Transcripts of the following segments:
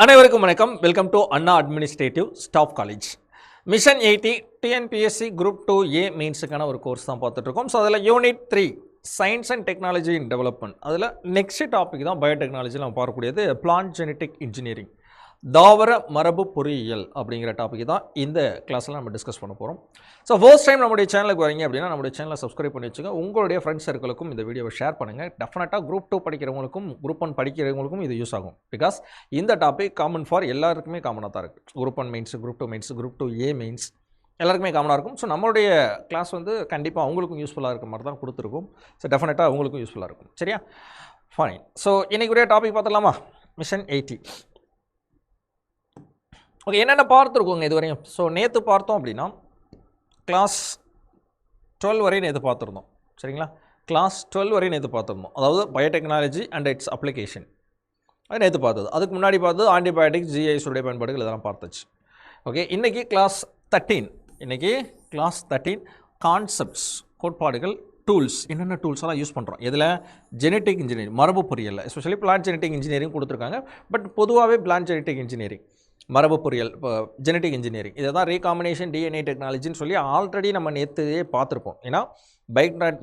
அனைவருக்கும் வணக்கம். Welcome to Anna administrative staff college. Mission 80 TNPSC group 2A மெயின்ஸுக்கான ஒரு course தான் பார்த்துட்ருக்கோம். ஸோ அதில் unit 3 science and technology in development, அதில் நெக்ஸ்ட் டாபிக் தான் பயோடெக்னாலஜியில் நம்ம பார்க்கக்கூடியது பிளான்ட் ஜெனட்டிக் இன்ஜினியரிங், தாவர மரபு பொறியியல் அப்படிங்கிற டாபிக் தான் இந்த கிளாஸில் நம்ம டிஸ்கஸ் பண்ண போகிறோம். ஸோ ஃபர்ஸ்ட் டைம் நம்முடைய சேனலுக்கு வரீங்க அப்படின்னா நம்முடைய சேனலை சப்ஸ்கிரைப் பண்ணி வச்சுங்க. உங்களுடைய ஃப்ரெண்ட்ஸ் சர்க்கிளுக்கும் இந்த வீடியோவை ஷேர் பண்ணுங்கள். டெஃபினட்டாக குரூப் 2 படிக்கிறவங்களுக்கும் குரூப் 1 படிக்கிறவங்களுக்கும் இது யூஸ் ஆகும். பிகாஸ் இந்த டாபிக் காமன் ஃபார் எல்லாருக்குமே காமனாக தான் இருக்குது. Group 1 mains, group 2 mains, group 2A mains எல்லாருக்குமே காமனாக இருக்கும். ஸோ நம்மளுடைய கிளாஸ் வந்து கண்டிப்பாக அவங்களுக்கும் யூஸ்ஃபுல்லாக இருக்க மாதிரி தான் கொடுத்துருக்கும். ஸோ டெஃபினட்டாக அவங்களுக்கும் யூஸ்ஃபுல்லாக இருக்கும். சரியா? ஃபைன். ஸோ இன்றைக்கு ஒரே டாபிக் பார்த்துடலாமா? மிஷன் 80. ஓகே, என்னென்ன பார்த்துருக்கோங்க இதுவரையும்? ஸோ நேற்று பார்த்தோம் அப்படின்னா கிளாஸ் 12 வரை நேற்று பார்த்துருந்தோம். சரிங்களா? கிளாஸ் 12 வரை நேற்று பார்த்துருந்தோம். அதாவது பயோடெக்னாலஜி அண்ட் இட்ஸ் அப்ளிகேஷன் அது நேற்று பார்த்தது. அதுக்கு முன்னாடி பார்த்தது ஆன்டிபயோட்டிக்ஸ், ஜிஐஸுடைய பயன்பாடுகள் இதெல்லாம் பார்த்துச்சு. ஓகே, இன்றைக்கி கிளாஸ் 13 கான்செப்ட்ஸ், கோட்பாடுகள், டூல்ஸ், என்னென்ன டூல்ஸ் எல்லாம் யூஸ் பண்ணுறோம். இதில் ஜெனட்டிக் இன்ஜினியரிங், மரபு பொறியியல், எஸ்பெஷலி பிளான்ட் ஜெனட்டிக் இன்ஜினியரிங் கொடுத்துருக்காங்க. பட் பொதுவாகவே பிளான்ட் ஜெனட்டிக் இன்ஜினியரிங், மரபு பொறியியல், ஜெனட்டிக் இன்ஜினியரிங், இதை தான் ரீகாம்பினேஷன் டிஎன்ஏ டெக்னாலஜின்னு சொல்லி ஆல்ரெடி நம்ம நேற்றுயே பார்த்துருப்போம். ஏன்னா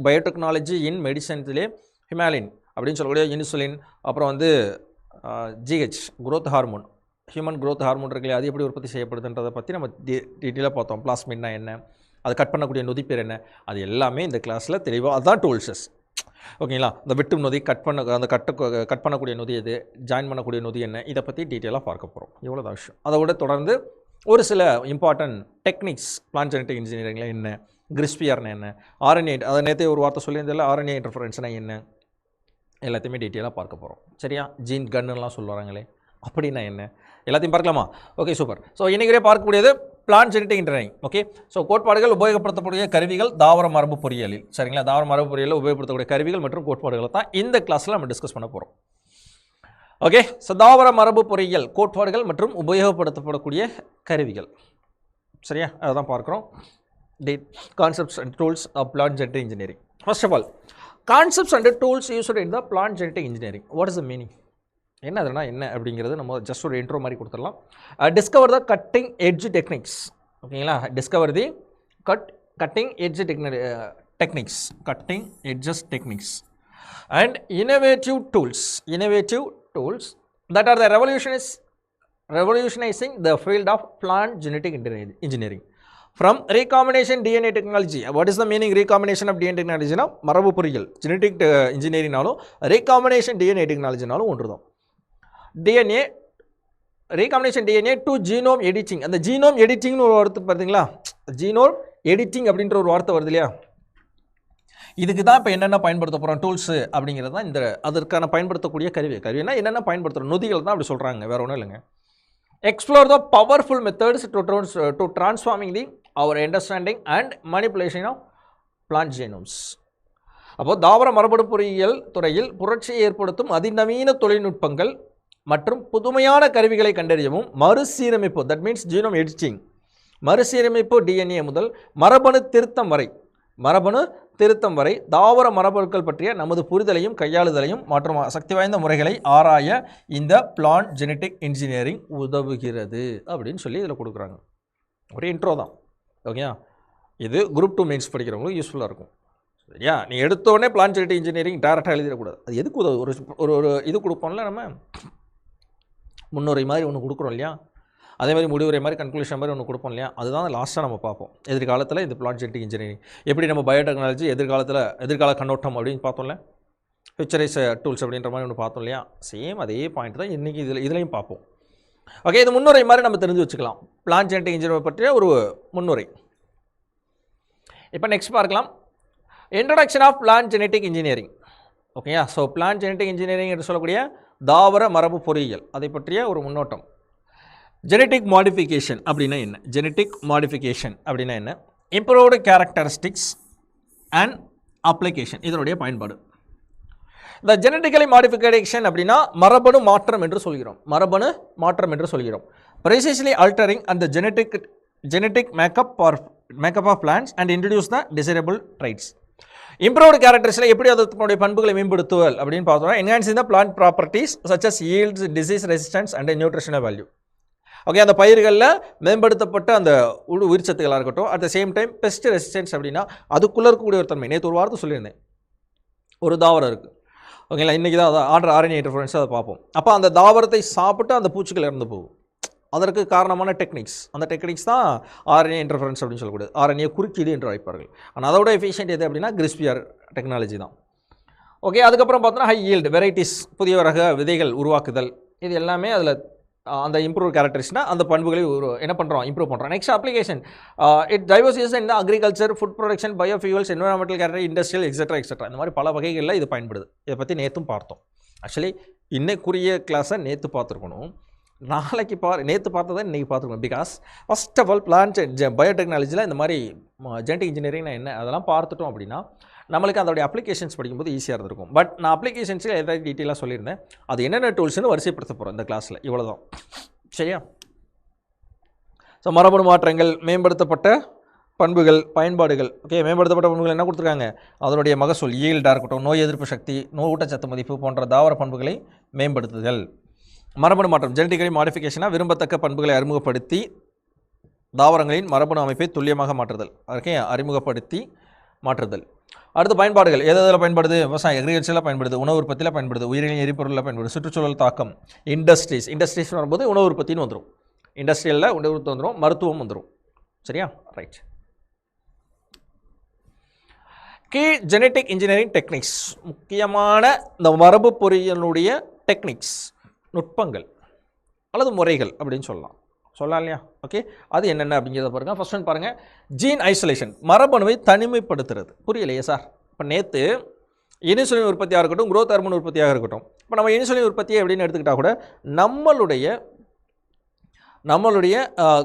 பயோடெக்னாலஜி இன் மெடிசன்ஸ்லேயே ஹிமாலின் அப்படின்னு சொல்லக்கூடிய இன்சுலின், அப்புறம் வந்து GH growth hormone, human growth hormone இருக்குல்லையே, அது எப்படி உற்பத்தி செய்யப்படுதுன்றதை பற்றி நம்ம டீட்டெயிலாக பார்த்தோம். பிளாஸ்மின்னா என்ன, அது கட் பண்ணக்கூடிய நொதி பேர் என்ன, அது எல்லாமே இந்த கிளாஸில் தெளிவாக, அதுதான் டூல்ஸஸ். ஓகேங்களா? இந்த வெட்டும் நொதி, கட் பண்ணக்கூடிய நொதி எது, ஜாயின் பண்ணக்கூடிய நொதி என்ன, இதை பற்றி டீட்டெயிலாக பார்க்க போகிறோம். இவ்வளோ தான் விஷயம். அதை விட தொடர்ந்து ஒரு சில இம்பார்ட்டன்ட் டெக்னிக்ஸ் பிளான்ட் ஜெனட்டிக் இன்ஜினியரிங்கில் என்ன, கிறிஸ்பியர்னா என்ன, ஆர்என்ஏ, அதை நேற்றே ஒரு வார்த்தை சொல்லியிருந்தால ஆர்என்ஏ இன்டர்ஃபரன்ஸ்னால் என்ன, எல்லாத்தையுமே டீட்டெயிலாக பார்க்க போகிறோம். சரியா? ஜீன் கன்னுலாம் சொல்லுவாங்களே, அப்படின்னா என்ன, எல்லாத்தையும் பார்க்கலாமா? Okay, super. ஸோ இன்றைக்கே பார்க்கக்கூடியது plant genetic engineering. Okay, so கோட்பாடுகள், உபயோகப்படுத்தக்கூடிய கருவிகள், தாவர மரபு பொறியியலில். சரிங்களா? தாவர மரபு பொறியியலில் உபயோகப்படுத்தக்கூடிய கருவிகள் மற்றும் கோட்பாடுகளை தான் இந்த கிளாஸில் நம்ம டிஸ்கஸ் பண்ண போகிறோம். ஓகே, ஸோ தாவர மரபு பொறியியல், கோட்பாடுகள் மற்றும் உபயோகப்படுத்தப்படக்கூடிய கருவிகள். சரியா? அதை தான் பார்க்குறோம். Concepts and tools of plant genetic engineering. First of all, concepts and tools used in the plant genetic engineering. What is the meaning? என்ன அதுனா என்ன அப்படிங்கிறது நம்ம ஜஸ்ட் ஒரு இன்ட்ரோ மாதிரி கொடுத்துடலாம். Discover the cutting edge techniques. ஓகேங்களா? Discover the cutting edge techniques, cutting edges techniques and innovative tools that are the revolutionizing the field of plant genetic engineering. From recombination DNA technology. What is the meaning recombination of DNA technology? Na மரபு பொறியியல், genetic இன்ஜினியரிங்னாலும் recombination DNA டெக்னாலஜினாலும் ஒன்று தான். DNA recombination DNA to genome editing. அந்த genome எடிட்டிங்னு ஒரு வார்த்தை பார்த்தீங்களா? Genome editing அப்படின்ற ஒரு வார்த்தை வருது இல்லையா? இதுக்கு தான் இப்போ என்னென்ன பயன்படுத்த போகிறோம் டூல்ஸு அப்படிங்கிறது தான் இந்த அதற்கான பயன்படுத்தக்கூடிய கருவினா என்னென்ன பயன்படுத்துகிறோம், நொதிகள் தான் அப்படி சொல்கிறாங்க, வேறு ஒன்றும் இல்லைங்க. Explore the powerful methods to transforming the our understanding and manipulation of plant genomes. அப்போது தாவர மரபணு பொறியியல் துறையில் புரட்சியை ஏற்படுத்தும் அதிநவீன தொழில்நுட்பங்கள் மற்றும் புதுமையான கருவிகளை கண்டறியவும் மறுசீரமைப்பு, தட் மீன்ஸ் ஜீனோம் எடிட்டிங், மறுசீரமைப்பு டிஎன்ஏ முதல் மரபணு திருத்தம் வரை தாவர மரபணுக்கள் பற்றிய நமது புரிதலையும் கையாளுதலையும் மற்றும் சக்தி வாய்ந்த முறைகளை ஆராய இந்த பிளான்ட் ஜெனட்டிக் இன்ஜினியரிங் உதவுகிறது அப்படின்னு சொல்லி இதில் கொடுக்குறாங்க. ஒரு இன்ட்ரோ தான். ஓகேயா? இது குரூப் 2 மெயின்ஸ் படிக்கிறவங்களுக்கு யூஸ்ஃபுல்லாக இருக்கும். சரியா? நீ எடுத்தோடனே பிளான்ட் ஜெனட்டிக் இன்ஜினியரிங் டேரெக்டாக எழுதிடக்கூடாது. அது எதுக்கு உதவு? ஒரு இது கொடுப்போம்ல, நம்ம முன்னுரை மாதிரி ஒன்று கொடுக்குறோம் இல்லையா? அதே மாதிரி முடிவுரை மாதிரி, கன்க்ளூஷன் மாதிரி ஒன்று கொடுப்போம் இல்லையா? அதுதான் லாஸ்ட்டாக நம்ம பார்ப்போம். எதிர்காலத்தில் இந்த பிளான்ட் ஜெனட்டிக் இன்ஜினியரிங் எப்படி நம்ம பயோடெக்னாலஜி எதிர்கால கண்ணோட்டம் அப்படின்னு பார்த்தோம்ல, ஃபியூச்சரைஸ் டூல்ஸ் அப்படின்ற மாதிரி ஒன்று பார்த்தோம் இல்லையா? சேம் அதே பாயிண்ட் தான் இன்றைக்கி இதுலையும் பார்ப்போம். ஓகே, இது முன்னுரை மாதிரி நம்ம தெரிஞ்சு வச்சுக்கலாம். பிளான்ட் ஜெனட்டிக் இன்ஜினியரிங் பற்றிய ஒரு முன்னுரை. இப்போ நெக்ஸ்ட் பார்க்கலாம், introduction of plant genetic engineering. ஓகேயா? ஸோ பிளான்ட் ஜெனட்டிக் இன்ஜினியரிங் என்று சொல்லக்கூடிய தாவர மரபு பொறியியல், அதை பற்றிய ஒரு முன்னோட்டம். ஜெனட்டிக் மாடிஃபிகேஷன் அப்படின்னா என்ன, ஜெனட்டிக் மாடிஃபிகேஷன் அப்படின்னா என்ன, இம்ப்ரூவ்டு கேரக்டரிஸ்டிக்ஸ் அண்ட் அப்ளிகேஷன், இதனுடைய பயன்பாடு. இந்த ஜெனட்டிக்கலி மாடிஃபிகேஷன் அப்படின்னா மரபணு மாற்றம் என்று சொல்கிறோம். ப்ரிசைஸ்லி ஆல்டரிங் அந்த genetic makeup of plants and introduce the desirable traits. Improved கேரக்டர்ஸில் எப்படி அதனுடைய பண்புகளை மேம்படுத்துவல் அப்படின்னு பார்த்தோம்னா enhancing the plant properties such as yields, disease resistance and nutritional value. Okay, அந்த பயிர்களில் மேம்படுத்தப்பட்ட அந்த உயிர் சத்துக்களாக இருக்கட்டும், at the same time pest resistance அப்படின்னா அதுக்குள்ளே இருக்கக்கூடிய ஒரு தன்மை. நேற்று ஒரு வாரத்தை சொல்லியிருந்தேன், ஒரு தாவரம் இருக்குது ஓகேங்களா, இன்றைக்கி தான் அதை ஆர்என்ஏ இன்டர்ஃபரன்ஸ் அதை பார்ப்போம். அப்போ அந்த தாவரத்தை சாப்பிட்டு அந்த பூச்சிகள் இறந்து போகும். அதற்கு காரணமான டெக்னிக்ஸ், அந்த டெக்னிக்ஸ் தான் ஆர்என்ஏ இன்டர்ஃபரன்ஸ் அப்படின்னு சொல்லக்கூடியது, ஆர்என்ஏ குறுக்கீடு என்று அழைப்பார்கள். ஆனால் அதோட எஃபிஷியன்ட் எது அப்படின்னா கிறிஸ்பியர் டெக்னாலஜி தான். ஓகே, அதுக்கப்புறம் பார்த்தோன்னா ஹை ஈல்டு, வெரைட்டிஸ், புதிய ரக விதைகள் உருவாக்குதல், இது எல்லாமே அதில் அந்த இம்ப்ரூவ் கேரக்டரிஸ்னால் அந்த பண்புகளை என்ன பண்ணுறோம், இம்ப்ரூவ் பண்ணுறோம். Next application, it diverses in agriculture, food production, biofuels, environmental character, industrial et cetera. இந்த மாதிரி பல வகைகளில் இது பயன்படுது. இதை பற்றி நேற்றும் பார்த்தோம். ஆக்சுவலி இன்னைக்குரிய கிளாஸை நேற்று பார்த்துருக்கணும், நாளைக்கு நேற்று பார்த்ததை இன்றைக்கி பார்த்துருக்கணும். Because first of all plant பயோடெக்னாலஜியில் இந்த மாதிரி ஜெனடிக் இன்ஜினியரிங் என்ன அதெல்லாம் பார்த்துட்டோம் அப்படின்னா நம்மளுக்கு அதோடைய அப்ளிகேஷன்ஸ் படிக்கும்போது ஈஸியாக இருந்திருக்கும். பட் நான் அப்ளிகேஷன்ஸில் எதாவது டீட்டெயிலாக சொல்லியிருந்தேன், அது என்னென்ன டூல்ஸ்னு வரிசைப்படுத்த போகிறோம் இந்த கிளாஸில். இவ்வளோ தான், சரியா? ஸோ மரபணு மாற்றங்கள், மேம்படுத்தப்பட்ட பண்புகள், பயன்பாடுகள். ஓகே, மேம்படுத்தப்பட்ட பண்புகள் என்ன கொடுத்துருக்காங்க, அதனுடைய மகசூல், ஈல்டாக இருக்கட்டும், நோய் எதிர்ப்பு சக்தி, நோய் ஊட்டச்சத்து மதிப்பு போன்ற தாவர பண்புகளை மேம்படுத்துதல். மரபணு மாற்றம், ஜெனடிக்கலி மாடிஃபிகேஷனாக விரும்பத்தக்க பண்புகளை அறிமுகப்படுத்தி தாவரங்களின் மரபணு அமைப்பை துல்லியமாக மாற்றுதல். ஓகே, அறிமுகப்படுத்தி மாற்றுதல். அடுத்த பயன்பாடுகள் எதில் பயன்படுது, விவசாயம் அக்ரிகல்ச்சரில் பயன்படுது, உணவு உற்பத்தியில் பயன்படுது, உயிரியல் எரிபொருளில் பயன்படுது, சுற்றுச்சூழல் தாக்கம், இண்டஸ்ட்ரீஸ் வரும்போது உணவு உற்பத்தின்னு வந்துடும், இண்டஸ்ட்ரியலில் உணவு உற்பத்தி வந்துடும், மருத்துவம் வந்துடும். சரியா? ரைட். கீழ் ஜெனடிக் இன்ஜினியரிங் டெக்னிக்ஸ், முக்கியமான இந்த மரபு பொறியியலுடைய டெக்னிக்ஸ், நுட்பங்கள் அல்லது முறைகள் அப்படின்னு சொல்லலாம் இல்லையா? ஓகே, அது என்னென்ன அப்படிங்கிறத பாருங்கள். ஃபர்ஸ்ட் ஒன் பாருங்கள், ஜீன் ஐசோலேஷன், மரபணுவை தனிமைப்படுத்துறது. புரியலையே சார்? இப்போ நேற்று இன்சுலின் உற்பத்தியாக இருக்கட்டும், குரோத் ஹார்மோன் உற்பத்தியாக இருக்கட்டும், இப்போ நம்ம இன்சுலின் உற்பத்தியை எப்படின்னு எடுத்துக்கிட்டால் கூட நம்மளுடைய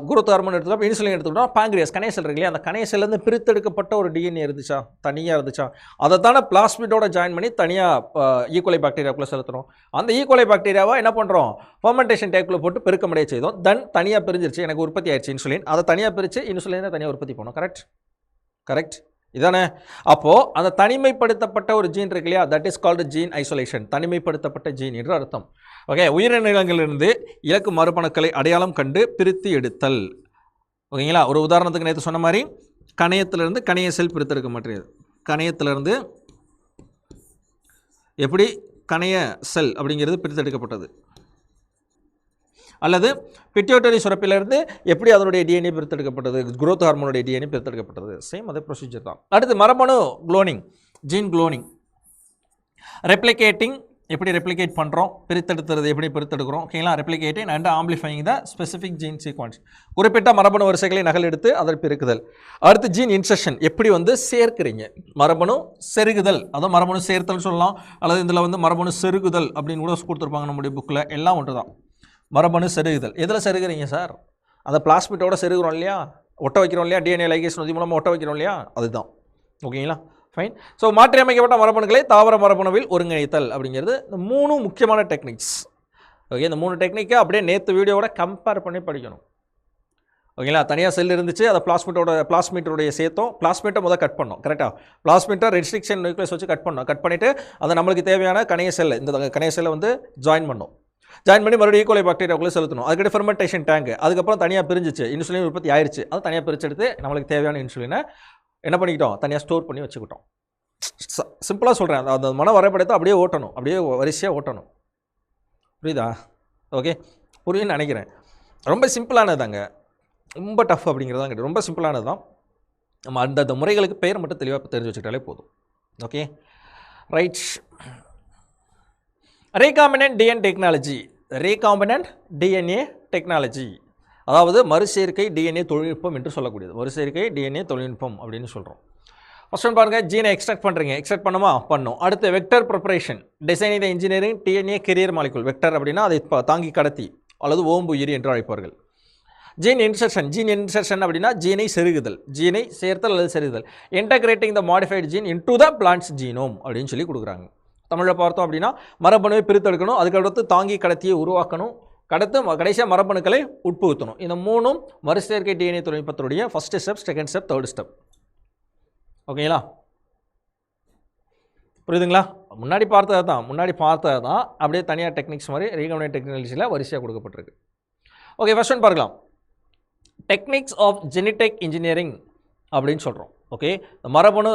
குரோத் ஹார்மோன் எடுத்துக்கிட்டோம், இன்சுலின் எடுத்துக்கிட்டோம், பாங்க்ரியாஸ் கணையசெல் இருக்கு இல்லையா, அந்த கணையசெல்லேருந்து பிரித்தெடுக்கப்பட்ட ஒரு டிஎன்ஏ இருந்துச்சா, தனியாக இருந்துச்சா, அதை தானே பிளாஸ்மிடோட ஜாயின் பண்ணி தனியாக ஈகோலை பாக்டீரியாவுக்குள்ளே செலுத்துகிறோம். அந்த ஈகோலை பாக்டீரியாவை என்ன பண்ணுறோம், ஃபர்மெண்டேஷன் டேக்குள்ளே போட்டு பெருக்கமடைய செய்தோம். தென் தனியாக பிரிஞ்சிருச்சு, எனக்கு உற்பத்தி ஆயிடுச்சு இன்சுலின், அதை தனியாக பிரித்து இன்சுலினை தனியாக உற்பத்தி பண்ணோம். கரெக்ட் இதானே? அப்போது அந்த தனிமைப்படுத்தப்பட்ட ஒரு ஜீன் இருக்கு இல்லையா, that is called gene isolation, தனிமைப்படுத்தப்பட்ட ஜீன் என்று அர்த்தம். ஓகே, உயிரினங்களிலிருந்து இலக்கு மரபணுக்களை அடையாளம் கண்டு பிரித்து எடுத்தல். ஓகேங்களா? ஒரு உதாரணத்துக்கு நேற்று சொன்ன மாதிரி கணையத்திலிருந்து கணைய செல் பிரித்தெடுக்க மாட்டேங்குது. கணையத்திலிருந்து எப்படி கணைய செல் அப்படிங்கிறது பிரித்தெடுக்கப்பட்டது, அல்லது பிட்யூட்டரி சுரப்பிலிருந்து எப்படி அதனுடைய டிஎன்ஏ பிரித்தெடுக்கப்பட்டது, குரோத் ஹார்மோனுடைய டிஎன்ஏ பிரித்தெடுக்கப்பட்டது. சேம் அதே ப்ரொசீஜர் தான். அடுத்து மரபணு குளோனிங், ஜீன் குளோனிங், ரெப்ளிகேட்டிங், எப்படி ரெப்ளிகேட் பண்ணுறோம், பிரித்தெடுத்துறது எப்படி பிரித்தெடுக்கிறோம். ஓகேங்களா? Replicating and amplifying the specific gene sequence, குறிப்பிட்ட மரபணு வரிசைகளை நகல் எடுத்து அதை பெருக்குதல். அடுத்து ஜீன் இன்செர்ஷன், எப்படி சேர்க்குறீங்க, மரபணு செருகுதல், அதான் மரபணு சேர்த்தல் சொல்லலாம், அல்லது இதில் மரபணு செருகுதல் அப்படின்னு கூட கொடுத்துருப்பாங்க நம்முடைய புக்கில். எல்லாம் ஒன்று தான். மரபணு செருகுதல், எதில் செருகுறீங்க சார், அதை பிளாஸ்மிட்டோட செருகிறோம் இல்லையா, ஒட்ட வைக்கிறோம் இல்லையா, டிஎன்ஏ லைகேஸ் நொதி மூலமாக ஒட்ட வைக்கிறோம் இல்லையா, அதுதான். ஓகேங்களா? ஃபைன். ஸோ மாற்றி அமைக்கப்பட்ட மரபணுக்களை தாவர மரபணுவில் ஒருங்கிணைத்தல் அப்படிங்கிறது இந்த 3 முக்கியமான டெக்னிக்ஸ். ஓகே, இந்த 3 டெக்னிக்கை அப்படியே நேற்று வீடியோவோட கம்பேர் பண்ணி படிக்கணும். ஓகேங்களா? தனியாக செல் இருந்துச்சு, அதை பிளாஸ்மிட்டோடைய சேர்த்தோம், பிளாஸ்மிட்டை முதல் கட் பண்ணோம். கரெக்டாக? பிளாஸ்மிட்டை ரெஸ்ட்ரிக்ஷன் நியூக்ளியஸ் வச்சு கட் பண்ணிவிட்டு அதை நம்மளுக்கு தேவையான கணைய செல்லை, இந்த கணைய செல்லை ஜாயின் பண்ணோம். ஜாயின் பண்ணி மறுபடியும் ஈகோலை பாக்டீரியாவுக்குள்ளே செலுத்தணும். அதுக்கிட்ட ஃபெர்மெண்டேஷன் டேங்க், அதுக்கப்புறம் தனியாக பிரிஞ்சிச்சு, இன்சுலின் உற்பத்தி ஆயிடுச்சு, அதை தனியாக பிரித்து எடுத்து நம்மளுக்கு தேவையான இன்சுலினை என்ன பண்ணிக்கிட்டோம், தனியாக ஸ்டோர் பண்ணி வச்சுக்கிட்டோம். சிம்பிளாக சொல்கிறேன், அந்த மன வரைபடத்தை அப்படியே ஓட்டணும், அப்படியே வரிசையாக ஓட்டணும். புரியுதா? ஓகே, புரியுன்னு நினைக்கிறேன். ரொம்ப சிம்பிளானது தாங்க, ரொம்ப டஃப் அப்படிங்கிறது தான் கிடையாது, ரொம்ப சிம்பிளானது தான். நம்ம அந்த முறைகளுக்கு பெயர் மட்டும் தெளிவாக தெரிஞ்சு வச்சுக்கிட்டாலே போதும். Okay, right. Recombinant DNA technology, அதாவது மறுசேர்க்கை டிஎன்ஏ தொழில்நுட்பம் என்று சொல்லக்கூடியது. மறுசேர்க்கை டிஎன்ஏ தொழில்நுட்பம் அப்படின்னு சொல்கிறோம். ஃபர்ஸ்ட் ஒன் பாருங்கள், ஜீனை எக்ஸ்ட்ராக்ட் பண்ணுறீங்க, எக்ஸ்ட்ராக்ட் பண்ணும். அடுத்து வெக்டர் ப்ரிப்பரேஷன், டிசைன் த engineering DNA career molecule. Vector அப்படின்னா அதை தாங்கி கடத்தி அல்லது ஓம்புயிரி என்று அழைப்பார்கள். ஜீன் இன்சர்ஷன் அப்படின்னா ஜீனை செருகுதல், ஜீனை சேர்த்தல் அல்லது செருகுதல். Integrating the modified gene into the plants genome அப்படின்னு சொல்லி கொடுக்குறாங்க. தமிழில் பார்த்தோம் அப்படின்னா மரபணுவை பிரித்தெடுக்கணும், அதுக்கடுத்து தாங்கி கடத்தியை உருவாக்கணும், கடைசியாக மரபணுக்களை உட்புகுத்தணும். இந்த 3 மறுசேர்க்கை டிஎன்ஏ தொழில்நுட்பத்துடைய first step, second step, third step. ஓகேங்களா? புரியுதுங்களா? முன்னாடி பார்த்தது தான் அப்படியே தனியாக டெக்னிக்ஸ் மாதிரி ரீகம்பைன்ட் டெக்னாலஜியில் வரிசையாக கொடுக்கப்பட்டிருக்கு. ஓகே, ஃபர்ஸ்ட் ஒன் பார்க்கலாம். டெக்னிக்ஸ் ஆஃப் ஜெனடிக் இன்ஜினியரிங் அப்படின்னு சொல்கிறோம். ஓகே, மரபணு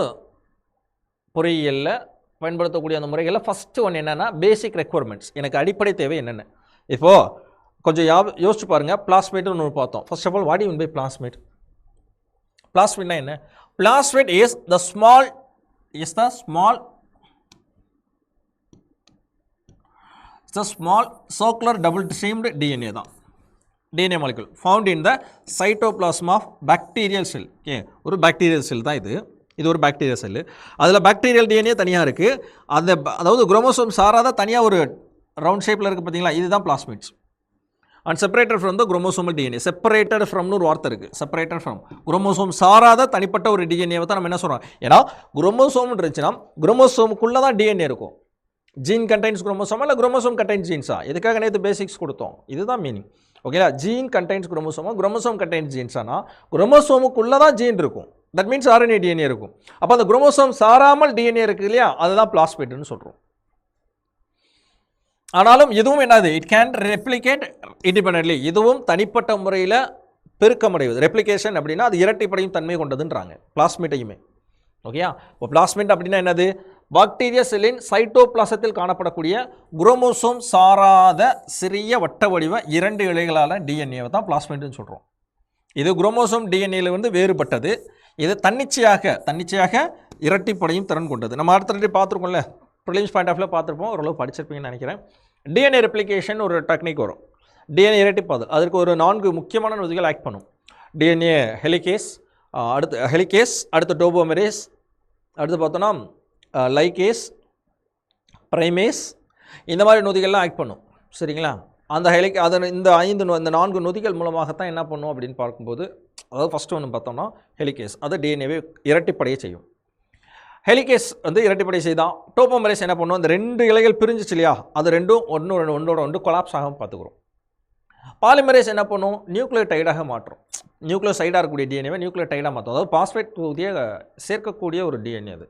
பொறியியலில் பயன்படுத்தக்கூடிய அந்த முறைகளில் ஃபஸ்ட்டு ஒன்று என்னென்னா பேசிக் ரெக்குவயர்மெண்ட்ஸ், எனக்கு அடிப்படை தேவை என்னென்ன. இப்போது கொஞ்சம் யோசிச்சு பாருங்கள். பிளாஸ்மேட்னு ஒன்று பார்த்தோம். First of all what you mean by plasmid? பிளாஸ்மேட்னா என்ன? Plasmid is the small circular double streamed DNA தான் DNA molecule found in the cytoplasm of bacterial cell. Okay, ஒரு பாக்டீரியல் செல் தான் இது ஒரு பாக்டீரியல் செல்லு. அதில் பாக்டீரியல் டிஎன்ஏ தனியாக இருக்குது. அதாவது குரோமோசோம் சாராத தனியாக ஒரு ரவுண்ட் ஷேப்பில் இருக்குது பார்த்தீங்களா, இதுதான் plasmids. And separated from the chromosomal DNA. Separated ஃப்ரம்னு ஒரு வார்த்தை இருக்குது. செப்பரேட்டட் ஃப்ரம் குரோமோசோம் சாராத தனிப்பட்ட ஒரு டிஎன்ஏவை தான் நம்ம என்ன சொல்கிறோம். ஏன்னா குரோமோசோம் இருந்துச்சுன்னா குரோமோசோமுக்குள்ளே தான் டிஎன்ஏ இருக்கும். ஜீன் கண்டைன்ஸ் குரோமோசோமா இல்லை குரோமோசோம் கண்டைன்ஸ் ஜீன்ஸா? இதுக்காக நேற்று பேசிக்ஸ் கொடுத்தோம். இதுதான் மீனிங். ஓகேலா, ஜீன் கண்டைன்ஸ் குரோமோசோமா, குரோமோசோம் கண்டைன்ஸ் ஜீன்ஸானா குரோமோசோமுக்குள்ளே தான் ஜீன் இருக்கும். தட் மீன்ஸ் ஆர்என்ஏ டிஎன்ஏ இருக்கும். அப்போ அந்த குரோமோசோம் சாராமல் டிஎன்ஏ இருக்குது இல்லையா, அதுதான் பிளாஸ்மேட்னு சொல்கிறோம். ஆனாலும் இதுவும் என்னது, இட் கேன் ரெப்ளிகேட் இண்டிபெண்டன்ட்லி. இதுவும் தனிப்பட்ட முறையில் பெருக்கமடைவது. ரெப்ளிகேஷன் அப்படின்னா அது இரட்டைப்படையும் தன்மை கொண்டதுன்றாங்க பிளாஸ்மேட்டையுமே. ஓகேயா, இப்போ பிளாஸ்மேட் அப்படின்னா என்னது, பாக்டீரியா செல்லின் சைட்டோபிளாசத்தில் காணப்படக்கூடிய குரோமோசோம் சாராத சிறிய வட்ட வடிவ 2 இழைகளால் டிஎன்ஏவை தான் பிளாஸ்மேட்னு சொல்கிறோம். இது குரோமோசோம் டிஎன்ஏல வந்து வேறுபட்டது. இது தன்னிச்சையாக இரட்டிப்படையும் திறன் கொண்டது. நம்ம அடுத்த பார்த்துருக்கோம்ல, ப்ரிலிம்ஸ் பாயிண்ட் ஆஃப் வியூ பார்த்துருப்போம், ஓரளவு படிச்சிருப்பீங்கன்னு நினைக்கிறேன். டிஎன்ஏ ரெப்ளிகேஷன் ஒரு டெக்னிக் வரும். டிஎன்ஏ இரட்டிப்பாதல், அதற்கு ஒரு 4 முக்கியமான நொதிகள் ஆக்ட் பண்ணும். டிஎன்ஏ ஹெலிகேஸ், அடுத்து டோபோமெரேஸ், அடுத்து பார்த்தோன்னா லைகேஸ், பிரைமேஸ், இந்த மாதிரி நொதிகள்லாம் ஆக்ட் பண்ணும். சரிங்களா? அந்த இந்த 4 நொதிகள் மூலமாகத்தான் என்ன பண்ணும் அப்படின்னு பார்க்கும்போது, அதாவது ஃபஸ்ட்டு ஒன்று பார்த்தோம்னா ஹெலிகேஸ், அது டிஎன்ஏவை இரட்டிப்படைய செய்யும். ஹெலிகேஸ் வந்து இரட்டிப்படை செய்தான். டோபோமெரேஸ் என்ன பண்ணும், அந்த 2 இலைகள் பிரிஞ்சிச்சு இல்லையா, அது ரெண்டும் ஒன்றோட ஒன்று கொலாப்ஸ் ஆகாமல் பார்த்துக்கிறோம். பாலிமரேஸ் என்ன பண்ணும், நியூக்ளியோடைடாக மாற்றும். நியூக்ளியோசைடாக இருக்கக்கூடிய டிஎன்ஏவை நியூக்ளியோடைடாக மாற்றும். அதாவது பாஸ்பேட் புதிய சேர்க்கக்கூடிய ஒரு டிஎன்ஏ அது.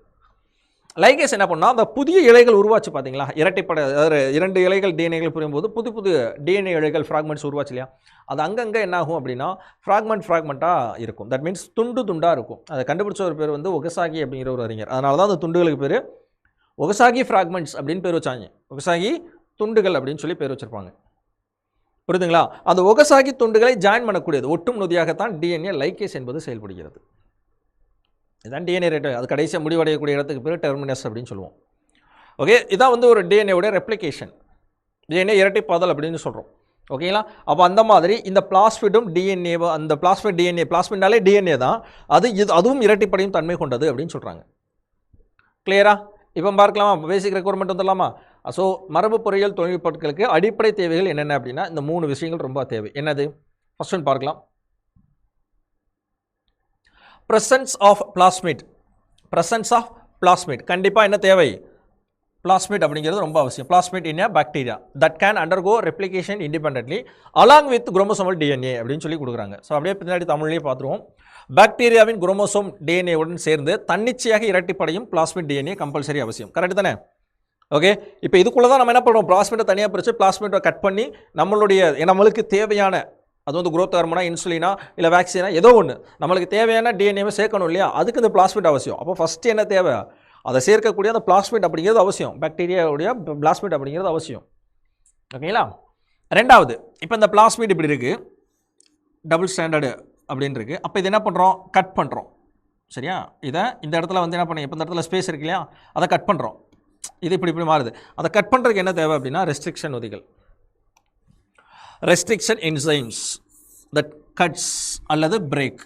லைகேஸ் என்ன பண்ணால் அந்த புதிய இலைகள் உருவாச்சு பார்த்தீங்களா, இரட்டைப்படை, அதாவது 2 இலைகள் டிஎன்ஏகள் புரியும்போது புது டிஎன்ஏ இலைகள் ஃப்ராக்மெண்ட்ஸ் உருவாச்சு இல்லையா, அது அங்கங்கே என்ன ஆகும் அப்படின்னா ஃப்ராக்மெண்ட்டாக இருக்கும். தட் மீன்ஸ் துண்டாக இருக்கும். அதை கண்டுபிடிச்ச ஒரு பேர் வந்து ஒகசாகி அப்படிங்கிற ஒரு அறிஞர். அதனால தான் அந்த துண்டுகளுக்கு பேர் ஒகசாகி ஃப்ராக்மெண்ட்ஸ் அப்படின்னு பேர் வச்சாங்க. ஒகசாகி துண்டுகள் அப்படின்னு சொல்லி பேர் வச்சுருப்பாங்க. புரியுதுங்களா? அந்த ஒகசாகி துண்டுகளை ஜாயின் பண்ணக்கூடியது ஒட்டும் நொதியாகத்தான் டிஎன்ஏ லைகேஸ் என்பது செயல்படுகிறது. இதுதான் டிஎன்ஏ ரேட்டு. அது கடைசியாக முடிவடையக்கூடிய இடத்துக்கு பேர் டெர்மினஸ் அப்படின்னு சொல்லுவோம். ஓகே, இதான் வந்து ஒரு டிஎன்ஏவுடைய ரெப்ளிகேஷன், டிஎன்ஏ இரட்டைப்பாதல் அப்படின்னு சொல்கிறோம். ஓகேங்களா? அப்போ அந்த மாதிரி இந்த பிளாஸ்மிடும் டிஎன்ஏவை, அந்த பிளாஸ்மிட்னாலே டிஎன்ஏ தான், அதுவும் இரட்டைப்படையும் தன்மை கொண்டது அப்படின்னு சொல்கிறாங்க. கிளியரா? இப்போ பார்க்கலாமா, பேசிக் ரெக்குவயர்மெண்ட் வந்துடலாமா? ஸோ மரபு பொறியியல் தொழில்நுட்பங்களுக்கு அடிப்படை தேவைகள் என்னென்ன அப்படின்னா இந்த 3 விஷயங்கள் ரொம்ப தேவை. என்னது? ஃபர்ஸ்ட் ஒன் பார்க்கலாம். presence of plasmid. கண்டிப்பாக என்ன தேவை, பிளாஸ்மிட் அப்படிங்கிறது ரொம்ப அவசியம். Plasmid in a bacteria that can undergo replication independently along with chromosomal DNA அப்படின்னு சொல்லி கொடுக்குறாங்க. ஸோ அப்படியே பின்னாடி தமிழ்லேயே பார்த்துருவோம். பாக்டீரியாவின் குரோமோசோம் டிஎன்ஏவுடன் சேர்ந்து தன்னிச்சையாக இரட்டிப்படையும் பிளாஸ்மிட் டிஎன்ஏ கம்பல்சரி அவசியம். கரெக்ட் தானே? ஓகே, இப்போ இதுக்குள்ளே தான் நம்ம என்ன பண்ணுவோம், பிளாஸ்மிட்டை தனியாக பிரித்து பிளாஸ்மிட்டை கட் பண்ணி நம்மளுக்கு தேவையான, அது வந்து குரோத் ஹார்மோனா, இன்சுலினா, இல்லை வேக்சினா, ஏதோ ஒன்று நம்மளுக்கு தேவையான டிஎன்ஏவை சேர்க்கணும் இல்லையா, அதுக்கு இந்த பிளாஸ்மிட் அவசியம். அப்போ ஃபஸ்ட்டு என்ன தேவை, அதை சேர்க்கக்கூடிய அந்த பிளாஸ்மிட் அப்படிங்கிறது அவசியம். பாக்டீரியாவுடைய பிளாஸ்மிட் அப்படிங்கிறது அவசியம். ஓகேங்களா? ரெண்டாவது, இப்போ இந்த பிளாஸ்மிட் இப்படி இருக்குது, டபுள் ஸ்டாண்டர்டு அப்படின்னு இருக்குது. அப்போ இது என்ன பண்ணுறோம், கட் பண்ணுறோம். சரியா? இதை இந்த இடத்துல வந்து என்ன பண்ணி, இப்போ இந்த இடத்துல ஸ்பேஸ் இருக்கு இல்லையா, அதை கட் பண்ணுறோம். இது இப்படி மாறுது. அதை கட் பண்ணுறதுக்கு என்ன தேவை அப்படின்னா ரெஸ்ட்ரிக்ஷன் நொதிகள், ரெஸ்ட்ரிக்ஷன் என்சைம்ஸ் தட் கட்ஸ் அல்லது பிரேக்.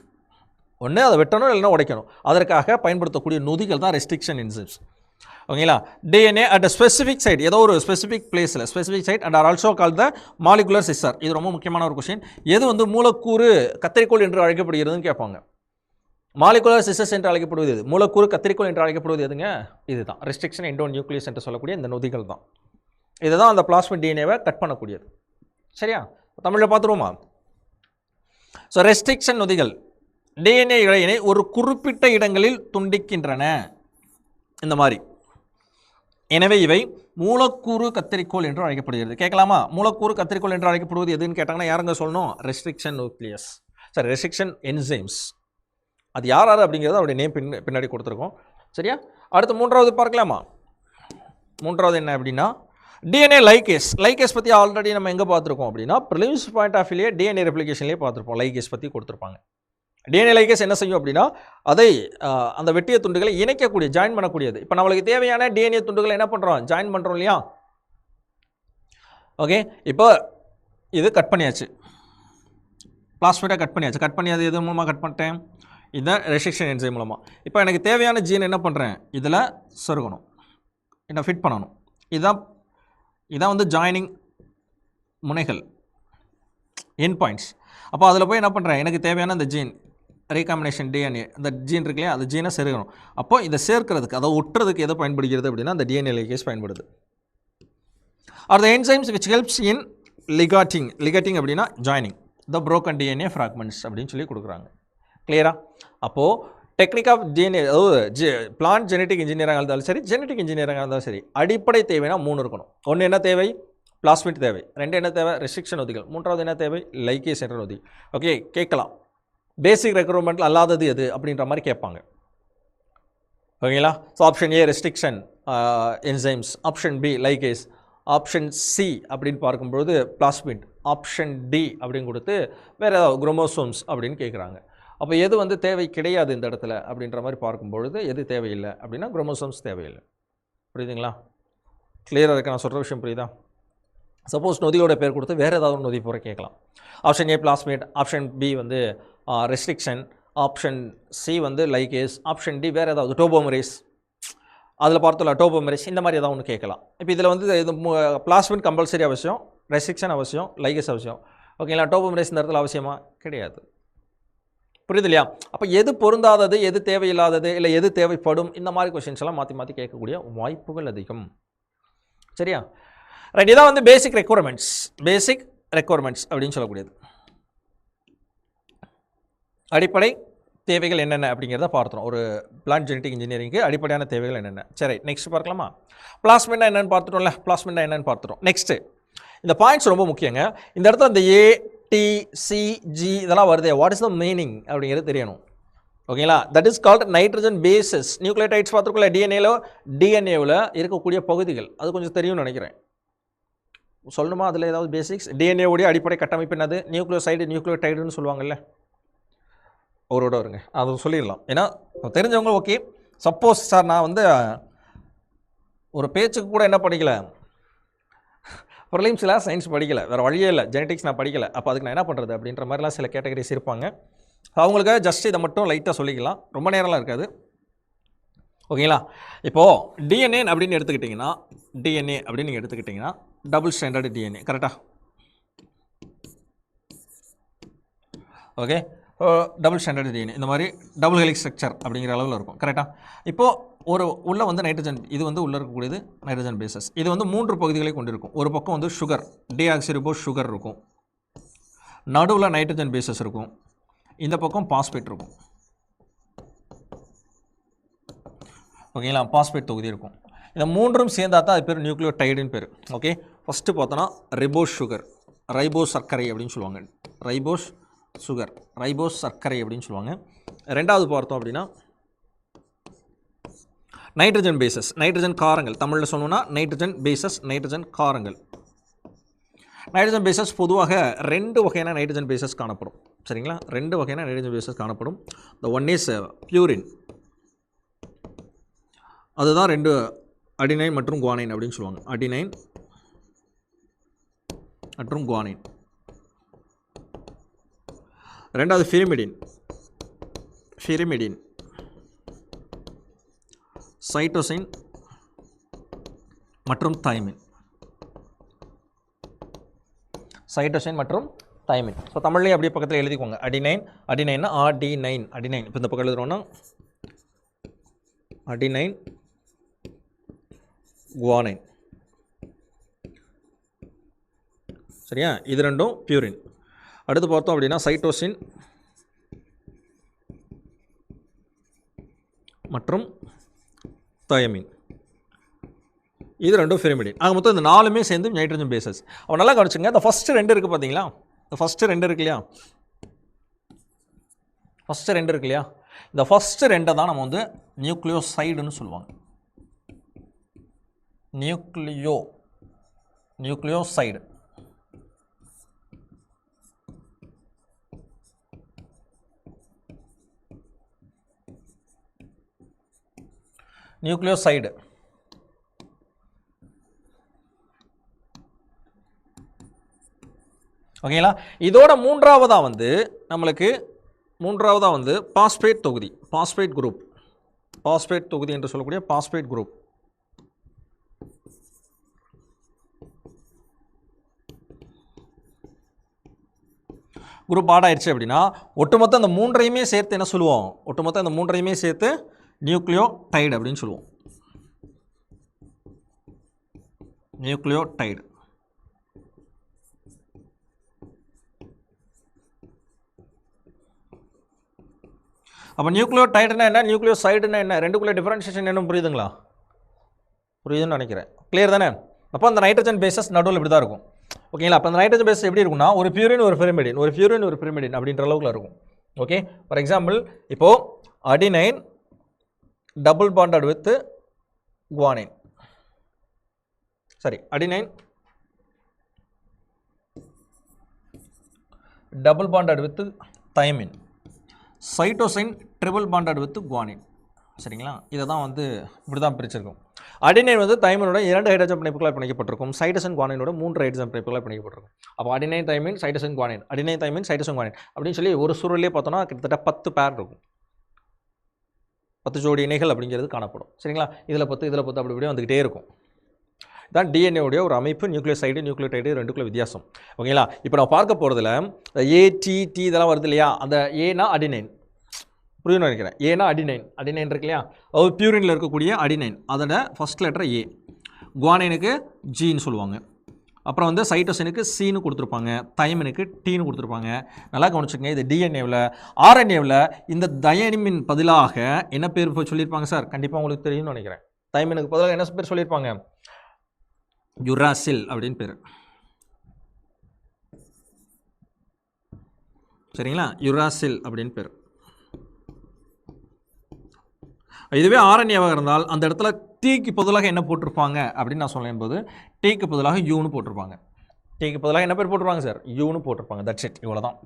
ஒன்று அதை வெட்டணும் இல்லைன்னா உடைக்கணும். அதற்காக பயன்படுத்தக்கூடிய நொதிகள் தான் ரெஸ்ட்ரிக்ஷன் என்சைம்ஸ். ஓகேங்களா? DNA at a specific site, ஏதோ ஒரு ஸ்பெசிஃபிக் பிளேஸில், specific site and are also call the molecular scissor. இது ரொம்ப முக்கியமான ஒரு கொஸ்டின். எது வந்து மூலக்கூறு கத்தரிக்கோள் என்று அழைக்கப்படுகிறதுன்னு கேட்பாங்க. மாலிகுலர் சிஸ்டர்ஸ் என்று அழைக்கப்படுவது எது, மூலக்கூறு கத்திரிக்கோள் என்று அழைக்கப்படுவது எதுங்க, இதுதான் ரெஸ்ட்ரிக்ஷன் எண்டோ நியூக்ளியஸ் என்று சொல்லக்கூடிய இந்த நொதிகள் தான். இதுதான் அந்த பிளாஸ்மிட் டிஎன்ஏவை கட் பண்ணக்கூடியது. சரியா? தமிழில் பார்த்துருவோமா? ஸோ ரெஸ்ட்ரிக்ஷன் நொதிகள் டிஎன்ஏ இழையினை ஒரு குறிப்பிட்ட இடங்களில் துண்டிக்கின்றன. இந்த மாதிரி எனவே இவை மூலக்கூறு கத்தரிக்கோல் என்று அழைக்கப்படுகிறது. கேட்கலாமா? மூலக்கூறு கத்தரிக்கோல் என்று அழைக்கப்படுவது எதுன்னு கேட்டாங்கன்னா யாருங்க சொல்லணும்? ரெஸ்ட்ரிக்ஷன் நியூக்ளியஸ், சரி ரெஸ்ட்ரிக்ஷன் என்சைம்ஸ். அது யார் அப்படிங்கிறது அவருடைய நேம் பின்னாடி கொடுத்துருக்கோம். சரியா? அடுத்து மூன்றாவது பார்க்கலாமா? மூன்றாவது என்ன அப்படின்னா டிஎன்ஏ லைகேஸ். லைகேஸ் பற்றி ஆல்ரெடி நம்ம எங்கே பார்த்துருக்கோம் அப்படின்னா ப்ரிலிம்ஸ் பாயிண்ட் ஆஃப் வியூலேயே டிஎன்ஏ ரெப்ளிகேஷன்லேயே பார்த்துருப்போம். லைகேஸ் பற்றி கொடுத்துருப்பாங்க. டிஎன்ஏ லைகேஸ் என்ன செய்யும் அப்படின்னா அதை அந்த வெட்டிய துண்டுகளை இணைக்கக்கூடிய ஜாயின் பண்ணக்கூடியது. இப்போ நம்மளுக்கு தேவையான டிஎன்ஏ துண்டுகளை என்ன பண்ணுறோம்? ஜாயின் பண்ணுறோம் இல்லையா? ஓகே, இப்போ இது கட் பண்ணியாச்சு, பிளாஸ்மிடாக கட் பண்ணியாச்சு. கட் பண்ணி அது எது மூலமாக கட் பண்ணிட்டேன்? இந்த ரெஸ்ட்ரிக்ஷன் என்சைம் மூலமாக. இப்போ எனக்கு தேவையான ஜீன் என்ன பண்ணுறேன்? இதில் சொருகணும், என்ன ஃபிட் பண்ணணும். இதான் வந்து ஜாயினிங் முனைகள், என் பாயிண்ட்ஸ். அப்போ அதில் போய் என்ன பண்ணுறேன்? எனக்கு தேவையான இந்த ஜீன் ரீகாம்பினேஷன் டிஎன்ஏ, அந்த ஜீன் இருக்கு இல்லையா, அந்த ஜீனை செருகணும். அப்போ இதை சேர்க்கிறதுக்கு, அதை ஒட்டுறதுக்கு எதை பயன்படுகிறது அப்படின்னா அந்த டிஎன்ஏ லைகேஸ் பயன்படுது. Are the enzymes which helps in ligating. Ligating அப்படின்னா joining the broken DNA fragments அப்படின்னு சொல்லி கொடுக்குறாங்க. கிளியரா? அப்போது டெக்னிக் ஆஃப் டிஎன்ஏ, அதாவது பிளான்ட் ஜெனட்டிக் இன்ஜினியராக இருந்தாலும் சரி, ஜெனட்டிக் இன்ஜினியராக இருந்தாலும் சரி, அடிப்படை தேவைன்னா 3 இருக்கணும். ஒன்று என்ன தேவை? பிளாஸ்மிட் தேவை. 2 என்ன தேவை? ரெஸ்ட்ரிக்ஷன் நொதிகள். 3வது என்ன தேவை? லைகேஸ் என்ற நொதி. ஓகே, கேட்கலாம் பேசிக் ரெக்ரூட்மெண்ட் அல்லாதது எது அப்படின்ற மாதிரி கேட்பாங்க. ஓகேங்களா? So option A restriction enzymes, option B ligase, option C அப்படின்னு பார்க்கும்பொழுது பிளாஸ்மிட், ஆப்ஷன் டி அப்படின்னு கொடுத்து வேறு ஏதாவது குரோமோசோம்ஸ் அப்படின்னு கேட்குறாங்க. அப்போ எது வந்து தேவை கிடையாது இந்த இடத்துல அப்படின்ற மாதிரி பார்க்கும்பொழுது எது தேவையில்லை அப்படின்னா குரோமோசோம்ஸ் தேவையில்லை. புரியுதுங்களா? கிளியராக இருக்க நான் சொல்கிற விஷயம் புரியுதா? சப்போஸ் நொதியோட பேர் கொடுத்து வேறு ஏதாவது ஒரு நொதி போகிற கேட்கலாம். Option A plasmid, option B வந்து ரெஸ்ட்ரிக்ஷன், ஆப்ஷன் சி வந்து லைகேஸ், ஆப்ஷன் டி வேறு ஏதாவது டோபோமரேஸ், அதில் பார்த்தோம்ல டோபோமரேஸ், இந்த மாதிரி ஏதாவது ஒன்று கேட்கலாம். இப்போ இதில் வந்து இது பிளாஸ்மிட் கம்பல்சரி அவசியம், ரெஸ்ட்ரிக்ஷன் அவசியம், லைகேஸ் அவசியம். ஓகேங்களா? டோபோமரேஸ் இந்த இடத்துல அவசியமாக கிடையாது. புரியுது இல்லையா? அப்போ எது பொருந்தாதது, எது தேவையில்லாதது, இல்லை எது தேவைப்படும், இந்த மாதிரி கொஸ்டின்ஸ் எல்லாம் மாற்றி மாற்றி கேட்கக்கூடிய வாய்ப்புகள் அதிகம். சரியா? ரைட், இதான் வந்து பேசிக் ரெக்வயர்மெண்ட்ஸ். பேசிக் ரெக்வயர்மெண்ட்ஸ் அப்படின்னு சொல்லக்கூடியது. அடிப்படை தேவைகள் என்னென்ன அப்படிங்கிறத பார்த்துறோம். ஒரு பிளான்ட் ஜெனட்டிக் இன்ஜினியரிங்க்கு அடிப்படையான தேவைகள் என்னென்ன. சரி, நெக்ஸ்ட் பார்க்கலாமா? பிளாஸ்மிட்னா என்னென்னு பார்த்துட்டோம்ல, பிளாஸ்மிட்னா என்னென்னு பார்த்துட்டோம். நெக்ஸ்ட்டு இந்த பாயிண்ட்ஸ் ரொம்ப முக்கியங்க. இந்த இடத்துல இந்த ஏ, டி, சி, ஜி இதெல்லாம் வருது. வாட் இஸ் த மீனிங் அப்படிங்கிறது தெரியணும். ஓகேங்களா? That is called nitrogen bases. Nucleotides பார்த்துருக்கோம்ல, டிஎன்ஏவில் இருக்கக்கூடிய பகுதிகள், அது கொஞ்சம் தெரியும்னு நினைக்கிறேன். சொல்லணுமா அதில் ஏதாவது பேசிக்ஸ்? டிஎன்ஏவுடைய அடிப்படை கட்டமைப்பு என்னது? நியூக்ளியோசைடு, நியூக்ளியோடைடுன்னு சொல்லுவாங்கல்ல, அவரோட வருங்க, அதை சொல்லிடலாம். ஏன்னா தெரிஞ்சவங்க ஓகே. சப்போஸ் சார் நான் வந்து ஒரு பேச்சுக்கு கூட என்ன படிக்கலை, ப்ரிலிம்ஸில் சயின்ஸ் படிக்கலை, வேறு வழியே இல்லை, ஜெனட்டிக்ஸ் நான் படிக்கலை, அப்போ அதுக்கு நான் என்ன பண்ணுறது அப்படின்ற மாதிரிலாம் சில கேட்டகரிஸ் இருப்பாங்க. அவங்களுக்கு ஜஸ்ட் இதை மட்டும் லைட்டாக சொல்லிக்கலாம், ரொம்ப நேரம்லாம் இருக்காது. ஓகேங்களா? இப்போது டிஎன்ஏ அப்படின்னு எடுத்துக்கிட்டிங்கன்னா, டிஎன்ஏ அப்படின்னு நீங்கள் எடுத்துக்கிட்டிங்கன்னா டபுள் ஸ்டாண்டர்டு டிஎன்ஏ, கரெக்டாக? ஓகே, டபுள் ஸ்டாண்டர்டு டிஎன்ஏ இந்த மாதிரி டபுள் ஹெலிக்ஸ் ஸ்ட்ரக்சர் அப்படிங்கிற அளவில் இருக்கும், கரெக்டாக? இப்போது ஒரு உள்ளே வந்து நைட்ரஜன், இது வந்து உள்ளே இருக்கக்கூடியது நைட்ரஜன் பேசஸ். இது வந்து 3 பகுதிகளை கொண்டிருக்கும். ஒரு பக்கம் வந்து சுகர், டிஆக்சிரிபோஸ் சுகர் இருக்கும், நடுவில் நைட்ரஜன் பேசஸ் இருக்கும், இந்த பக்கம் பாஸ்பேட் இருக்கும். ஓகேங்களா? பாஸ்பேட் தொகுதி இருக்கும். இந்த 3ம் சேர்ந்தா தான் அது பேர் நியூக்ளியோடைடுன்னு பேர். ஓகே, ஃபஸ்ட்டு பார்த்தோன்னா ரிபோஸ் சுகர், ரைபோஸ் சர்க்கரை அப்படின்னு சொல்லுவாங்க. ரைபோஸ் சுகர், ரைபோஸ் சர்க்கரை அப்படின்னு சொல்லுவாங்க. ரெண்டாவது பார்த்தோம் அப்படின்னா நைட்ரஜன் பேசஸ், நைட்ரஜன் காரங்கள். தமிழில் சொல்லணும்னா நைட்ரஜன் பேசஸ், நைட்ரஜன் காரங்கள். நைட்ரஜன் பேசஸ் பொதுவாக 2 வகையான நைட்ரஜன் பேசஸ் காணப்படும். சரிங்களா? 2 வகையான நைட்ரஜன் பேசஸ் காணப்படும். த ஒன் இஸ் பியூரின், அதுதான் 2 அடினைன் மற்றும் குவானைன் அப்படின்னு சொல்லுவாங்க. அடினைன் மற்றும் குவானைன். ரெண்டாவது பிரிமிடின், பிரிமிடின், சைட்டோசின் மற்றும் தைமின், சைட்டோசின் மற்றும் தைமின். ஸோ தமிழ்லேயே அப்படியே பக்கத்தில் எழுதிக்கோங்க. அடினைன், அடினைன்னா ஆர்டி9, அடினைன். இப்போ இந்த பக்கம் எழுதுறோன்னா அடினைன் குவானைன். சரியா? இது ரெண்டும் பியூரின். அடுத்து பார்த்தோம் அப்படின்னா சைட்டோசின் மற்றும் தயமின். இது ரெண்டும் பிரிமிடின். ஆக மொத்தம் இந்த 4மே சேர்ந்து நைட்ரஜன் பேசஸ். அப்போ நல்லா கவனிச்சுங்க, இந்த ஃபஸ்ட்டு 2 இருக்குது பார்த்தீங்களா, இந்த ஃபஸ்ட்டு 2 இருக்கு இல்லையா, ஃபஸ்ட்டு 2 இருக்கு இல்லையா, இந்த ஃபஸ்ட்டு 2 தான் நம்ம வந்து நியூக்ளியோசைடுன்னு சொல்லுவாங்க. நியூக்ளியோசைடு. நியூக்ளியோசைடு ஓகேங்களா. இதோட மூன்றாவதா வந்து நம்மளுக்கு பாஸ்பேட் தொகுதி, பாஸ்பேட் குரூப், பாஸ்பேட் தொகுதி என்று சொல்லக்கூடிய பாஸ்பேட் குரூப். குரூப் ஆட் ஆயிடுச்சு அப்படின்னா ஒட்டுமொத்த அந்த 3ஐயுமே சேர்த்து என்ன சொல்லுவோம், ஒட்டுமொத்த அந்த 3ஐயுமே சேர்த்து நியூக்ளியோடைடு அப்படின்னு சொல்லுவோம். நியூக்ளியோடைடு. அப்போ நியூக்ளியோடைடுனா என்ன, நியூக்ளியோசைடுனா என்ன, ரெண்டுக்குள்ளே டிஃபரன்ஷியேஷன் என்ன புரியுதுங்களா? புரியுதுன்னு நினைக்கிறேன். கிளியர் தானே? அப்போ அந்த நைட்ரஜன் பேசஸ் நடுவில் இப்படி தான் இருக்கும். ஓகேங்களா. அப்போ அந்த நைட்ரஜன் பேஸ் எப்படி இருக்கும்னா ஒரு பியூரின் ஒரு பிரிமிடின், ஒரு பியூரின் ஒரு பிரிமிடின் அப்படின்ற அளவுக்கு இருக்கும். ஓகே. ஃபார் எக்ஸாம்பிள் இப்போது adenine double bonded with guanine, சரி adenine double bonded with thymine, cytosine triple bonded with guanine. சரிங்களா. இதை தான் வந்து இப்படி தான் பிரிச்சிருக்கும். அடினைன் வந்து தைமினோட 2 ஹைட்ரஜன் பிணைப்புகளால் பிணைக்கப்பட்டிருக்கும், சைட்டோசின் குவானினோட 3 ஹைட்ரஜன் பிணைப்புகளால் பிணைக்கப்பட்டிருக்கும். அப்போ adenine thymine cytosine guanine, adenine thymine cytosine guanine அப்படின்னு சொல்லி ஒரு சூழலே பார்த்தோன்னா கிட்டத்தட்ட 10 பேர் இருக்கும், 10 ஜோடி இணைகள் அப்படிங்கிறது காணப்படும். சரிங்களா. இதில் 10 இதில் 10 அப்படி இப்படியே வந்துக்கிட்டே இருக்கும். தான் டிஎன்ஏவுடைய ஒரு அமைப்பு. நியூக்ளியோசைடு நியூக்ளியோடைடு ரெண்டுக்குள்ள வித்தியாசம். ஓகேங்களா. இப்போ நான் பார்க்க போகிறதுல ஏடி டி இதெல்லாம் வருது இல்லையா, அந்த ஏனா அடினைன் புரியுன்னு நினைக்கிறேன். ஏனா அடினைன், அடினைன் இருக்கு இல்லையா, அது பியூரினில் இருக்கக்கூடிய அடினைன், அதோட ஃபஸ்ட் லெட்டர் ஏ. குவானைனுக்கு ஜின்னு சொல்லுவாங்க. அப்புறம் வந்து சைட்டோசினுக்கு சின்னு கொடுத்துருப்பாங்க, தைமினுக்கு டீன்னு கொடுத்துருப்பாங்க. நல்லா கவனிச்சுக்கங்க. இது டிஎன்ஏவில். ஆர்என்ஏவில் இந்த தயனிமின் பதிலாக என்ன பேர் சொல்லியிருப்பாங்க சார்? கண்டிப்பாக உங்களுக்கு தெரியும்னு நினைக்கிறேன். தைமினுக்கு பதிலாக என்ன பேர் சொல்லியிருப்பாங்க? யுராசில் அப்படின்னு பேர். சரிங்களா. யுராசில் அப்படின்னு பேர். இதுவே ஆர்என்ஏவாக இருந்தால் அந்த இடத்துல டீக்கு பதிலாக என்ன போட்டிருப்பாங்க அப்படின்னு நான் சொல்லும் போது டீக்கு பதிலாக யூன்னு போட்டிருப்பாங்க. டீக்கு பதிலாக என்ன பேர் போட்டிருப்பாங்க சார்? யூன்னு போட்டிருப்பாங்க. தட்ஸ் இட், இவ்வளோ தான்.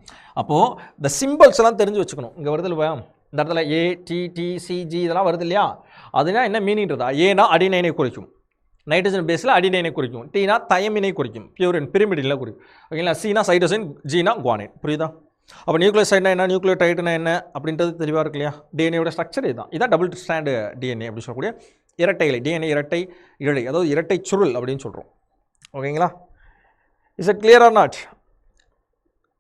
அப்போது இந்த சிம்பிள்ஸ் எல்லாம் தெரிஞ்சு வச்சுக்கணும். இங்கே வருது இல்லையா, இந்த இடத்துல ஏ டி டி சி ஜி இதெல்லாம் வருது இல்லையா, அதுனா என்ன மீனிங்கிறதா? ஏனா அடினைனை குறிக்கும், நைட்ரஜன் பேஸில் அடினைனை குறிக்கும், டீனா தயமினை குறிக்கும், பியூரின் பிரிமிடினில் குறிக்கும். ஓகேங்களா. சீனா சைட்டோசின், ஜீனா குவானைன். புரியுதா? அப்போ நியூக்ளியோசைட்னா என்ன, நியூக்ளியோடைடுனா என்ன அப்படின்றது தெளிவாக இருக்கு இல்லையா. டிஎன்ஏயோட ஸ்ட்ரக்சர் இதுதான். இதான் டபுள் ஸ்டாண்டு டிஎன்ஏ அப்படின்னு சொல்லக்கூடிய இரட்டை இலை டிஎன்ஏ, இரட்டை இழை, அதாவது இரட்டை சுருள் அப்படின்னு சொல்கிறோம். ஓகேங்களா. Is it clear or not?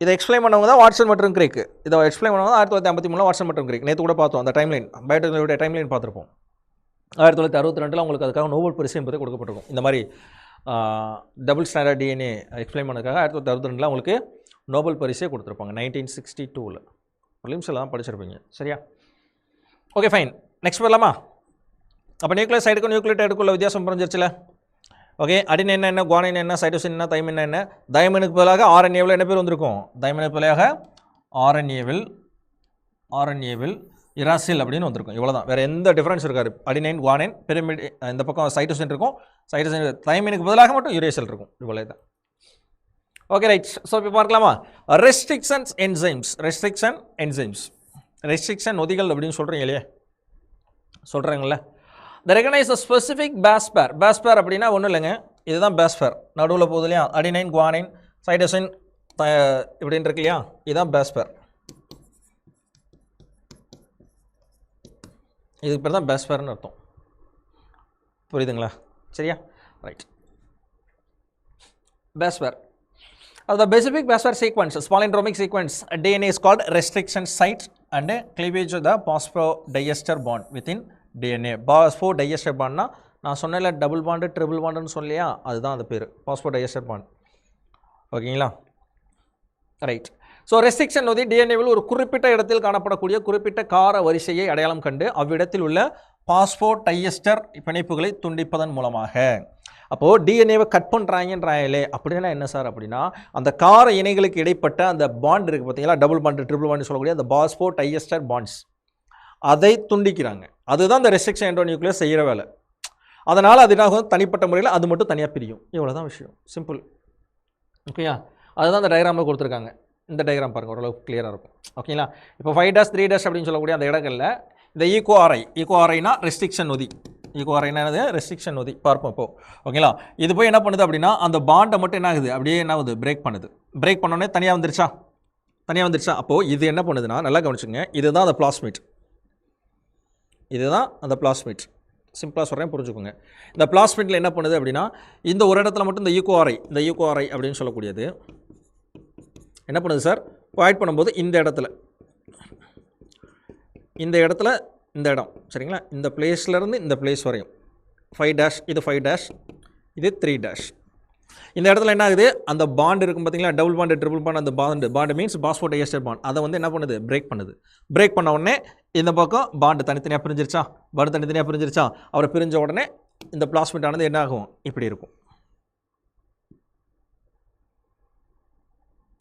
இதை எக்ஸ்பிளைன் பண்ணவங்க தான் வாட்சன் மற்றும் கிரேக். இதை எக்ஸ்பிளைன் பண்ணவங்க தான் 1953 வாட்சன் மற்றும் கிரேக். நேற்று கூட பார்த்தோம் அந்த டைம்லைன், பயோடெக்னாலஜியோட டைம்லைன் பார்த்துருப்போம். 1962 அவங்களுக்கு அதுக்காக நோபல் பரிசு என்பது கொடுக்கப்பட்டிருக்கும். இந்த மாதிரி டபுள் ஸ்டாண்டர்ட் டிஎன்ஏ எக்ஸ்பிளைன் பண்ணதுக்காக 1962 அவங்களுக்கு நோபல் பரிசே கொடுத்துருப்பாங்க. 1962 ப்ரிலிம்ஸில் தான் படிச்சிருப்பீங்க. சரியா. Okay fine. நெக்ஸ்ட் வரலாமா? அப்போ நியூக்ளியோசைடுக்கும் நியூக்ளியோடைடுக்குள்ள வித்தியாசம் புரிஞ்சிருச்சுல. ஓகே. அடினைன் என்ன, குவானைன் என்ன, சைட்டோசின் என்ன, தைமின் என்ன. தைமினுக்கு பதிலாக ஆர்என்ஏவில் என்ன பேர் வந்திருக்கும்? தைமினுக்கு பதிலாக ஆர்என்ஏவில் இராசில் அப்படின்னு வந்திருக்கும். இவ்வளோ தான். வேறு எந்த டிஃப்ரென்ஸ் இருக்காது. அடினைன் குவானைன் பிரிமிட், இந்த பக்கம் சைட்டோசின் இருக்கும், சைட்டோசின் தைமினுக்கு பதிலாக மட்டும் யுரேசில் இருக்கும். இவ்வளோ தான். Okay right. ஸோ இப்போ பார்க்கலாமா? Restrictions enzymes. ரெஸ்ட்ரிக்ஷன் நொதிகள் அப்படின்னு சொல்கிறீங்க இல்லையா, சொல்கிறாங்களே. The recognise the specific base pair. Base pair அப்படின்னா ஒன்றும் இல்லைங்க, இதுதான் பேஸ் பேர். நடுவில் போகுது இல்லையா, அடினைன் குவானைன் சைட்டோசின் இப்படின்னு இருக்கு இல்லையா, இதுதான் பேஸ் பேர். இதுக்கு பேர் தான் பேஸ் பேர்னு அர்த்தம். புரியுதுங்களா? சரியா. Right. Base pair. The specific base pair sequence, palindromic sequence DNA is called restriction site and cleavage of the phosphodiester bond within DNA. phosphodiester bond na நான் சொன்னேன்ல டபுள் பாண்டு ட்ரிபிள் பாண்டுன்னு சொல்லியா, அதுதான் அது பேர் phosphodiester bond. ஓகேங்களா. Right. So restriction நொதி டிஎன்ஏவில் ஒரு குறிப்பிட்ட இடத்தில் காணப்படக்கூடிய குறிப்பிட்ட கார வரிசையை அடையாளம் கண்டு அவ்விடத்தில் உள்ள பாஸ்போடைஎஸ்டர் பிணைப்புகளை துண்டிப்பதன் மூலமாக அப்போது டிஎன்ஏவை கட் பண்ணுறாங்கன்றாங்களே அப்படின்னா என்ன சார் அப்படின்னா அந்த கார இணைகளுக்கு இடைப்பட்ட அந்த பாண்ட் இருக்குது பார்த்தீங்களா, டபுள் பாண்டு ட்ரிபிள் பாண்டு சொல்லக்கூடிய அந்த பாஸ்போ டைஎஸ்டர் பாண்ட்ஸ், அதை துண்டிக்கிறாங்க. அதுதான் அந்த ரெஸ்ட்ரிக்ஷன் எண்டோநியூக்ளியஸ் செய்கிற வேலை. அதனால் அது என்ன தனிப்பட்ட முறையில் அது மட்டும் தனியாக பிரியும். இவ்வளோ தான் விஷயம், சிம்பிள். ஓகேயா, அதுதான் அந்த டயக்ராமில் கொடுத்துருக்காங்க. இந்த டயக்ராம் பாருங்கள், ஓரளவுக்கு கிளியராக இருக்கும். ஓகேங்களா, இப்போ 5' 3' அப்படின்னு சொல்லக்கூடிய அந்த இடங்களில் இந்த ஈகோஆர்ஐனா ரெஸ்ட்ரிக்ஷன் நொதி, ஈகோஆர்ஐனா ரெஸ்ட்ரிக்ஷன் நொதி பார்ப்போம் இப்போ. ஓகேங்களா, இது போய் என்ன பண்ணுது அப்படின்னா அந்த பாண்டை மட்டும் என்ன ஆகுது, அப்படியே என்ன ஆகுது, பிரேக் பண்ணுது. பிரேக் பண்ணோடனே தனியாக வந்துருச்சா. அப்போது இது என்ன பண்ணுதுன்னா, நல்லா கவனிச்சுங்க, இதுதான் அந்த பிளாஸ்மிட், இதுதான் அந்த பிளாஸ்மிட். சிம்பிளாக சொல்கிறேன், புரிஞ்சுக்கோங்க. இந்த பிளாஸ்மிட்டில் என்ன பண்ணுது அப்படின்னா இந்த ஒரு இடத்துல மட்டும் இந்த ஈகோஆர்ஐ அப்படின்னு சொல்லக்கூடியது என்ன பண்ணுது சார், ஆட் பண்ணும்போது இந்த இடத்துல இந்த இடம் சரிங்களா, இந்த பிளேஸ்லேருந்து இந்த பிளேஸ் வரையும் 5' இது 5' இது 3'. இந்த இடத்துல என்ன ஆகுது, அந்த பாண்ட் இருக்கும் பார்த்தீங்களா, டபுள் பாண்டு ட்ரிபிள் பாண்ட், அந்த பாண்டு மீன்ஸ் பாஸ்போடைஎஸ்டர் பாண்ட், அதை வந்து என்ன பண்ணுது, பிரேக் பண்ணுது. பிரேக் பண்ண உடனே இந்த பக்கம் பாண்டு தனித்தனியாக பிரிஞ்சிருச்சா, அவரை பிரிஞ்ச உடனே இந்த பிளாஸ்மிட் ஆனது என்ன ஆகும், இப்படி இருக்கும்.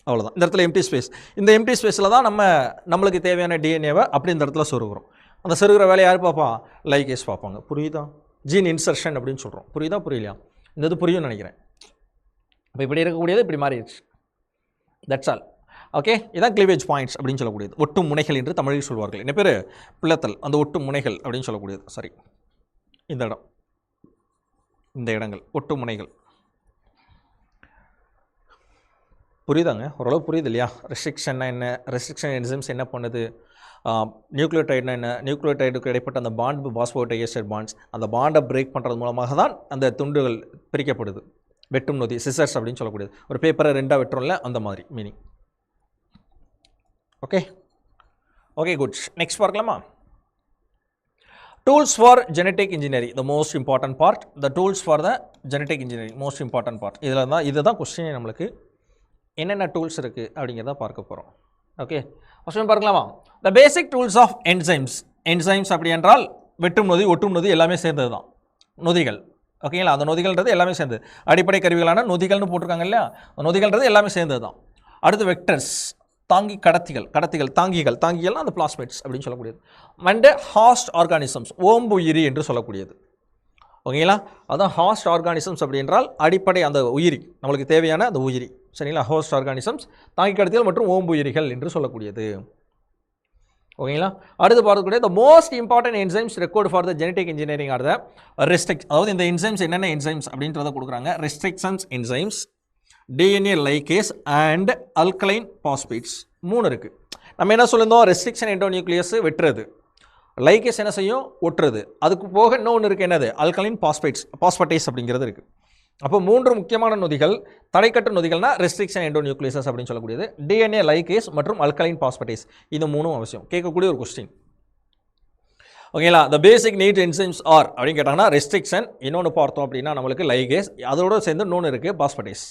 அவ்வளோதான். இந்த இடத்துல எம்டி ஸ்பேஸ், இந்த எம்டி ஸ்பேஸில் தான் நம்மளுக்கு தேவையான டிஎன்ஏவை அப்படி இந்த இடத்துல சொருகிறோம். அந்த சொருகிற வேலையை யார் பார்ப்பா, லைகேஸ் பார்ப்பாங்க. புரியுதா, ஜீன் இன்சர்ஷன் அப்படின்னு சொல்கிறோம். புரியலையா, இந்த இது புரியும்னு நினைக்கிறேன். இப்போ இப்படி இருக்கக்கூடியது இப்படி மாறிடுச்சு. That's all. ஓகே, இதான் கிளீவேஜ் பாயிண்ட்ஸ் அப்படின்னு சொல்லக்கூடியது. ஒட்டும் முனைகள் என்று தமிழில் சொல்வார்கள். என்ன பேர், பிளத்தல், அந்த ஒட்டும் முனைகள் அப்படின்னு சொல்லக்கூடியது. சரி, இந்த இடங்கள் ஒட்டும் முனைகள். புரியுதாங்க, ஓரளவு புரியுது இல்லையா? ரெஸ்ட்ரிக்ஷன்னா என்ன, ரெஸ்ட்ரிக்ஷன் என்சைம்ஸ் என்ன பண்ணுது, நியூக்ளியோடைட்னா என்ன, நியூக்ளியோடைடுக்கு இடைப்பட்ட அந்த பாண்ட் பாஸ்போடைஎஸ்டர் பாண்ட்ஸ், அந்த பாண்டை பிரேக் பண்ணுறது மூலமாக தான் அந்த துண்டுகள் பிரிக்கப்படுது. வெட்டும் நொதி, சிசர்ஸ் அப்படின்னு சொல்லக்கூடியது. ஒரு பேப்பரை 2ஆக வெட்டுறோம்ல, அந்த மாதிரி மீனிங். Okay good. நெக்ஸ்ட் பார்க்கலாமா, tools for genetic engineering, the most important part. The tools for the genetic engineering most important part. இதுதான் கொஸ்டின். நம்மளுக்கு என்னென்ன டூல்ஸ் இருக்குது அப்படிங்கிறத பார்க்க போகிறோம். ஓகே, ஃபர்ஸ்ட் பார்க்கலாமா, த பேசிக் டூல்ஸ் ஆஃப் என்சைம்ஸ் அப்படி என்றால் வெட்டும் நொதி, ஒட்டும் நொதி எல்லாமே சேர்ந்தது தான் நொதிகள். ஓகேங்களா, அந்த நொதிகள்ன்றது எல்லாமே சேர்ந்து அடிப்படை கருவிகளான நொதிகள்னு போட்டிருக்காங்க இல்லையா, நொதிகள்ன்றது எல்லாமே சேர்ந்தது தான். அடுத்து வெக்டர்ஸ், தாங்கிகள்னா அந்த பிளாஸ்மிட்ஸ் அப்படின்னு சொல்லக்கூடியது. அண்ட் ஹாஸ்ட் ஆர்கானிசம்ஸ், ஓம்புயிரி என்று சொல்லக்கூடியது. ஓகேங்களா, அதான் ஹாஸ்ட் ஆர்கானிசம்ஸ் அப்படி என்றால் அடிப்படை அந்த உயிரி, நம்மளுக்கு தேவையான அந்த உயிரி. சரிங்களா, ஹோஸ்ட் ஆர்கானிசம்ஸ், தாங்கி கடத்திகள் மற்றும் ஓம்புயிரிகள் என்று சொல்லக்கூடியது. ஓகேங்களா, அடுத்து பார்க்கக்கூடிய த most important enzymes record for the genetic engineering or த அதாவது இந்த என்சைம்ஸ் என்னென்ன என்சைம்ஸ் அப்படின்றத கொடுக்குறாங்க. Restrictions enzymes, DNA ligase and alkaline phosphates. 3 இருக்குது. நம்ம என்ன சொல்லியிருந்தோம், ரெஸ்ட்ரிக்ஷன் எண்டோநியூக்ளியஸ் வெட்டுறது, லைகேஸ் என்ன செய்யும், ஒட்டுறது. அதுக்கு போக இன்னொன்று இருக்குது, என்னது, அல்கலைன் பாஸ்பேட்டேஸ் அப்படிங்கிறது இருக்குது. அப்போ 3 முக்கியமான நொதிகள், தடைக்கட்டு நொதிகள்னா ரெஸ்ட்ரிக்ஷன் எண்டோநியூக்ளியஸ் அப்படின்னு சொல்லக்கூடியது, டிஎன்ஏ லைகேஸ் மற்றும் அல்கலைன் பாஸ்பேட்டேஸ். இது 3 அவசியம், கேட்கக்கூடிய ஒரு கொஸ்டின். ஓகேங்களா, த பேசிக் நீட் என்சைம்ஸ் ஆர் அப்படின்னு கேட்டாங்கன்னா ரெஸ்ட்ரிக்ஷன், இன்னொன்று பார்த்தோம் அப்படின்னா நம்மளுக்கு லைகேஸ், அதோட சேர்ந்து இன்னொன்று இருக்குது பாஸ்பேட்டேஸ்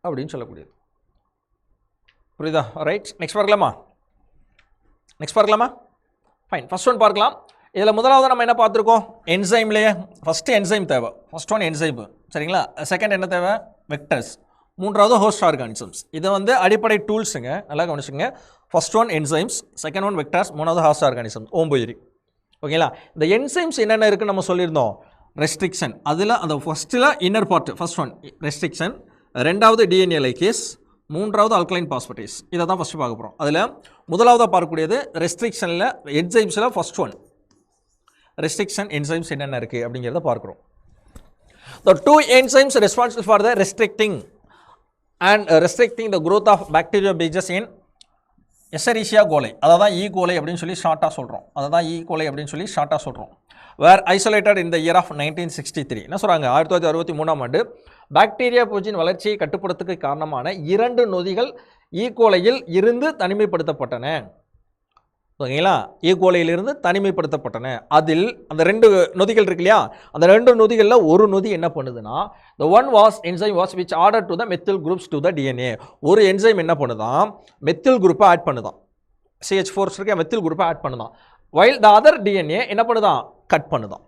அப்படின்னு சொல்லக்கூடியது. புரியுதா, ரைட். நெக்ஸ்ட் பார்க்கலாமா, ஃபைன். ஃபர்ஸ்ட் ஒன் பார்க்கலாம். இதில் முதலாவது நம்ம என்ன பார்த்துருக்கோம், என்சைம்லேயே ஃபஸ்ட்டு என்சைம் தேவை, ஃபர்ஸ்ட் ஒன் என்சைம். சரிங்களா, செகண்ட் என்ன தேவை, வெக்டர்ஸ், மூன்றாவது ஹோஸ்ட் ஆர்கானிசம்ஸ். இது வந்து அடிப்படை டூல்ஸுங்க, நல்லா கவனிச்சுங்க. First one enzymes, second one vectors, மூணாவது ஹோஸ்ட் ஆர்கானிசம்ஸ், ஓம்புயிரி. ஓகேங்களா, இந்த என்சைம்ஸ் என்னென்ன இருக்குன்னு நம்ம சொல்லியிருந்தோம், ரெஸ்ட்ரிக்ஷன், அதில் அந்த ஃபஸ்ட்டில் inner part, first one restriction, ரெண்டாவது டிஎன்ஏ லைகேஸ், மூன்றாவது அல்கலைன் பாஸ்பேட்டேஸ். இதை தான் ஃபஸ்ட்டு பார்க்க போகிறோம். அதில் முதலாவதாக பார்க்கக்கூடியது ரெஸ்ட்ரிக்ஷனில் என்சைம்ஸில் ஃபர்ஸ்ட் ஒன் ரெஸ்ட்ரிக்ஷன் என்சைம்ஸ் என்னென்ன இருக்குது அப்படிங்கிறத பார்க்குறோம். The 2 enzymes responsible for the restricting the growth of bacteriobages in Escherichia coli, அதான் E. coli அப்படின்னு சொல்லி ஷார்ட்டாக சொல்கிறோம். were isolated in the year of 1963. என்ன சொல்கிறாங்க, 1963ஆம் ஆண்டு பாக்டீரியா பூச்சின் வளர்ச்சியை கட்டுப்படுத்துக்கு காரணமான 2 நொதிகள் E. coliயில் இருந்து தனிமைப்படுத்தப்பட்டன. ஓகேங்களா, E. coliயிலிருந்து தனிமைப்படுத்தப்பட்டன. அதில் அந்த 2 நொதிகள் இருக்கு இல்லையா, அந்த 2 நொதிகளில் ஒரு நொதி என்ன பண்ணுதுன்னா, the one was enzyme was which ordered to the methyl groups to the DNA. ஒரு என்சைம் என்ன பண்ணுதான், மெத்தில் குரூப்பை ஆட் பண்ணுதான், CH4 இருக்க மெத்தில் குரூப்பை add பண்ணுதான். while the other DNA என்ன பண்ணுதான், கட் பண்ணுதான்.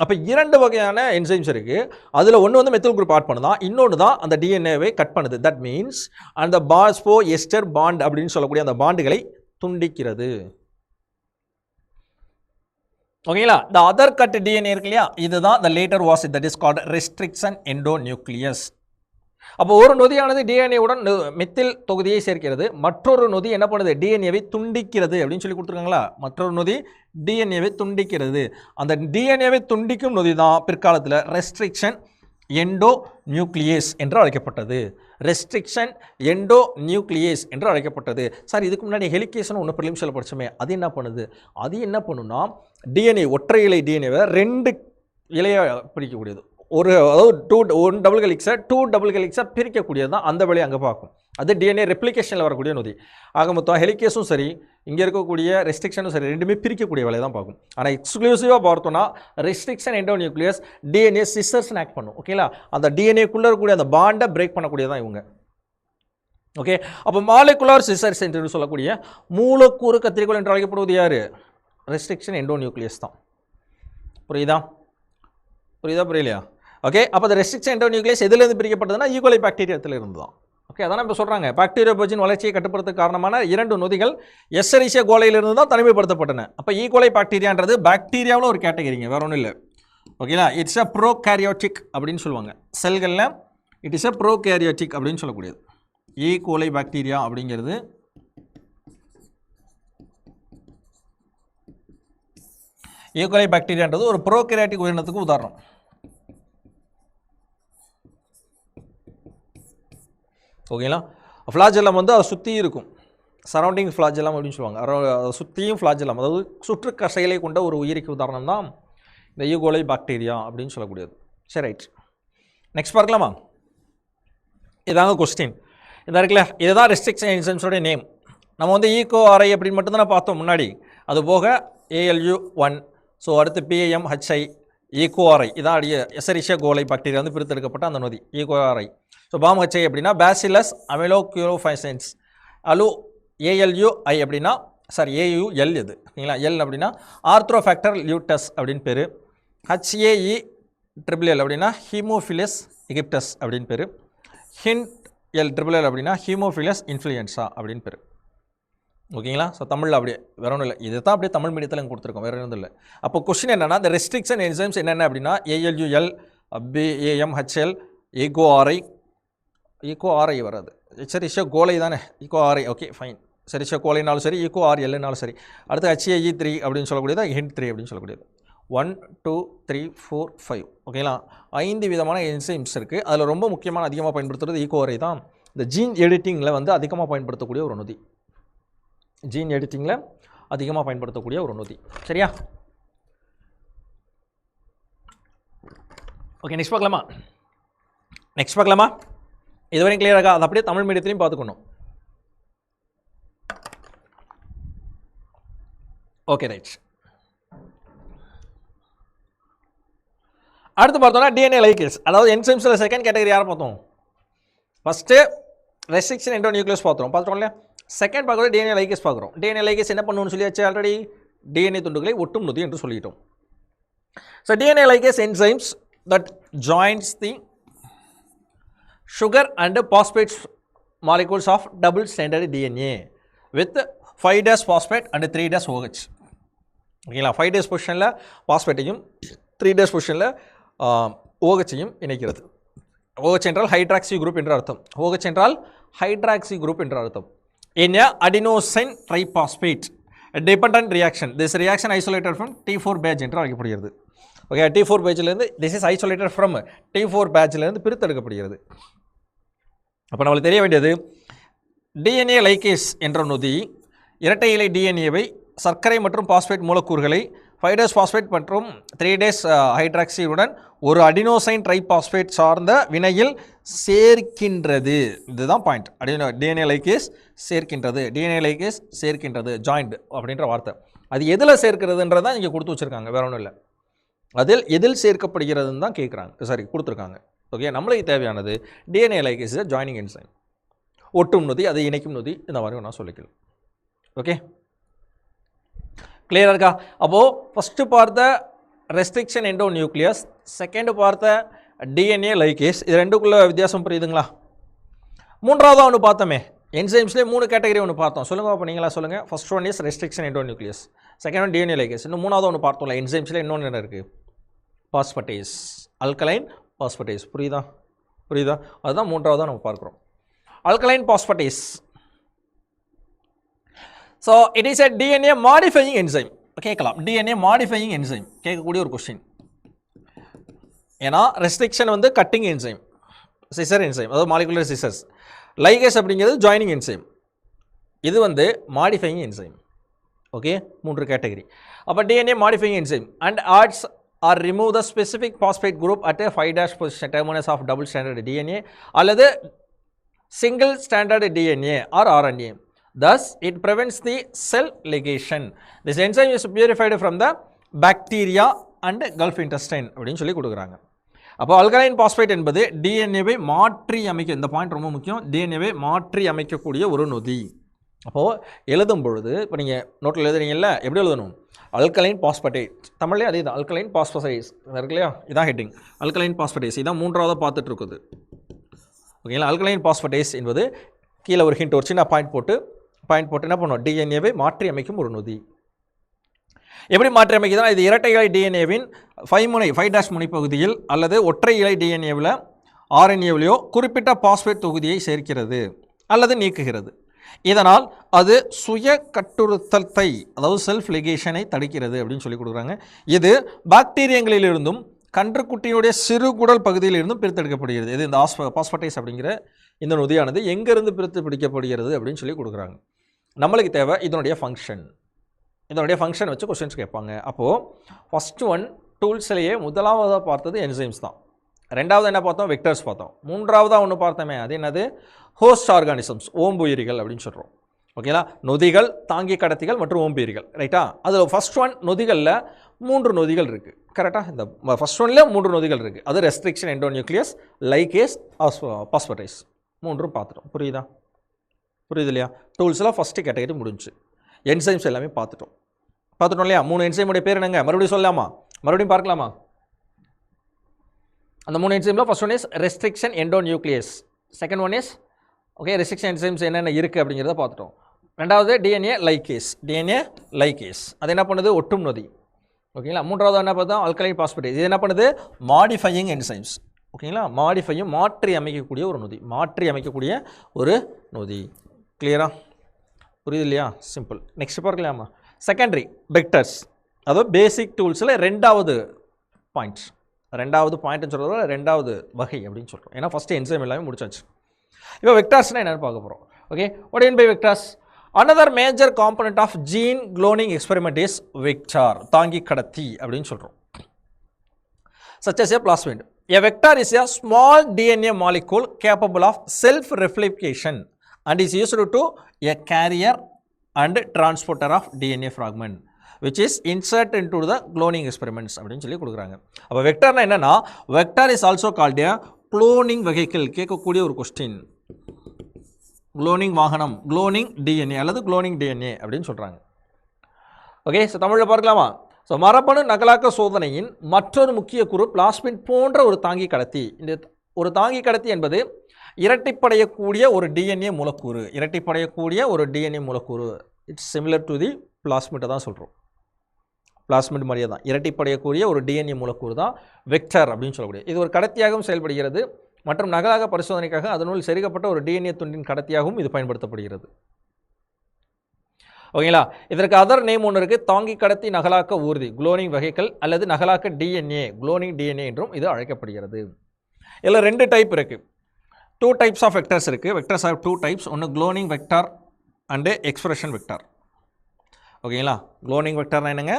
அப்போ 2 வகையான என்சைம்ஸ் இருக்குது. அதில் ஒன்று வந்து மெத்தில் குரூப் ஆட் பண்ணுதான், இன்னொன்று தான் அந்த டிஎன்ஏவை கட் பண்ணுது. தட் மீன்ஸ் அந்த பாஸ்போ எஸ்டர் பாண்ட் அப்படின்னு சொல்லக்கூடிய அந்த பாண்டுகளை துண்டிக்கிறது. ஓகேங்களா? த அதர் கட் டிஎன்ஏ இருக்கு இல்லையா, இதுதான் the later was that is called restriction endonuclease. அப்போ ஒரு நொதியானது டிஎன்ஏவுடன் மெத்தில் தொகுதியை சேர்க்கிறது, மற்றொரு நொதி என்ன பண்ணுது, டிஎன்ஏவை துண்டிக்கிறது அப்படின்னு சொல்லி கொடுத்துருக்காங்களா. மற்றொரு நொதி டிஎன்ஏவை துண்டிக்கிறது. அந்த டிஎன்ஏவை துண்டிக்கும் நொதி தான் பிற்காலத்தில் ரெஸ்ட்ரிக்ஷன் எண்டோ நியூக்ளியேஸ் என்று அழைக்கப்பட்டது. ரெஸ்ட்ரிக்ஷன் எண்டோ நியூக்ளியேஸ் என்று அழைக்கப்பட்டது. சார் இதுக்கு முன்னாடி ஹெலிகேஸ்னு ஒன்று ப்ரிலிம்ஸில் படித்தோமே, அது என்ன பண்ணுது? அது என்ன பண்ணுன்னா டிஎன்ஏ ஒற்றை இலை டிஎன்ஏவை 2 இலையாக பிரிக்கக்கூடியது. அதாவது 1 டபுள் ஹெலிக்ஸை 2 டபுள் ஹெலிக்ஸாக பிரிக்கக்கூடியது தான் அந்த வேலையை அங்கே பார்க்கும். அது டிஎன்ஏ ரெப்ளிகேஷனில் வரக்கூடிய நொதி. ஆக மொத்தம் ஹெலிகேஸும் சரி, இங்கே இருக்கக்கூடிய ரெஸ்ட்ரிக்ஷனும் சரி, ரெண்டுமே பிரிக்கக்கூடிய வேலையை தான் பார்க்கும். ஆனால் எக்ஸ்க்ளூசிவாக பார்த்தோன்னா ரெஸ்ட்ரிக்ஷன் எண்டோநியூக்ளியஸ் டிஎன்ஏ சிஸ்டர்ஸ்னு ஆக்ட் பண்ணும். ஓகேங்களா? அந்த டிஎன்ஏக்குள்ளே இருக்கக்கூடிய அந்த பாண்டை பிரேக் பண்ணக்கூடியதான் இவங்க. ஓகே, அப்போ மாலிகுலார் சிஸ்டர்ஸ் என்று சொல்லக்கூடிய மூலக்கூறு கத்திரிக்கோள் என்று அழைக்கப்படுவது யார்? ரெஸ்ட்ரிக்ஷன் எண்டோநியூக்ளியஸ் தான். புரியுதா புரியலையா? ஓகே, அப்போ அந்த ரெஸ்ட்ரிக்ஷன் எண்டோநியூக்ளியஸ் எதுலேருந்து பிரிக்கப்பட்டதுன்னா ஈகோலை பாக்டீரியாத்தில் இருந்து தான். ஓகே, அதான் இப்போ சொல்கிறாங்க பாக்டீரியோபஜின் வளர்ச்சியை கட்டுப்படுத்த காரணமான 2 நொதிகள் எஸ்செரிஷியா கோலையிலிருந்து தான் தனிமைப்படுத்தப்பட்டன. அப்போ ஈகோலை பாக்டீரியான்றது பாக்டீரியாவில் ஒரு கேட்டகரிங்க, வேற ஒன்றும் இல்லை. ஓகேங்களா? இட்ஸ் அ ப்ரோகேரியோட்டிக் அப்படின்னு சொல்லுவாங்க. செல்களில் இட் இஸ் அ ப்ரோகேரியோட்டிக் அப்படின்னு சொல்லக்கூடியது. ஈகோலை பாக்டீரியா அப்படிங்கிறது ஈகோலை பாக்டீரியான்றது ஒரு ப்ரோகேரியாட்டிக் உயிரினத்துக்கு உதாரணம். ஓகேங்களா? ஃப்ளாஜெல்லாம் வந்து அதை சுற்றி இருக்கும், சரௌண்டிங் ஃப்ளாஜெல்லாம் அப்படின்னு சொல்லுவாங்க. அதை சுற்றியும் ஃப்ளாஜெல்லாம், அதாவது சுற்று கசைகளை கொண்ட ஒரு உயிரிக்கு உதாரணம் தான் இந்த ஈகோலை பாக்டீரியா அப்படின்னு சொல்லக்கூடியது. சரி, ரைட். நெக்ஸ்ட் பார்க்கலாமா? இதாங்க கொஸ்டின். இதாக இருக்குல்ல, இதுதான் ரெஸ்ட்ரிக்ஷன் என்சைம்ஸோட நேம். நம்ம வந்து ஈகோஆர்ஐ அப்படின்னு மட்டும்தான் பார்த்தோம் முன்னாடி. அது போக ALU1, ஸோ அடுத்து PAMHI, ஈகோஆர்ஐ இதான் எசரிஷியா கோலை பாக்டீரியா வந்து பிரித்தெடுக்கப்பட்ட அந்த நொதி ஈகோஆர்ஐ. ஸோ PAMHI அப்படின்னா பேசிலஸ் அமிலோக்யூரோஃபைசன்ஸ். ALUI அப்படின்னா AUL இது ஓகேங்களா. எல் அப்படின்னா ஆர்த்ரோஃபேக்டர் லியூட்டஸ் அப்படின்னு பேர். HAELL அப்படின்னா ஹீமோஃபிலஸ் எகிப்டஸ் அப்படின்னு பேர். HINT-L அப்படின்னா ஹீமோஃபிலஸ் இன்ஃப்ளூயன்ஸா அப்படின்னு பேர். ஓகேங்களா? ஸோ தமிழில் அப்படியே வேற ஒன்றும் இல்லை, இது தான் அப்படியே தமிழ் மீடியத்தில் கொடுத்துருக்கோம், வேறு ஒன்றும் இல்லை. அப்போ கொஸ்டின் என்னென்னா இந்த ரெஸ்ட்ரிக்ஷன் என்சைம்ஸ் என்னென்ன அப்படின்னா ALUL, BAMHL, ஈகோஆர்ஐ வராது, எச்சரிஷியா கோலை தானே ஈகோஆர்ஐ. ஓகே ஃபைன், சரிஷியா கோலைனாலும் சரி ஈகோஆர்எல்னாலும் சரி. அடுத்து HAE3 அப்படின்னு சொல்லக்கூடியது, HINT3 அப்படின்னு சொல்லக்கூடியது. 1 2 3 4 5 ஓகேங்களா. 5 விதமான என்சைம்ஸ் இருக்குது. அதில் ரொம்ப முக்கியமான அதிகமாக பயன்படுத்துகிறது ஈகோஆர்ஐ தான். இந்த ஜீன் எடிட்டிங்கில் வந்து அதிகமாக பயன்படுத்தக்கூடிய ஒரு நொதி. ஜீன் எடிட்டிங்கில் அதிகமாக பயன்படுத்தக்கூடிய ஒரு நொதி. சரியா? ஓகே, நெக்ஸ்ட் பார்க்கலாமா? இதுவரையும் கிளியர் ஆகா? அது அப்படியே தமிழ் மீடியத்திலையும் பார்த்துக்கணும். Okay, right. அடுத்து பார்த்தோம்னா டிஎன்ஏ லைகேஸ், அதாவது என்சைம்ஸில் செகண்ட் கேட்டகரி யாரை பார்த்தோம்? ஃபஸ்ட்டு ரெஸ்ட்ரிக்ஷன் எண்டோநியூக்ளியஸ் பார்த்தோம் இல்லையா. செகண்ட் பார்க்குறது டிஎன்ஏ லைகேஸ் பார்க்குறோம். டிஎன்ஏ லைகேஸ் என்ன பண்ணணும்னு சொல்லியாச்சு ஆல்ரெடி, டிஎன்ஏ துண்டுகளை ஒட்டும் நொதி என்று சொல்லிட்டோம். So DNA ligase enzymes that joins the sugar and phosphate molecules of double stranded DNA with 5' phosphate and 3' OH. ஓகேங்களா? 5' பொசிஷனில் பாஸ்பேட்டையும் 3' பொசிஷனில் OH-ஐயும் இணைக்கிறது. OH என்றால் ஹைட்ராக்சி குரூப் என்று அர்த்தம். OH என்றால் ஹைட்ராக்சி குரூப் என்று அர்த்தம். In a adenosine triphosphate dependent reaction, this reaction isolated from T4 badge என்று அழைக்கப்படுகிறது. Okay, T4 பேஜிலேருந்து this is isolated from T4 பேஜிலேருந்து பிரித்தெடுக்கப்படுகிறது. அப்போ நம்மளுக்கு தெரிய வேண்டியது டிஎன்ஏ லைகேஸ் என்ற நொதி இரட்டை இலை டிஎன்ஏவை சர்க்கரை மற்றும் பாஸ்பேட் மூலக்கூறுகளை 5' பாஸ்பேட் மற்றும் 3' ஹைட்ராக்சியுடன் ஒரு அடினோசைன் ட்ரைபாஸ்பேட் சார்ந்த வினையில் சேர்க்கின்றது. இதுதான் பாயிண்ட். டிஎன்ஏ லைகேஸ் சேர்க்கின்றது ஜாயிண்ட் அப்படின்ற வார்த்தை. அது எதில் சேர்க்கிறதுன்றதான் இங்கே கொடுத்து வச்சுருக்காங்க, வேற ஒன்றும் இல்லை. அதில் எதில் சேர்க்கப்படுகிறதுன்னு தான் கேட்குறாங்க, கொடுத்துருக்காங்க. ஓகே, நம்மளுக்கு தேவையானது டிஎன்ஏ லைகேஸ் ஜாயினிங் என்சைம், ஒட்டும் நொதி, அதை இணைக்கும் நொதி, இந்த மாதிரி நான் சொல்லிக்கலாம். ஓகே, கிளியராக இருக்கா? அப்போது ஃபஸ்ட்டு பார்த்த ரெஸ்ட்ரிக்ஷன் எண்டோ நியூக்ளியஸ், செகண்ட் பார்த்த டிஎன்ஏ லைகேஸ். இது ரெண்டுக்குள்ள வித்தியாசம் புரியுதுங்களா? மூன்றாவதாக ஒன்று பார்த்தோமே, என்சைம்ஸ்லேயே 3 கேட்டகரி ஒன்று பார்த்தோம். சொல்லுங்கள் அப்போ நீங்களா சொல்லுங்கள். First one is restriction endonuclease, second one DNA ligase. இன்னும் மூணாவது ஒன்று பார்த்தோம்ல என்சைம்ஸில், இன்னொன்று என்ன இருக்குது? Phosphatase, alkaline phosphatase. புரியுதா? அதுதான் மூன்றாவதாக நம்ம பார்க்குறோம், alkaline phosphatase. So it is a DNA modifying enzyme. கேட்கலாம், டிஎன்ஏ மாடிஃபையிங் என்சைம் கேட்கக்கூடிய ஒரு கொஸ்டின். ஏன்னா ரெஸ்ட்ரிக்ஷன் வந்து கட்டிங் என்சைம், சிசர் என்சைம், அதாவது மாலிகுலர் சிசர்ஸ். லைகேஸ் அப்படிங்கிறது ஜாயினிங் என்சைம், இது வந்து மாடிஃபையிங் என்சைம். Okay, 3 category. அப்போ DNA modifying enzyme and adds or remove the specific phosphate group at 5' position terminus of double standard DNA அல்லது single standard DNA or RNA. Thus, it prevents the cell ligation. This enzyme is purified from the bacteria and Gulf intestine அப்படின்னு சொல்லி கொடுக்குறாங்க. அப்போ alkaline phosphate என்பது டிஎன்ஏவை மாற்றி அமைக்க, இந்த point ரொம்ப முக்கியம், டிஎன்ஏவை மாற்றி அமைக்கக்கூடிய ஒரு நொதி. அப்போது எழுதும் பொழுது, இப்போ நீங்கள் நோட்டில் எழுதுறீங்கல்ல, எப்படி எழுதணும்? அல்கலைன் பாஸ்பேட்டேட், தமிழ்லேயே அதே தான், அல்கலைன் பாஸ்பசைஸ் இருக்கு இல்லையா, இதான் ஹெட்டிங், அல்கலைன் பாஸ்பேட்டேஸ். இதான் மூன்றாவது பார்த்துட்டு இருக்குது. ஓகேங்களா? அல்கலைன் பாஸ்பேட்டேஸ் என்பது கீழே ஒரு ஹிண்ட், ஒரு சின்ன பாயிண்ட் போட்டு என்ன பண்ணுவோம்? டிஎன்ஏவை மாற்றி அமைக்கும் ஒரு நொதி. எப்படி மாற்றி அமைக்குதுன்னா, இது இரட்டை இழை டிஎன்ஏவின் 5' முனை பகுதியில் அல்லது ஒற்றை இழை டிஎன்ஏவில் ஆர்என்ஏவிலையோ குறிப்பிட்ட பாஸ்பேட் தொகுதியை சேர்க்கிறது அல்லது நீக்குகிறது. இதனால் அது சுய கட்டுறுத்தலை, அதாவது செல்ஃப் லிகேஷனை தடுக்கிறது அப்படின்னு சொல்லி கொடுக்குறாங்க. இது பாக்டீரியங்களிலிருந்தும் கன்றுக்குட்டியுடைய சிறுகுடல் பகுதியிலிருந்தும் பிரித்தெடுக்கப்படுகிறது. இது இந்த பாஸ்பேட்டேஸ் அப்படிங்கிற இந்த நொதியானது எங்கேருந்து பிரித்து பிடிக்கப்படுகிறது அப்படின்னு சொல்லி கொடுக்குறாங்க. நம்மளுக்கு தேவை இதனுடைய ஃபங்க்ஷன். இதனுடைய ஃபங்க்ஷன் வச்சு கொஸ்டின்ஸ் கேட்பாங்க. அப்போது ஃபஸ்ட்டு ஒன் டூல்ஸ்லேயே முதலாவதாக பார்த்தது என்சைம்ஸ் தான். ரெண்டாவது என்ன பார்த்தோம்? வெக்டர்ஸ் பார்த்தோம். மூன்றாவதாக ஒன்று பார்த்தோமே, அது என்னது? ஹோஸ்ட் ஆர்கானிசம்ஸ், ஓம்புயிரிகள் அப்படின்னு சொல்கிறோம். ஓகேங்களா? நொதிகள், தாங்கி கடத்திகள் மற்றும் ஓம்புயிரிகள். ரைட்டா? அதில் ஃபஸ்ட் ஒன் நொதிகளில் 3 நொதிகள் இருக்குது. கரெக்டாக? இந்த ஃபஸ்ட் ஒன்லேயே 3 நொதிகள் இருக்குது. அது restriction endo nucleus, ligase, phosphatase, 3ம் பார்த்துட்டோம். புரியுது இல்லையா? டூல்ஸில் ஃபஸ்ட்டு கேட்டகரி முடிஞ்சு. என்சைம்ஸ் எல்லாமே பார்த்துட்டோம் இல்லையா? 3 என்சைமுடைய பேர் என்னங்க? மறுபடியும் சொல்லலாமா? மறுபடியும் பார்க்கலாமா? அந்த 3 என்சைமில் first one is restriction endonuclease, second one is okay restriction enzymes என்னென்ன இருக்குது அப்படிங்கிறத பார்த்துட்டோம். ரெண்டாவது டிஎன்ஏ லைகேஸ், அது என்ன பண்ணுது? ஒட்டும் நொதி. ஓகேங்களா? மூன்றாவது என்ன பார்த்தோம்? Alkaline phosphatase. இது என்ன பண்ணுது? Modifying enzymes. ஓகேங்களா? மாற்றி அமைக்கக்கூடிய ஒரு நொதி. கிளியரா? புரியுது இல்லையா? சிம்பிள். நெக்ஸ்ட் பார்க்கலாமா? செகண்டரி வெக்டர்ஸ், அதாவது பேசிக் டூல்ஸில் ரெண்டாவது பாயிண்ட்னு சொல்கிறத ரெண்டாவது வகை அப்படின்னு சொல்கிறோம். ஏன்னா ஃபஸ்ட்டு என்சைம் எல்லாமே முடிச்சாச்சு. இப்போ வெக்டார்ஸ்னால் என்னென்னு பார்க்க போகிறோம். Okay, what mean by vectors? another major component of gene cloning experiment is vector, தாங்கி கடத்தி அப்படின்னு சொல்கிறோம். such as a plasmid. A vector is a small DNA molecule capable of self-replication and is used to a carrier and transporter of DNA fragment which is inserted into the cloning experiments அப்படின்னு சொல்லி கொடுக்குறாங்க. அப்போ வெக்டர்னா என்னன்னா, vector is also called a cloning vehicle. கேட்கக்கூடிய ஒரு question, cloning வாகனம், cloning DNA அல்லது cloning DNA அப்படின்னு சொல்கிறாங்க. ஓகே, ஸோ தமிழில் பார்க்கலாமா? ஸோ மரபணு நகலாக்க சோதனையின் மற்றொரு முக்கிய கூறு பிளாஸ்மிட் போன்ற ஒரு தாங்கி கடத்தி. இந்த ஒரு தாங்கி கடத்தி என்பது இரட்டிப்படையக்கூடிய ஒரு டிஎன்ஏ மூலக்கூறு. இட்ஸ் சிமிலர் டு தி பிளாஸ்மிட்டை தான் சொல்கிறோம். பிளாஸ்மிட் மாதிரியே தான் இரட்டிப்படையக்கூடிய ஒரு டிஎன்ஏ மூலக்கூறு தான் வெக்டர் அப்படின்னு சொல்லக்கூடிய. இது ஒரு கடத்தியாகவும் செயல்படுகிறது மற்றும் நகலாக பரிசோதனைக்காக அதனுள் செருகப்பட்ட ஒரு டிஎன்ஏ துண்டின் கடத்தியாகவும் இது பயன்படுத்தப்படுகிறது. ஓகேங்களா? இதற்கு அதர் நேம் ஒன்று இருக்குது, தாங்கி கடத்தி நகலாக்க ஊர்தி, குளோனிங் வெஹிக்கிள் அல்லது நகலாக்க டிஎன்ஏ, குளோனிங் டிஎன்ஏ என்றும் இது அழைக்கப்படுகிறது. இதில் 2 டைப் இருக்குது, 2 டைப்ஸ் ஆஃப் வெக்டர்ஸ் இருக்குது. Vectors are 2 types. ஒன்று cloning vector and expression vector. ஓகேங்களா? குளோனிங் வெக்டார்னா என்னங்க?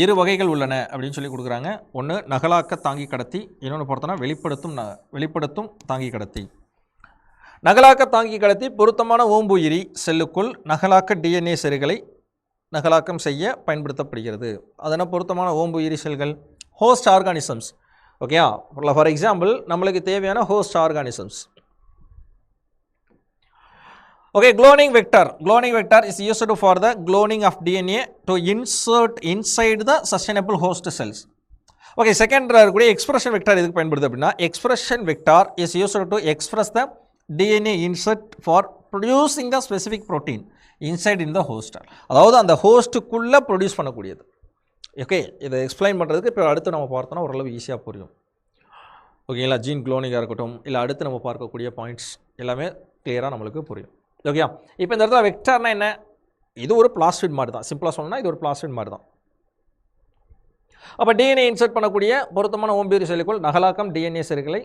2 வகைகள் உள்ளன அப்படின்னு சொல்லி கொடுக்குறாங்க. ஒன்று நகலாக்க தாங்கி கடத்தி, இன்னொன்று பார்த்தோன்னா வெளிப்படுத்தும் தாங்கி கடத்தி. நகலாக்க தாங்கி கடத்தி பொருத்தமான ஓம்புயிரி செல்லுக்குள் நகலாக்க டிஎன்ஏ செல்களை நகலாக்கம் செய்ய பயன்படுத்தப்படுகிறது. அதனால் பொருத்தமான ஓம்புயிரி செல்கள் ஹோஸ்ட் ஆர்கானிசம்ஸ். ஓகேயா? ஃபார் எக்ஸாம்பிள் நம்மளுக்கு தேவையான host organisms Okay, cloning vector. Cloning vector is used for the cloning of DNA to insert inside the sustainable host cells. Okay, second இருக்கக்கூடிய expression vector எதுக்கு பயன்படுது அப்படின்னா expression vector is used to express the DNA insert for producing the specific protein inside in the host. அதாவது அந்த ஹோஸ்ட்டுக்குள்ளே produce பண்ணக்கூடியது. Okay, இதை explain பண்ணுறதுக்கு இப்போ அடுத்து நம்ம பார்த்தோன்னா ஓரளவு ஈஸியாக புரியும். ஓகேங்களா, ஜீன் குளோனிங்காக இருக்கட்டும் இல்லை அடுத்து நம்ம பார்க்கக்கூடிய பாயிண்ட்ஸ் எல்லாமே கிளியராக நம்மளுக்கு புரியும். ஓகே, இப்போ இந்த இடத்துல வெக்டார்னா என்ன? இது ஒரு பிளாஸ்மிட் மாதிரி தான். சிம்பிளாக சொல்லணும்னா இது ஒரு பிளாஸ்மிட் மாதிரி தான். அப்போ டிஎன்ஏ இன்சர்ட் பண்ணக்கூடிய பொருத்தமான ஓம்புயிரி செல்லுக்குள் நகலாக்கம் டிஎன்ஏ செல்களை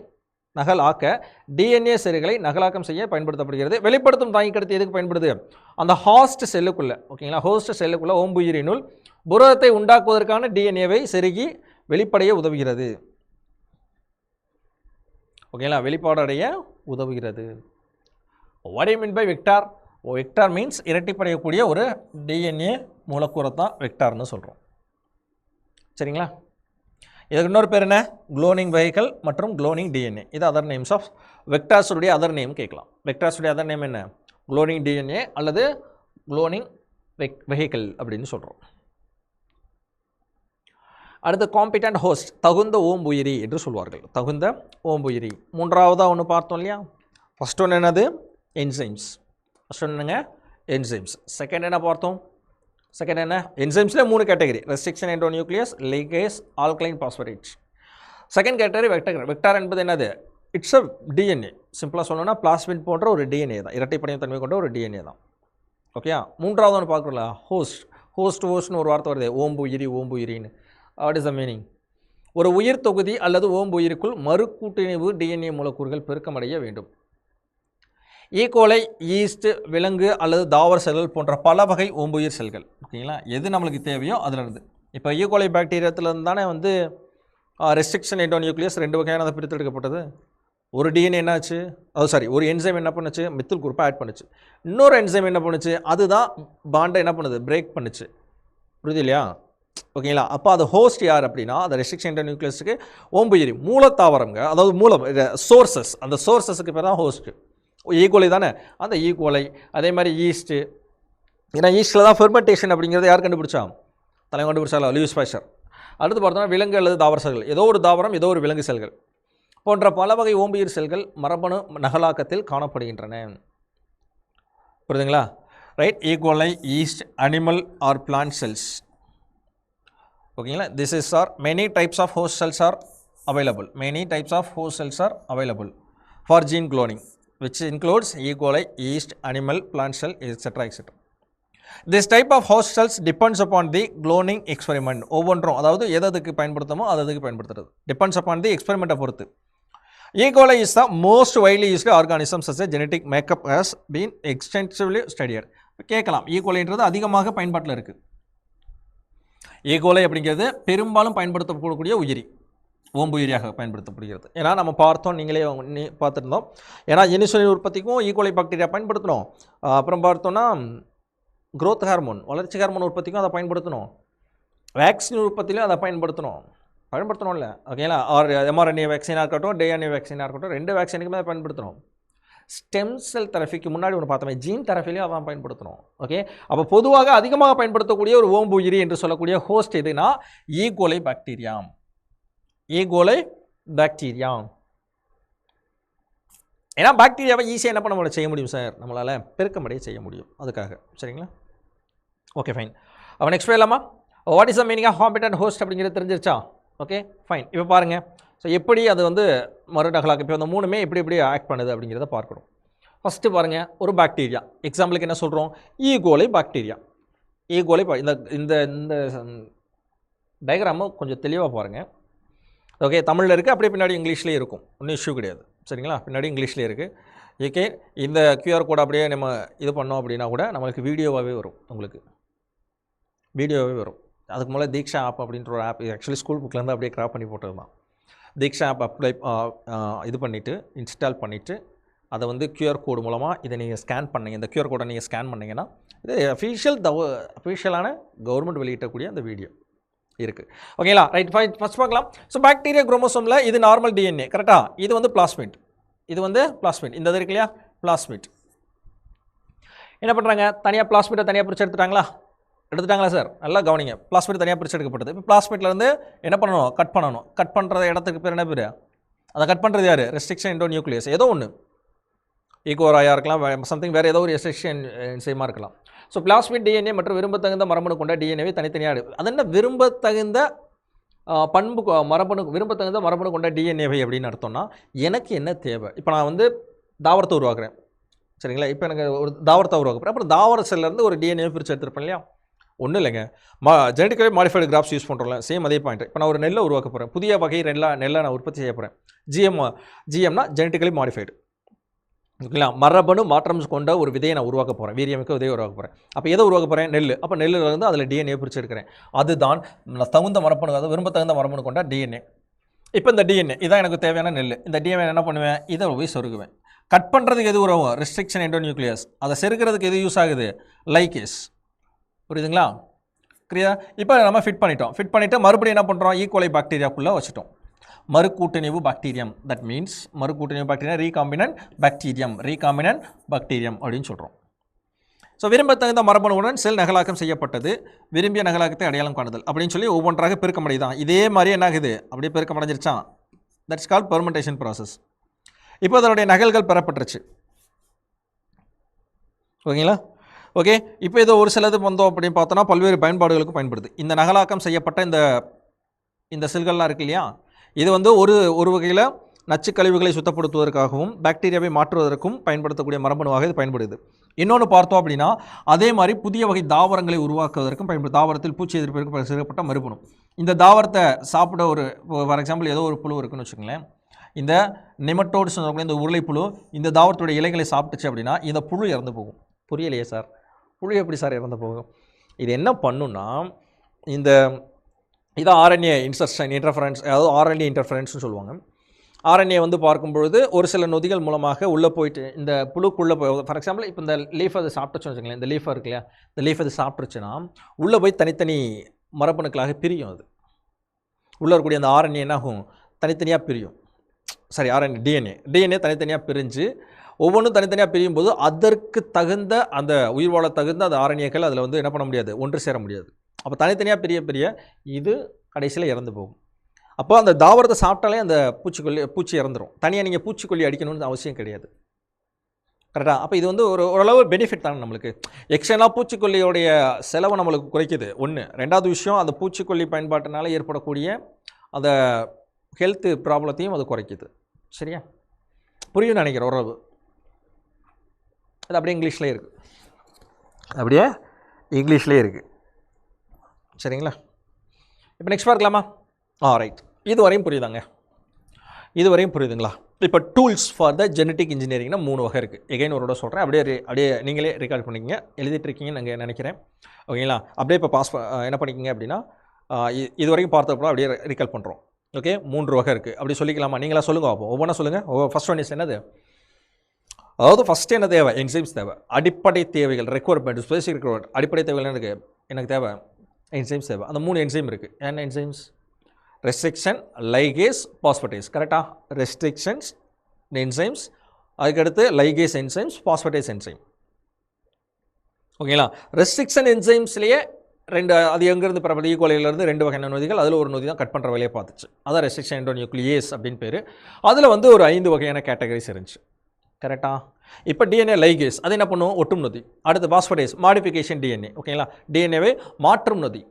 நகலாக்க டிஎன்ஏ செல்களை நகலாக்கம் செய்ய பயன்படுத்தப்படுகிறது. வெளிப்படுத்தும் தாங்கி கடத்தி எதுக்கு பயன்படுது? அந்த ஹாஸ்ட் செல்லுக்குள்ளே, ஓகேங்களா, ஹோஸ்ட் செல்லுக்குள்ளே ஓம்புயிரினுள் புரதத்தை உண்டாக்குவதற்கான டிஎன்ஏவை செருகி வெளிப்படைய உதவுகிறது. ஓகேங்களா, வெளிப்பாடடைய உதவுகிறது. What you mean by vector? Vector means இரட்டிப்படையக்கூடிய ஒரு டிஎன்ஏ மூலக்கூறை தான் வெக்டார்னு சொல்கிறோம். சரிங்களா, இதுக்கு இன்னொரு பேர் என்ன? குளோனிங் வெஹிக்கல் மற்றும் குளோனிங் டிஎன்ஏ. இது அதர் நேம்ஸ் ஆஃப் வெக்டார்ஸுடைய அதர் நேம் கேட்கலாம். வெக்டார்ஸுடைய அதர் நேம் என்ன? குளோனிங் டிஎன்ஏ அல்லது குளோனிங் வெஹிக்கல் அப்படின்னு சொல்கிறோம். அடுத்து காம்பிட்டன்ட் ஹோஸ்ட், தகுந்த ஓம்புயிரி என்று சொல்வார்கள். தகுந்த ஓம்புயிரி. மூன்றாவதாக ஒன்று பார்த்தோம் இல்லையா? ஃபஸ்ட் ஒன்று என்னது? என்சைம்ஸ். ஃபஸ்ட் ஒன்று என்னங்க? என்சைம்ஸ். செகண்ட் என்ன பார்த்தோம்? செகண்ட் என்ன? என்சைம்ஸில் 3 category: restriction endonuclease, ligase, alkaline phosphatase. Second category vector. Vector என்பது என்னது? It's a DNA. சிம்பிளாக சொல்லணும்னா பிளாஸ்மிட் போன்ற ஒரு டிஎன்ஏ தான், இரட்டைப்படையும் தன்மை கொண்ட ஒரு டிஎன்ஏ தான். ஓகே, மூன்றாவது ஒன்று பார்க்குறோம்ல, ஹோஸ்ட். ஹோஸ்ட்னு ஒரு வார்த்தை வருது, ஓம்புயிரி, ஓம்புயிரின்னு. What is the meaning? ஒரு உயிர் தொகுதி அல்லது ஓம்புயிரிக்குள் மறுகூட்டிணைவு டிஎன்ஏ மூலக்கூறுகள் பெருக்கமடைய வேண்டும். ஈகோலை, ஈஸ்ட், விலங்கு அல்லது தாவர செல்கள் போன்ற பல வகை ஓம்புயிர் செல்கள். ஓகேங்களா, எது நம்மளுக்கு தேவையோ அதிலிருந்து. இப்போ ஈகோலை பாக்டீரியாத்திலிருந்து தானே வந்து ரெஸ்ட்ரிக்ஷன் எண்டோநியூக்ளியஸ் 2 வகையானதை பிரித்தெடுக்கப்பட்டது. ஒரு டிஎன்ஏ என்னாச்சு? ஒரு என்சைம் என்ன பண்ணுச்சு? மெத்தில் குரூப்பை ஆட் பண்ணுச்சு. இன்னொரு என்சைம் என்ன பண்ணுச்சு? அதுதான் பாண்டை என்ன பண்ணுது? பிரேக் பண்ணுச்சு. புரியுது இல்லையா? ஓகேங்களா, அப்போ அது ஹோஸ்ட் யார் அப்படின்னா அந்த ரெஸ்ட்ரிக்ஷன் எண்டோநியூக்ளியஸுக்கு ஓம்புயிரி மூலத்தாவரங்க, அதாவது மூலம், சோர்சஸ். அந்த சோர்சஸுக்கு பேர் தான் ஹோஸ்ட்டு. ஈகோலை தானே, அந்த ஈகோலை. அதே மாதிரி ஈஸ்ட்டு. ஏன்னா ஈஸ்ட்டில் தான் ஃபெர்மெண்டேஷன் அப்படிங்கிறத யார் கண்டுபிடிச்சா? தலைவன் கண்டுபிடிச்சாங்களா? Louis Pasteur. அடுத்து பார்த்தோம்னா விலங்கு அல்லது தாவர செல்கள், ஏதோ ஒரு தாவரம், ஏதோ ஒரு விலங்கு செல்கள் போன்ற பல வகை ஓம்புயிர் செல்கள் மரபணு நகலாக்கத்தில் காணப்படுகின்றன. புரியுதுங்களா? Right. E coli, yeast, animal or plant cells. ஓகேங்களா, this is are many types of host cells are available. Many types of host cells are available for gene cloning, which includes E. coli, yeast, animal, plant cell, etc. etc. This type of host cells depends upon the cloning experiment. ஒவ்வொன்றும் அதாவது எதுக்கு பயன்படுத்தமோ அதுக்கு பயன்படுத்துறது. Depends upon the experiment பொறுத்து. E. coli is the most widely used organism such as genetic makeup has been extensively studied. கேட்கலாம், E. coliன்றது அதிகமாக பயன்பாட்டில் இருக்குது. E. coli அப்படிங்கிறது பெரும்பாலும் பயன்படுத்தப்படக்கூடிய உயிரி, ஓம்புயிரியாக பயன்படுத்தப்படுகிறது. ஏன்னா நம்ம பார்த்தோம், நீங்களே பார்த்துருந்தோம். ஏன்னா இன்சுலின் உற்பத்திக்கும் ஈகோலை பாக்டீரியா பயன்படுத்தணும். அப்புறம் பார்த்தோன்னா க்ரோத் ஹார்மோன், வளர்ச்சி ஹார்மோன் உற்பத்திக்கும் அதை பயன்படுத்தணும். வேக்சின் உற்பத்திலையும் அதை பயன்படுத்தணும் இல்லை? ஓகேங்களா, எம்ஆர்என்ஏ வேக்சினாக இருக்கட்டும், டிஎன்ஏ வேக்சினாக இருக்கட்டும், 2 வேக்சினுக்குமே அதை பயன்படுத்தணும். ஸ்டெம் செல் தெரபிக்கு முன்னாடி ஒன்று பார்த்தோமே, ஜீன் தெரபிலையும் அதான் பயன்படுத்தணும். ஓகே, அப்போ பொதுவாக அதிகமாக பயன்படுத்தக்கூடிய ஒரு ஓம்புயிரி என்று சொல்லக்கூடிய ஹோஸ்ட் எதுனா ஈகோலை பாக்டீரியா. E coli bacteria. ஏன்னா பாக்டீரியாவை ஈஸியாக என்ன பண்ண செய்ய முடியும் சார்? நம்மளால் பெருக்கமடைய செய்ய முடியும். அதுக்காக. சரிங்களா? Okay, fine. அவன் நெக்ஸ்ட் போயிடலாமா? What is the meaning of competent host அப்படிங்கிறது தெரிஞ்சிருச்சா? Okay, fine. இப்போ பாருங்கள், ஸோ எப்படி அது வந்து மறுநகலாக்க, இப்போ அந்த 3மே எப்படி ஆக்ட் பண்ணுது அப்படிங்கிறத பார்க்கணும். ஃபஸ்ட்டு பாருங்கள், ஒரு பாக்டீரியா. எக்ஸாம்பிளுக்கு என்ன சொல்கிறோம்? E coli bacteria. ஈகோலை இந்த இந்த டயக்ராமை கொஞ்சம் தெளிவாக பாருங்கள். ஓகே, தமிழில் இருக்குது, அப்படியே பின்னாடி இங்கிலீஷ்லேயே இருக்கும். ஒன்றும் இஷ்யூ கிடையாது. சரிங்களா? பின்னாடி இங்கிலீஷ்லேயே இருக்குது. ஓகே, இந்த QR கோட் அப்படியே நம்ம இது பண்ணோம் அப்படின்னா கூட நம்மளுக்கு வீடியோவாகவே வரும். உங்களுக்கு வீடியோவே வரும். அதுக்கு மேலே தீக்ஷா ஆப் அப்படின்ற ஒரு ஆப், ஆக்சுவலி ஸ்கூல் புக்கிலேருந்து அப்படியே கிராப் பண்ணி போட்டது தான். தீக்ஷா ஆப் இது பண்ணிவிட்டு இன்ஸ்டால் பண்ணிவிட்டு அதை வந்து QR கோடு மூலமாக இதை நீங்கள் ஸ்கேன் பண்ணிங்க, இந்த QR கோடை நீங்கள் ஸ்கேன் பண்ணிங்கன்னா இது அஃபிஷியலான கவர்மெண்ட் வெளியிட்டக்கூடிய அந்த வீடியோ இருக்குது. ஓகேங்களா? Right, fine. ஃபஸ்ட் பார்க்கலாம். ஸோ பாக்டீரியா குரோமோசோமில் இது நார்மல் டிஎன்ஏ, கரெக்டாக? இது வந்து பிளாஸ்மிட். இந்த இது இருக்கு இல்லையா? பிளாஸ்மிட். என்ன பண்ணுறாங்க, தனியாக பிளாஸ்மிட்டை தனியாக பிரித்து எடுத்துட்டாங்களா சார்? நல்லா கவனிங்க. பிளாஸ்மிட் தனியாக பிரித்து எடுக்கப்பட்டது. இப்போ பிளாஸ்மிட்லேருந்து என்ன பண்ணணும், கட் பண்ணணும். கட் பண்ணுற இடத்துக்கு பேர் என்ன பேர்? அதை கட் பண்ணுறது யார்? Restriction endo nucleus. ஏதோ ஒன்று, ஈகோராயாக இருக்கலாம், சம்திங் வேறு ஏதோ ஒரு ரெஸ்ட்ரிக்ஷன் என்சைமாக இருக்கலாம். ஸோ பிளாஸ்மிட் டிஎன்ஏ மற்றும் விரும்பத்தகுந்த மரபணு கொண்ட டிஎன்ஏவை தனித்தனியாக அது என்ன விரும்பத்தகுந்த விரும்பத்தகுந்த மரபணு கொண்ட டிஎன்ஏவை அப்படின்னு அர்த்தம்னா, எனக்கு என்ன தேவை? இப்போ நான் வந்து தாவரத்தை உருவாக்குறேன், சரிங்களா? இப்போ எனக்கு ஒரு தாவரத்தை உருவாக்குறேன். அப்புறம் தாவர செல்லேருந்து ஒரு டிஎன்ஏ பிரித்து எடுத்துருப்பேன் இல்லையா? ஒன்றும் இல்லைங்க, ஜெனட்டிக்கலி மாடிஃபைடு கிராப்ஸ் யூஸ் பண்ணுறோம்ல, சேம் அதே பாயிண்ட். இப்போ நான் ஒரு நெல்லை உருவாக்க போகிறேன், புதிய வகை நெல்லை நான் உற்பத்தி செய்ய போகிறேன். ஜிஎம்னா ஜெனட்டிக்கலி மாடிஃபைடு, ஓகேங்களா? மரபணு மாற்றம் கொண்ட ஒரு விதையை நான் உருவாக்க போகிறேன், வீரியமிக்க விதையை உருவாக்க போகிறேன். அப்போ எதை உருவாக்க போகிறேன்? நெல். அப்போ நெல்லிலிருந்து அதில் டிஎன்ஏ பிரித்து எடுக்கிறேன். அதுதான் தகுந்த மரபணு, அதாவது விரும்பத்தகுந்த மரபணு கொண்ட டிஎன்ஏ. இப்போ இந்த டிஎன்ஏ இதான் எனக்கு தேவையான நெல். இந்த டிஎன்ஏ என்ன பண்ணுவேன்? இதை போய் சொருகுவேன். கட் பண்ணுறதுக்கு எது உறவும்? Restriction endo nucleus. அதை செருக்கிறதுக்கு எது யூஸ் ஆகுது? லைகேஸ். புரியுதுங்களா? கிளியர்? இப்போ நம்ம ஃபிட் பண்ணிவிட்டு மறுபடியும் என்ன பண்ணுறோம்? ஈகோலை பாக்டீரியாக்குள்ளே வச்சுட்டோம். மறுக்கூட்டணிவு பாக்டீரியம். தட் மீன்ஸ் மறுக்கூட்டணிவு பாக்டீரியம் ரீகாம்பினன்ட் பாக்டீரியம் அப்படின்னு சொல்கிறோம். ஸோ விரும்பத்தகுந்த மரபணுவுடன் செல் நகலாக்கம் செய்யப்பட்டது, விரும்பிய நகலாக்கத்தை அடையாளம் காணுதல் அப்படின்னு சொல்லி ஒவ்வொன்றாக பெருக்கமடைதான். இதே மாதிரி என்ன ஆகுது? அப்படியே பெருக்கமடைஞ்சிருச்சான். That's call fermentation process. இப்போ அதனுடைய நகல்கள் பெறப்பட்டுருச்சு, ஓகேங்களா? ஓகே, இப்போ இதை ஒரு சிலது வந்தோம் அப்படின்னு பார்த்தோன்னா பல்வேறு பயன்பாடுகளுக்கு பயன்படுது. இந்த நகலாக்கம் செய்யப்பட்ட இந்த செல்கள்லாம் இருக்கு இல்லையா, இது வந்து ஒரு வகையில் நச்சு கழிவுகளை சுத்தப்படுத்துவதற்காகவும் பாக்டீரியாவை மாற்றுவதற்கும் பயன்படுத்தக்கூடிய மரபணுவாக இது பயன்படுது. இன்னொன்று பார்த்தோம் அப்படின்னா, அதே மாதிரி புதிய வகை தாவரங்களை உருவாக்குவதற்கும் பயன்படுது. தாவரத்தில் பூச்சி எதிர்ப்பிற்கு சேர்க்கப்பட்ட மரபணு. இந்த தாவரத்தை சாப்பிட ஃபார் எக்ஸாம்பிள் ஏதோ ஒரு புழு இருக்குன்னு வச்சுக்கோங்களேன். இந்த நெமட்டோட்ஸ் சொல்லக்கூடிய இந்த உருளைப்புழு இந்த தாவரத்துடைய இலைகளை சாப்பிட்டுச்சு அப்படின்னா இந்த புழு இறந்து போகும். புரியலையே சார், புழு எப்படி சார் இறந்து போகும்? இது என்ன பண்ணுன்னா, இதை ஆர்என்ஏ இன்டர்ஃபரன்ஸ், அதாவது ஆர்என்ஏ இன்டர்ஃபரன்ஸ்னு சொல்லுவாங்க. ஆர்என்ஏ வந்து பார்க்கும்பொழுது ஒரு சில நொதிகள் மூலமாக உள்ளே போயிட்டு இந்த புழுக்குள்ளே ஃபார் எக்ஸாம்பிள் இப்போ இந்த லீஃப் அதை சாப்பிட்டுச்சு வச்சுங்களேன், இந்த லீஃபாக இருக்கு இல்லையா, இந்த லீஃப் அது சாப்பிட்டுச்சுன்னா உள்ளே போய் தனித்தனி மரபணுக்களாக பிரியும். அது உள்ளே இருக்கக்கூடிய அந்த ஆர்என்ஏ என்ன ஆகும்? தனித்தனியாக பிரியும். சரி, டிஎன்ஏ தனித்தனியாக பிரிஞ்சு ஒவ்வொன்றும் தனித்தனியாக பிரியும் போது அதற்கு தகுந்த அந்த உயிர் வாழ தகுந்த அந்த ஆர்என்ஏக்கள் அதில் வந்து என்ன பண்ண முடியாது? ஒன்று சேர முடியாது. அப்போ தனித்தனியாக பிரிய இது கடைசியில் இறந்து போகும். அப்போ அந்த தாவரத்தை சாப்பிட்டாலே அந்த பூச்சி இறந்துடும். தனியாக நீங்கள் பூச்சிக்கொல்லி அடிக்கணும்னு அவசியம் கிடையாது. கரெக்டாக? அப்போ இது வந்து ஓரளவு பெனிஃபிட் தானே நம்மளுக்கு. எக்ஸ்டர்னலாக பூச்சிக்கொல்லியோடைய செலவை நம்மளுக்கு குறைக்குது ஒன்று. ரெண்டாவது விஷயம், அந்த பூச்சிக்கொல்லி பயன்பாட்டினால ஏற்படக்கூடிய அந்த ஹெல்த்து ப்ராப்ளத்தையும் அது குறைக்குது. சரியா? புரியும் நினைக்கிறேன் ஓரளவு. அது அப்படியே இங்கிலீஷ்லேயே இருக்குது. சரிங்களா? இப்போ நெக்ஸ்ட் பார்க்கலாமா? ரைட். இதுவரையும் புரியுதுங்களா? இப்போ டூல்ஸ் ஃபார் த ஜெனட்டிக் இன்ஜினியரிங்னா 3 வகை இருக்குது. எகைன் ஒரு சொல்கிறேன், அப்படியே நீங்களே ரெக்கார்ட் பண்ணிக்கிங்க, எழுதிட்டுருக்கீங்கன்னு நாங்கள் நினைக்கிறேன். ஓகேங்களா? அப்படியே இப்போ என்ன பண்ணிக்கிங்க அப்படின்னா, இது வரைக்கும் பார்த்தப்போ அப்படியே ரிகால் பண்ணுறோம். ஓகே, 3 வகை இருக்குது. அப்படி சொல்லிக்கலாமா? நீங்களா சொல்லுங்கள். அப்போ ஒவ்வொன்றா சொல்லுங்கள். ஃபர்ஸ்ட் ஒன் இஸ் என்னது? அதாவது ஃபஸ்ட்டு என்ன தேவை? என்சைம்ஸ் தேவை. அடிப்படை தேவைகள், ரெக்குவயர்மெண்ட், ஸ்பெசிஃபிக் ரெக்குவயர்மெண்ட், அடிப்படை தேவைகள் எனக்கு தேவை, என்சைம்ஸ் தேவை. அந்த 3 என்சைம் இருக்குது. என்ன என்சைம்ஸ்? Restriction, ligase, phosphatase. கரெக்டாக? ரெஸ்ட்ரிக்ஷன்ஸ் என்சைம்ஸ், அதுக்கடுத்து லைகேஸ் என்சைம்ஸ், பாஸ்பேட்டேஸ் என்சைம். ஓகேங்களா? ரெஸ்ட்ரிக்ஷன் என்சைம்ஸ்லேயே அது எங்கேருந்து பெறப்படுது? ஈகோலையிலேருந்து 2 வகையான நொதிகள், அதில் ஒரு நொதி தான் கட் பண்ணுற வேலையை பார்த்துச்சு. அதான் ரெஸ்ட்ரிக்ஷன் எண்டோ நியூக்ளியேஸ் அப்படின்னு பேர். அதில் வந்து ஒரு 5 வகையான கேட்டகரிஸ் இருந்துச்சு. கரெக்டாக? இப்போ டிஎன்ஏ லைகேஸ் அது என்ன பண்ணுவோம்? ஒட்டும் நொதி. அடுத்து பாஸ்பேட்டேஸ், மாடிஃபிகேஷன் டிஎன்ஏ. ஓகேங்களா? டிஎன்ஏவை மாற்றும் நொதி.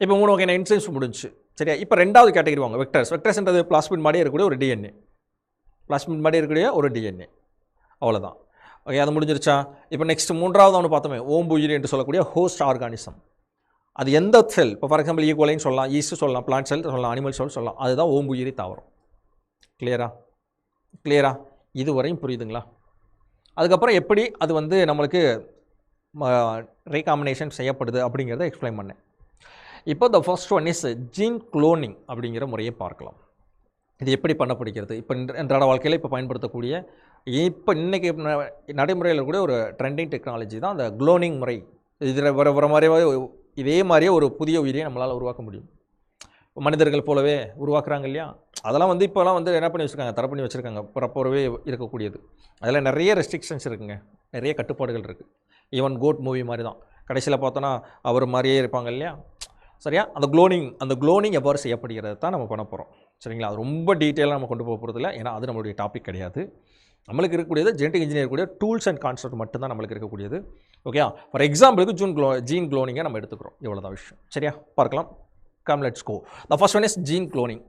இப்போ 3 வகையான என்சைம்ஸ் முடிஞ்சு. சரியா? இப்போ 2வது கேட்டகரி வாங்க, வெக்டர்ஸ்ன்றது பிளாஸ்மிட் மாதிரி இருக்கக்கூடிய ஒரு டிஎன்ஏ. அவ்வளோதான். ஓகே, அது முடிஞ்சிருச்சா? இப்போ நெக்ஸ்ட் 3வது ஒன்று பார்த்தோமே, ஓம்புயிரி என்று சொல்லக்கூடிய ஹோஸ்ட் ஆர்கானிசம். அது எந்த செல்? இப்போ ஃபார் எக்ஸாம்பிள் ஈகோலைன்னு சொல்லலாம், ஈஸ்ட் சொல்லலாம், பிளான்ட் செல் சொல்லலாம், அனிமல் செல் சொல்லலாம். அதுதான் ஓம்புயிரி தாவரம். கிளியரா? இதுவரையும் புரியுதுங்களா? அதுக்கப்புறம் எப்படி அது வந்து நம்மளுக்கு ரீகாம்பினேஷன் செய்யப்படுது அப்படிங்கிறத எக்ஸ்பிளைன் பண்ணேன். இப்போ the first one is gene cloning அப்படிங்கிற முறையை பார்க்கலாம். இது எப்படி பண்ணப்படுகிறது? இப்போ அன்றாட வாழ்க்கையில் இப்போ பயன்படுத்தக்கூடிய இன்றைக்கி நடைமுறையில் இருக்கக்கூடிய ஒரு ட்ரெண்டிங் டெக்னாலஜி தான் அந்த குளோனிங் முறை. இதில் வர மாதிரியே இதே மாதிரியே ஒரு புதிய உயிரியை நம்மளால் உருவாக்க முடியும். மனிதர்கள் போலவே உருவாக்குறாங்க இல்லையா? அதெல்லாம் வந்து இப்போலாம் வந்து என்ன பண்ணி வச்சுருக்காங்க? தடை பண்ணி வச்சுருக்காங்க. பிறப்போரவே இருக்கக்கூடியது. அதில் நிறைய ரெஸ்ட்ரிக்ஷன்ஸ் இருக்குங்க, நிறைய கட்டுப்பாடுகள் இருக்குது. ஈவன் கோட் மூவி மாதிரி தான், கடைசியில் பார்த்தோன்னா அவர் மாதிரியே இருப்பாங்க இல்லையா, சரியா? அந்த க்ளோனிங் எவ்வாறு செய்யப்படுகிறது தான் நம்ம பண்ண போகிறோம், சரிங்களா? அது ரொம்ப டீட்டெயிலாக நம்ம கொண்டு போக போகிறதில்ல, ஏன்னா அது நம்மளுடைய டாபிக் கிடையாது. நம்மளுக்கு இருக்கக்கூடியது ஜெனடிக் இன்ஜினியர் கூடிய டூல்ஸ் அண்ட் கான்செப்ட் மட்டும்தான் நம்மளுக்கு இருக்கக்கூடியது. ஓகே, ஃபார் எக்ஸாம்பிளுக்கு ஜீன் க்ளோனிங்கை நம்ம எடுத்துக்கிறோம், இவ்வளோதான் விஷயம், சரியா? பார்க்கலாம். Come let's go. The first one is gene cloning.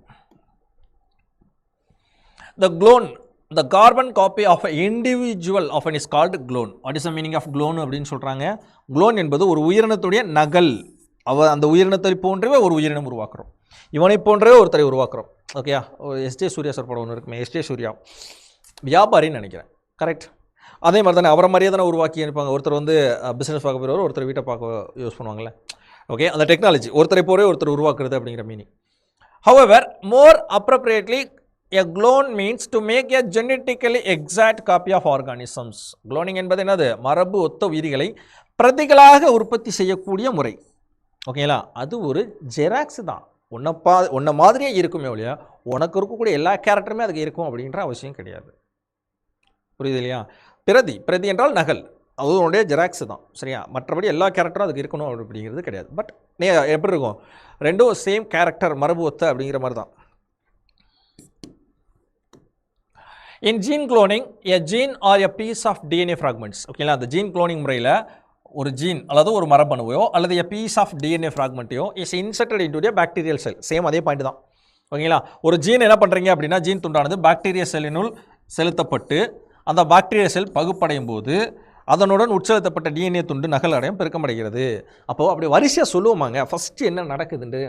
The carbon copy of an individual often is called clone. What is the meaning of clone அப்படின்னு சொல்கிறாங்க? க்ளோன் என்பது ஒரு உயிரினத்துடைய நகல். அந்த உயிரினத்தை போன்றவே ஒரு உயிரினம் உருவாக்குறோம், இவனை போன்றவே ஒருத்தரை உருவாக்குறோம். ஓகேயா? எஸ்ஜே சூர்யா சார் படம் ஒன்று இருக்குமே, எஸ்ஜே சூர்யா வியாபாரின்னு நினைக்கிறேன், கரெக்ட்? அதே மாதிரி தானே அவரை மாதிரியே தானே உருவாக்கி இருப்பாங்க. ஒருத்தர் வந்து பிஸ்னஸ் பார்க்க போகிறவர், ஒருத்தர் வீட்டை பார்க்க யூஸ் பண்ணுவாங்கள்ல. ஓகே, அந்த டெக்னாலஜி ஒருத்தரை போகிறே ஒருத்தர் உருவாக்குறது அப்படிங்கிற meaning. However, more appropriately, a clone means to make a genetically exact copy of organisms. Cloning என்பது என்னது? மரபு ஒத்த உயிரிகளை பிரதிகளாக உற்பத்தி செய்யக்கூடிய முறை. ஓகேங்களா? அது ஒரு ஜெராக்ஸ் தான். உன்னை மாதிரியே இருக்குமே ஒழியா உனக்கு இருக்கக்கூடிய எல்லா கேரக்டருமே அதுக்கு இருக்கும் அப்படின்ற அவசியம் கிடையாது. புரியுது இல்லையா? பிரதி என்றால் நகல், அது உன்னுடைய ஜெராக்ஸ் தான், சரியா? மற்றபடி எல்லா கேரக்டரும் அதுக்கு இருக்கணும் அப்படிங்கிறது கிடையாது. பட் எப்படி இருக்கும்? ரெண்டும் சேம் கேரக்டர், மரபு ஒத்த அப்படிங்கிற மாதிரி தான். In gene cloning, a gene or a piece of DNA fragments. ஓகேங்களா? அந்த ஜீன் க்ளோனிங் முறையில் ஒரு ஜீன் அல்லது ஒரு மரபணுவையோ அல்லது a piece of DNA fragmentயோ is inserted into a bacterial cell. Same அதே பாயிண்ட் தான். ஓகேங்களா? ஒரு ஜீன் என்ன பண்ணுறீங்க அப்படின்னா, ஜீன் துண்டானது பாக்டீரியா செல்லினுள் செலுத்தப்பட்டு அந்த பாக்டீரியா செல் பகுப்படையும் போது அதனுடன் உட்செலுத்தப்பட்ட டிஎன்ஏ துண்டு நகல் அடையும் பெருக்கமடைகிறது. அப்போது அப்படி வரிசையாக சொல்லுவோமாங்க, ஃபஸ்ட்டு என்ன நடக்குதுண்டு?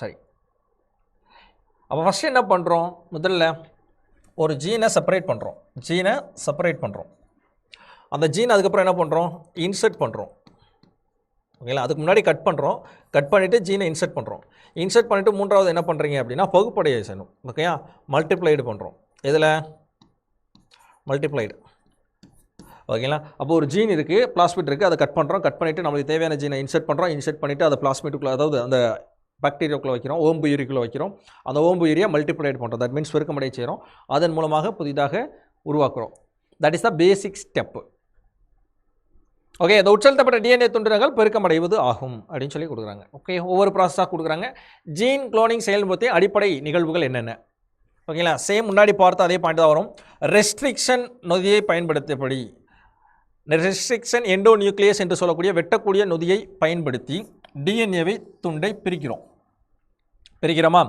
சரி, அப்போ ஃபஸ்ட்டு என்ன பண்ணுறோம்? முதல்ல ஒரு ஜீனை செப்பரேட் பண்ணுறோம். அந்த ஜீன் அதுக்கப்புறம் என்ன பண்ணுறோம்? இன்சர்ட் பண்ணுறோம். ஓகேங்களா? அதுக்கு முன்னாடி கட் பண்ணிவிட்டு ஜீனை இன்சர்ட் பண்ணிவிட்டு மூன்றாவது என்ன பண்ணுறீங்க அப்படின்னா பகுப்படைய செய்யணும். ஓகேயா? மல்டிப்ளைடு பண்ணுறோம். எதில்? மல்டிப்ளைடு. ஓகேங்களா? அப்போ ஒரு ஜீன் இருக்குது, பிளாஸ்மிட் இருக்குது, அதை கட் பண்ணிவிட்டு நம்மளுக்கு தேவையான ஜீனை இன்சர்ட் பண்ணிவிட்டு அதை பிளாஸ்மிட்டுக்குள்ளே, அதாவது அந்த பாக்டீரியாக்குள்ளே வைக்கிறோம், ஓம்புயிரிக்குள்ளே வைக்கிறோம். அந்த ஓம்புயிரியை மல்டிப்ளைட் பண்ணுறோம், தட் மீன்ஸ் பெருக்கமடைய செய்கிறோம். அதன் மூலமாக புதிதாக உருவாக்குறோம். That is the basic step. Okay, அந்த உட்செலுத்தப்பட்ட டிஎன்ஏ துண்டுகள் பெருக்கமடைவது ஆகும் அப்படின்னு சொல்லி கொடுக்குறாங்க. ஓகே, ஒவ்வொரு ப்ராசஸாக கொடுக்குறாங்க. ஜீன் க்ளோனிங் செயல்முறை அடிப்படை நிகழ்வுகள் என்னென்ன? ஓகேங்களா? சேம் முன்னாடி பார்த்து அதே பாயிண்ட் தான் வரும். ரெஸ்ட்ரிக்ஷன் நொதியை பயன்படுத்தப்படி, ரெஸ்ட்ரிக்ஷன் எண்டோ நியூக்ளியஸ் என்று சொல்லக்கூடிய வெட்டக்கூடிய நொதியை பயன்படுத்தி டிஎன்ஏவை துண்டை பிரிக்கிறோமா?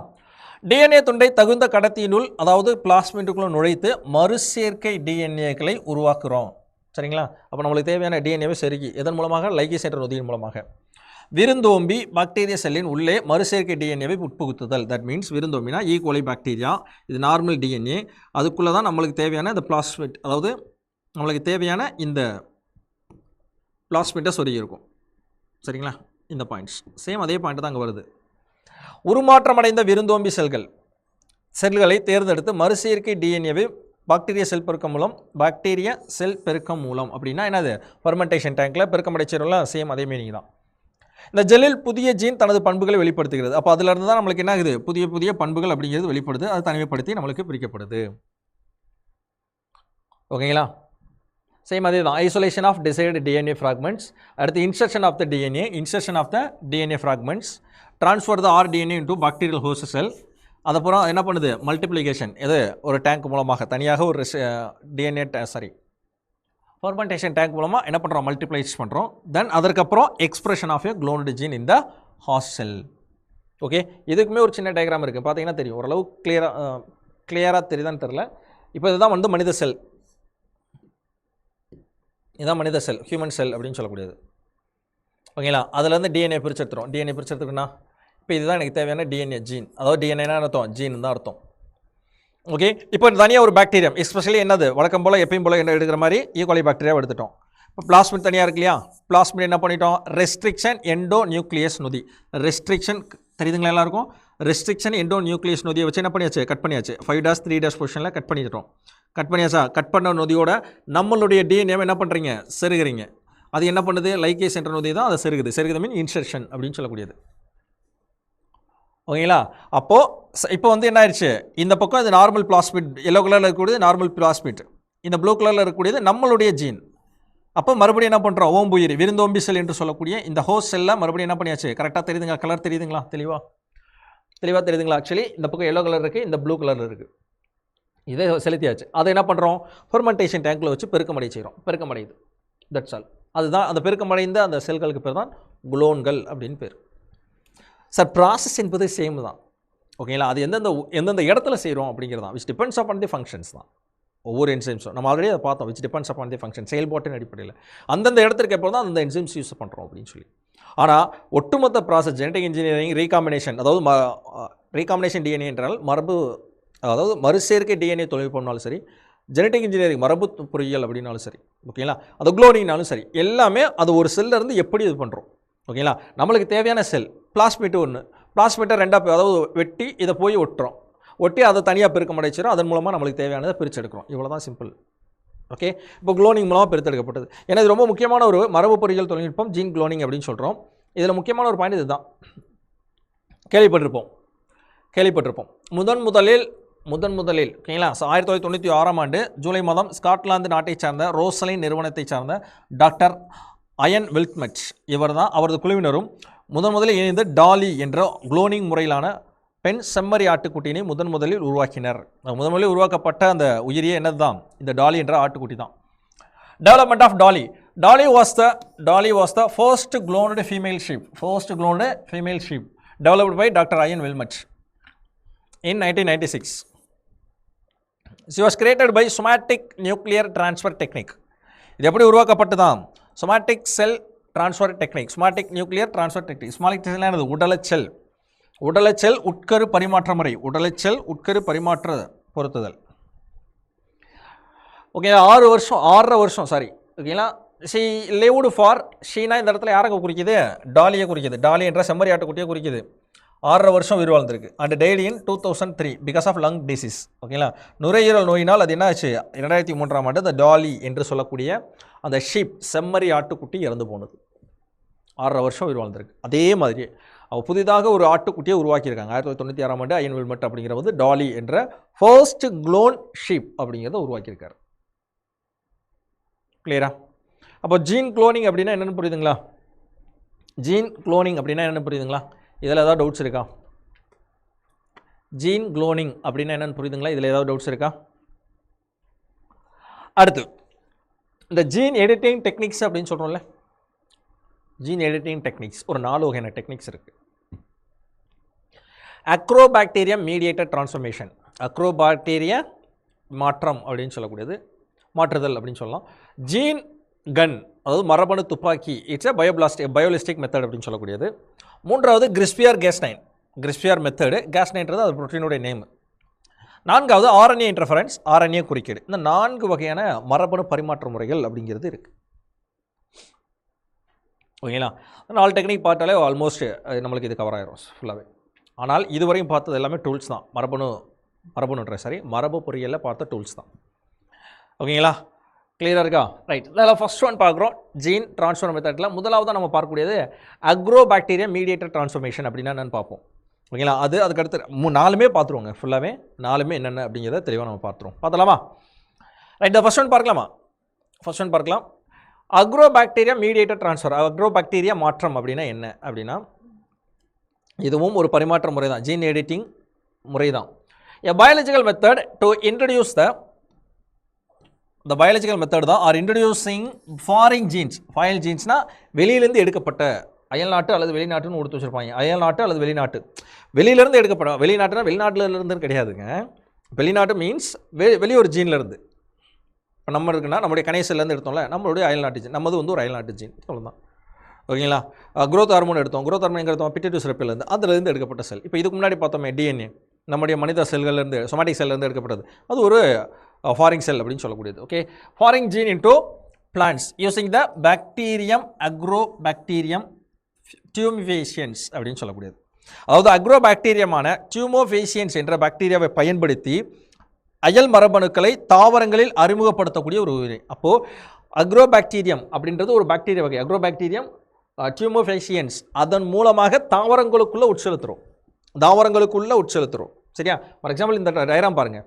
டிஎன்ஏ துண்டை தகுந்த கடத்தியினுள், அதாவது பிளாஸ்மிட்டுக்குள்ள நுழைத்து மறுசேர்க்கை டிஎன்ஏக்களை உருவாக்குறோம். சரிங்களா? அப்போ நம்மளுக்கு தேவையான டிஎன்ஏவை செருகி எதன் மூலமாக? லைகேஸ் என்ற நொதியின் மூலமாக. விருந்தோம்பி பாக்டீரியா செல்லின் உள்ளே மறுசேர்க்கை டிஎன்ஏவை உட்புகுத்துதல். தட் மீன்ஸ் விருந்தோம்பினா ஈகோலை பாக்டீரியா, இது நார்மல் டிஎன்ஏ. அதுக்குள்ளே தான் நம்மளுக்கு தேவையான இந்த பிளாஸ்மிட், அதாவது நம்மளுக்கு தேவையான இந்த பிளாஸ்மிட்டை சொருகி இருக்கும். சரிங்களா? இந்த பாயிண்ட்ஸ் சேம் அதே பாயிண்ட் தான் அங்கே வருது. உருமாற்றமடைந்த விருந்தோம்பி செல்களை தேர்ந்தெடுத்து மறுசேர்க்கை டிஎன்ஏவை பாக்டீரியா செல் பெருக்கம் மூலம் அப்படின்னா என்னது? ஃபெர்மெண்டேஷன் டேங்கில் பெருக்கமடைச்சிடும்ல, சேம் அதே மீனிங் தான். இந்த ஜெல்லில் புதிய ஜீன் தனது பண்புகளை வெளிப்படுத்துகிறது. அப்போ அதிலிருந்து தான் நம்மளுக்கு என்ன ஆகுது? புதிய பண்புகள் அப்படிங்கிறது வெளிப்படுது, அது தனிமைப்படுத்தி நம்மளுக்கு பிரிக்கப்படுது. ஓகேங்களா? சேம் அதே தான். Isolation of desired DNA fragments, அடுத்து insertion of the DNA fragments, transfer the rDNA into bacterial host cell. அதுக்கப்புறம் என்ன பண்ணுது? மல்டிப்ளிகேஷன், எது? ஒரு டேங்க் மூலமாக தனியாக ஒரு ஃபெர்மெண்டேஷன் டேங்க் மூலமாக என்ன பண்ணுறோம்? மல்டிப்ளைஸ் பண்ணுறோம். தென் அதற்கப்புறம் expression of a cloned gene இந்த ஹாஸ்ட் செல். ஓகே, இதுக்குமே ஒரு சின்ன டயக்ராம் இருக்குது, பார்த்தீங்கன்னா தெரியும், ஓரளவு கிளியராக தெரியுதான்னு தெரில. இப்போ இதுதான் வந்து மனித செல், இதுதான் மனித செல், ஹியூமன் செல் அப்படின்னு சொல்லக்கூடியது. ஓகேங்களா? அதுலேருந்து டிஎன்ஏ பிரிச்செடுத்துக்குன்னா இப்போ இதுதான் எனக்கு தேவையான டிஎன்ஏ ஜீன், அதாவது டிஎன்ஏனா அர்த்தம் ஜீன் தான் அர்த்தம். ஓகே, இப்போ தனியாக ஒரு பாக்டீரியா, எஸ்பெஷலி என்னது? வழக்கம் போல் எப்பயும் போல் என்ன எடுக்கிற மாதிரி ஈகோலை பாக்டீரியாவை எடுத்துட்டோம். இப்போ பிளாஸ்மிட் தனியாக இருக்கு இல்லையா? பிளாஸ்மிட் என்ன பண்ணிட்டோம்? ரெஸ்ட்ரிக்ஷன் எண்டோ நியூக்ளியஸ் நொதி. ரெஸ்ட்ரிக்ஷன் தெரியுதுங்களா எல்லாருக்கும்? ரெஸ்ட்ரிக்ஷன் எண்டோ நியூக்ளியஸ் நொதியை வச்சு என்ன பண்ணியாச்சு? கட் பண்ணியாச்சு. 5'3' பொசிஷனில் கட் பண்ணிட்டோம். கட் பண்ணியாச்சா? கட் பண்ண நொதியோட நம்மளுடைய டிஎன்ஏவை என்ன பண்ணுறீங்க? செருகிறீங்க. அது என்ன பண்ணுது? லைகேஸ் என்ற நொதி தான் அதை செருகுது மீன் இன்சர்ஷன் அப்படின்னு சொல்லக்கூடியது. ஓகேங்களா? அப்போது இப்போ வந்து என்ன ஆயிடுச்சு? இந்த பக்கம் இது நார்மல் பிளாஸ்மிட், எல்லோ கலரில் இருக்கக்கூடியது நார்மல் பிளாஸ்மிட். இந்த ப்ளூ கலரில் இருக்கக்கூடியது நம்மளுடைய ஜீன். அப்போ மறுபடியும் என்ன பண்ணுறோம், ஓம்புயிர் விருந்தோம்பி செல் என்று சொல்லக்கூடிய இந்த ஹோஸ்ட் செல்லை மறுபடியும் என்ன பண்ணியாச்சு, கரெக்டாக தெரியுதுங்களா, கலர் தெரியுதுங்களா, தெளிவாக தெரியுதுங்களா. ஆக்சுவலி இந்த பக்கம் எல்லோ கலர் இருக்குது, இந்த ப்ளூ கலர் இருக்குது, இதை செலுத்தியாச்சு. அதை என்ன பண்ணுறோம், ஃபெர்மெண்டேஷன் டேங்கில் வச்சு பெருக்கமடை செய்கிறோம், பெருக்கமடையுது. That's all. அதுதான் அந்த பெருக்கமடைந்த அந்த செல்களுக்கு பேர் தான் குளோன்கள் அப்படின்னு பேர். சார் ப்ராசஸ் என்பது சேம் தான், ஓகேங்களா. அது எந்தெந்த இடத்துல செய்கிறோம் அப்படிங்கிறது தான், which depends upon the functions தான். ஒவ்வொரு என்சைம்ஸும் நம்ம ஆல்ரெடி அதை பார்த்தோம், which depends upon the function, செயல்பாட்டின் அடிப்படையில் அந்தந்த இடத்துக்கு எப்போ தான் அந்த என்சைம்ஸ் யூஸ் பண்ணுறோம் அப்படின்னு சொல்லி. ஆனால் ஒட்டுமொத்த ப்ராசஸ் ஜெனடிக் இன்ஜினியரிங் ரீகாம்பினேஷன், அதாவது ரீகாம்பினேஷன் டிஎன்ஏ என்றால் அதாவது மறுசேர்க்கை டிஎன்ஏ தொழில்நுட்பம்னாலும் சரி, ஜெனடிக் இன்ஜினியரிங் மரபு பொறியியல் அப்படின்னாலும் சரி, ஓகேங்களா, அது குளோனிங்னாலும் சரி, எல்லாமே அது ஒரு செல்லிருந்து எப்படி இது பண்ணுறோம், ஓகேங்களா. நம்மளுக்கு தேவையான செல் பிளாஸ்மிட் ஒன்று, பிளாஸ்மிட்டை ரெண்டாக அதாவது வெட்டி இதை போய் ஒட்டி அதை தனியாக பெருக்கமடைச்சிடும், அதன் மூலமாக நம்மளுக்கு தேவையானதை பிரிச்செடுக்கிறோம். இவ்வளோ தான் சிம்பிள். ஓகே, இப்போ குளோனிங் மூலமாக பிரித்தெடுக்கப்பட்டது. ஏன்னா இது ரொம்ப முக்கியமான ஒரு மரபு பொறியியல் தொழில்நுட்பம், ஜீன் குளோனிங் அப்படின்னு சொல்கிறோம். இதில் முக்கியமான ஒரு பாயிண்ட் இதுதான், கேள்விப்பட்டிருப்போம். முதன் முதலில் ஓகேங்களா 1996ஆம் ஆண்டு ஜூலை மாதம் ஸ்காட்லாந்து நாட்டை சார்ந்த ரோசலின் நிறுவனத்தை சார்ந்த டாக்டர் அயன் வில்மட் இவர் தான், அவரது குழுவினரும் முதலில் இணைந்து டாலி என்ற குளோனிங் முறையிலான பெண் செம்மறி ஆட்டுக்குட்டியினை முதலில் உருவாக்கினர். முதலில் உருவாக்கப்பட்ட அந்த உயிரியே என்னது தான், இந்த டாலி என்ற ஆட்டுக்குட்டி தான். Development of Dolly was the first cloned female sheep developed by Dr. Ian Wilmut in 1996. She was created by somatic nuclear transfer technique. இது எப்படி உருவாக்கப்பட்டதாம், somatic cell transfer technique, somatic nuclear transfer technique. somatic cell என்னது, உடலச்செல் உட்கரு பரிமாற்ற முறை, உட்கரு பரிமாற்ற பொருத்துதல். Okay, 6.5 வருஷம் ஓகேங்களா. She lived for, Sheena இந்த இடத்துல யாரை குறிக்குது, டாலியை குறிக்குது, டாலி என்ற செம்மறி ஆட்டுக்குட்டியை குறிக்குது. 6.5 வருஷம் உயிர் வாழ்ந்திருக்கு. And daily in 2003 because of lung disease, ஓகேங்களா, நுரையீரல் நோயினால் அது என்ன ஆச்சு, 2003ஆம் ஆண்டு அந்த டாலி என்று சொல்லக்கூடிய அந்த ஷீப் செம்மறி ஆட்டுக்குட்டி இறந்து போனது. 6.5 வருஷம் உயிர் வாழ்ந்திருக்கு. அதே மாதிரி அவள் புதிதாக ஒரு ஆட்டுக்குட்டியை உருவாக்கியிருக்காங்க. 1996ஆம் ஆண்டு அயன் வில்மட் அப்படிங்கிறது டாலி என்ற ஃபர்ஸ்ட் க்ளோன் ஷீப் அப்படிங்கிறத உருவாக்கியிருக்காரு. கிளியரா? அப்போ ஜீன் குளோனிங் அப்படின்னா என்னென்னு புரியுதுங்களா? இதில் ஏதாவது டவுட்ஸ் இருக்கா? ஜீன் குளோனிங் அப்படின்னா என்னென்னு புரியுதுங்களா? இதில் ஏதாவது டவுட்ஸ் இருக்கா? அடுத்து இந்த ஜீன் எடிட்டிங் டெக்னிக்ஸ் அப்படின்னு சொல்கிறோம்ல, ஜீன் எடிட்டிங் டெக்னிக்ஸ் ஒரு 4 வகையான டெக்னிக்ஸ் இருக்குது. அக்ரோபாக்டீரியம் மீடியேட்டட் டிரான்ஸ்ஃபர்மேஷன், அக்ரோபாக்டீரியா மாற்றம் அப்படின்னு சொல்லக்கூடியது, மாற்றுதல் அப்படின்னு சொல்லலாம். ஜீன் கன், அதாவது மரபணு துப்பாக்கி, இட்ஸ் பயோலிஸ்டிக் மெத்தட் அப்படின்னு சொல்லக்கூடியது. 3வது கிறிஸ்பியர் மெத்தடு, கேஸ்னைன்றது அது புரோட்டீனுடைய நேம். 4வது ஆர்என்ஏ இன்டர்ஃபரன்ஸ், ஆர்என்ஏ குறுக்கீடு. இந்த 4 வகையான மரபணு பரிமாற்ற முறைகள் அப்படிங்கிறது இருக்குது. ஓகேங்களா, 4 டெக்னிக் பார்த்தாலே ஆல்மோஸ்ட் நம்மளுக்கு இது கவர் ஆயிரும் ஃபுல்லாகவே. ஆனால் இதுவரையும் பார்த்தது எல்லாமே டூல்ஸ் தான், மரபு பொறியியலில் பார்த்த டூல்ஸ் தான். ஓகேங்களா, கிளியராக இருக்கா? ரைட், அதில் ஃபஸ்ட் ஒன் பார்க்குறோம் ஜீன் ட்ரான்ஸ்ஃபர் மெத்தடில். முதலாவது நம்ம பார்க்கக்கூடியது அக்ரோபாக்டீரியா மீடியேட்டட் ட்ரான்ஸ்ஃபர்மேஷன் அப்படின்னா என்னென்னு பார்ப்போம். ஓகேங்களா, அதுக்கடுத்து 4மே பார்த்துருவோங்க, ஃபுல்லாகவே 4மே என்னென்ன அப்படிங்கிறத தெளிவாக நம்ம பார்த்தலாமா? ரைட், ஃபஸ்ட் ஒன் பார்க்கலாம். அக்ரோபாக்டீரியா மீடியேட்டட் ட்ரான்ஸ்ஃபர், அக்ரோபாக்டீரியா மாற்றம் அப்படின்னா என்ன அப்படின்னா, இதுவும் ஒரு பரிமாற்ற முறை தான், ஜீன் எடிட்டிங் முறை தான். A biological method to introduce the biological method தான் ஆர் இன்ட்ரடியூசிங் ஃபாரின் ஜீன்ஸ்னால் வெளியிலேருந்து எடுக்கப்பட்ட, அயல்நாட்டு அல்லது வெளிநாட்டுன்னு கொடுத்து வச்சுருப்பாங்க. அயல்நாட்டு அல்லது வெளியிலேருந்து எடுக்கப்படும். வெளிநாட்டுனா வெளிநாட்டிலேருந்து கிடையாதுங்க. வெளிநாட்டு மீன்ஸ் வெளியூர் ஜீன்லேருந்து. இப்போ நம்ம இருக்குன்னா நம்மளுடைய கணேசிலேருந்து எடுத்தோம்ல, நம்மளுடைய அயல்நாட்டு ஜீன், நம்மது வந்து ஒரு அயல்நாட்டு ஜீன், அவ்வளோதான். ஓகேங்களா, க்ரோத் ஹார்மோன் எடுத்தோம் பிட்டியூட்டரி சுரப்பிலேருந்து, அதுலேருந்து எடுக்கப்பட்ட செல். இப்போ இதுக்கு முன்னாடி பார்த்தோமே டிஎன்ஏ, நம்முடைய மனித செல்கள்லேருந்து, சொமாட்டிக் செல்லேருந்து எடுக்கப்பட்டது, அது ஒரு ஃபாரின் செல் அப்படின்னு சொல்லக்கூடியது. Okay, foreign gene into plants using the agrobacterium tumefaciens அப்படின்னு சொல்லக்கூடியது. அதாவது அக்ரோபாக்டீரியமான டியூமோஃபேஷியன்ஸ் என்ற பாக்டீரியாவை பயன்படுத்தி அயல் மரபணுக்களை தாவரங்களில் அறிமுகப்படுத்தக்கூடிய ஒரு உயிரி. அப்போது அக்ரோபாக்டீரியம் அப்படின்றது ஒரு பாக்டீரியா வகை, அக்ரோபாக்டீரியம் டியூமோஃபேஷியன்ஸ், அதன் மூலமாக தாவரங்களுக்குள்ளே உட்செலுத்துறோம். சரியா? ஃபார் எக்ஸாம்பிள் இந்த டயக்ராம் பாருங்கள்.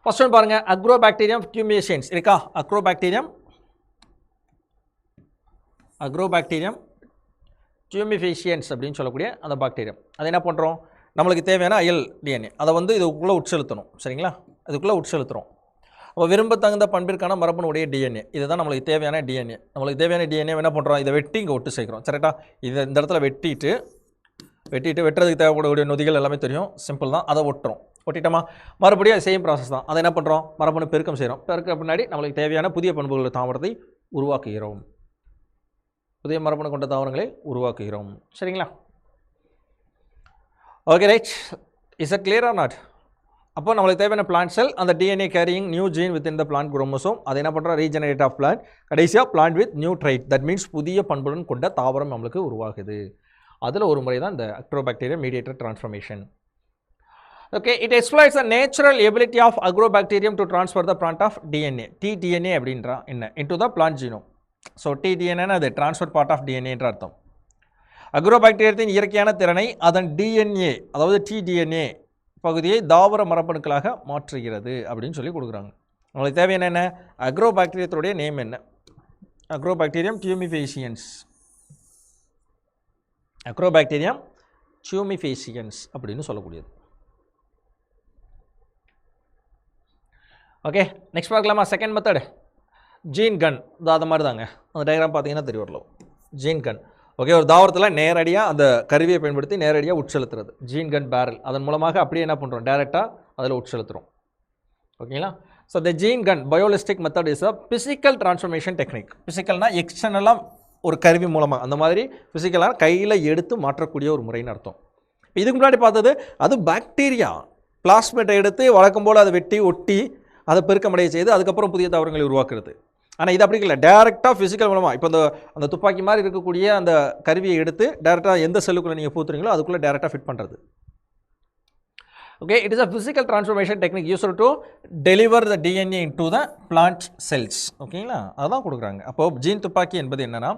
ஃபர்ஸ்ட் ஒன் பாருங்கள், அக்ரோபாக்டீரியம் டியூமிஃபேஷியன்ஸ் இருக்கா? அக்ரோபாக்டீரியம் டியூமிஃபேஷியன்ஸ் அப்படின்னு சொல்லக்கூடிய அந்த பாக்டீரியம். அது என்ன பண்ணுறோம், நம்மளுக்கு தேவையான அயல் டிஎன்ஏ அதை வந்து இதுக்குள்ளே உட்செலுத்தணும். சரிங்களா? இதுக்குள்ளே உட்செலுத்துகிறோம். அப்போ விரும்பத்தகுந்த பண்பிற்கான மரபணுடைய டிஎன்ஏ இதுதான் நம்மளுக்கு தேவையான டிஎன்ஏ. நம்மளுக்கு தேவையான டிஎன்ஏ என்ன பண்ணுறோம், இதை வெட்டி இங்கே ஒட்டு சேர்க்குறோம். கரெக்டாக? இந்த இடத்துல வெட்டிட்டு வெட்டுறதுக்கு தேவைப்படக்கூடிய நொதிகள் எல்லாமே தெரியும், சிம்பிள் தான். அதை ஒட்டிட்டோமா, மறுபடியும் அது சேம் ப்ராசஸ் தான். அதை என்ன பண்ணுறோம், மரபணு பெருக்கம் செய்கிறோம். பெருக்க பின்னாடி நம்மளுக்கு தேவையான புதிய பண்புகள் தாவரத்தை உருவாக்குகிறோம். புதிய மரபணு கொண்ட தாவரங்களை உருவாக்குகிறோம். சரிங்களா? Okay, right. Is it clear or not? அப்போ நம்மளுக்கு தேவையான பிளான்ட் செல், அந்த DNA carrying new gene within the plant chromosome. அதை என்ன பண்ணுறோம், ரீஜெனரேட் ஆஃப் பிளான்ட். கடைசியாக plant with new trait, that means புதிய பண்புடன் கொண்ட தாவரம் நம்மளுக்கு உருவாகுது. அதில் ஒரு முறை தான் இந்த agrobacterium mediated transformation. Okay, it exploits the natural ability of agrobacterium to transfer the plant of DNA. T DNA அப்படின்றா என்ன, into the plant genome. So டிடிஎன்ஏன்னா அது டிரான்ஸ்ஃபர் பார்ட் ஆஃப் டிஎன்ஏன்ற அர்த்தம். அக்ரோபாக்டீரியத்தின் இயற்கையான திறனை அதன் டிஎன்ஏ, அதாவது டிடிஎன்ஏ பகுதியை தாவர மரபணுக்களாக மாற்றுகிறது அப்படின்னு சொல்லி கொடுக்குறாங்க. உங்களுக்கு தேவையான என்ன, அக்ரோபாக்டீரியத்துடைய நேம் என்ன, அக்ரோபாக்டீரியம் டியூமிஃபேஷியன்ஸ். அக்ரோபாக்டீரியம் டியூமிஃபேஷியன்ஸ் அப்படின்னு சொல்லக்கூடியது. ஓகே, நெக்ஸ்ட் பார்க்கலாமா? செகண்ட் மெத்தட் ஜீன் கன். அது மாதிரி தாங்க, அந்த டயக்ராம் பார்த்தீங்கன்னா தெரிய வரலாம். ஜீன் கன். ஓகே, ஒரு தாவரத்தில் நேரடியாக அந்த கருவியை பயன்படுத்தி நேரடியாக உட்செலுத்துறது ஜீன் கன் பேரல். அதன் மூலமாக அப்படியே என்ன பண்ணுறோம், டேரெக்டாக அதில் உட்செலுத்துகிறோம். ஓகேங்களா? So the gene gun biolistic method is a physical transformation technique. பிசிக்கல்னா எக்ஸ்டர்னலாக ஒரு கருவி மூலமாக, அந்த மாதிரி ஃபிசிக்கலாக கையில் எடுத்து மாற்றக்கூடிய ஒரு முறைன்னு அர்த்தம். இதுக்கு முன்னாடி பார்த்தது அது பாக்டீரியா பிளாஸ்மேட்டை எடுத்து வழக்கம் போல் அதை வெட்டி ஒட்டி அதை பெருக்கமடைய செய்து அதுக்கப்புறம் புதிய தாவரங்களை உருவாக்குறது. ஆனால் இது அப்படி இல்லை, டேரெக்டாக ஃபிசிக்கல் மூலமாக. இப்போ அந்த துப்பாக்கி மாதிரி இருக்கக்கூடிய அந்த கருவியை எடுத்து டேரெக்டாக எந்த செல்லுக்குள்ளே நீங்கள் பூத்துறீங்களோ அதுக்குள்ளே டேரெக்டாக ஃபிட் பண்ணுறது. Okay, it is a physical transformation technique used to deliver the DNA into the plant cells. ஓகேங்களா? அதான் கொடுக்குறாங்க. அப்போது ஜீன் துப்பாக்கி என்பது என்னென்னா,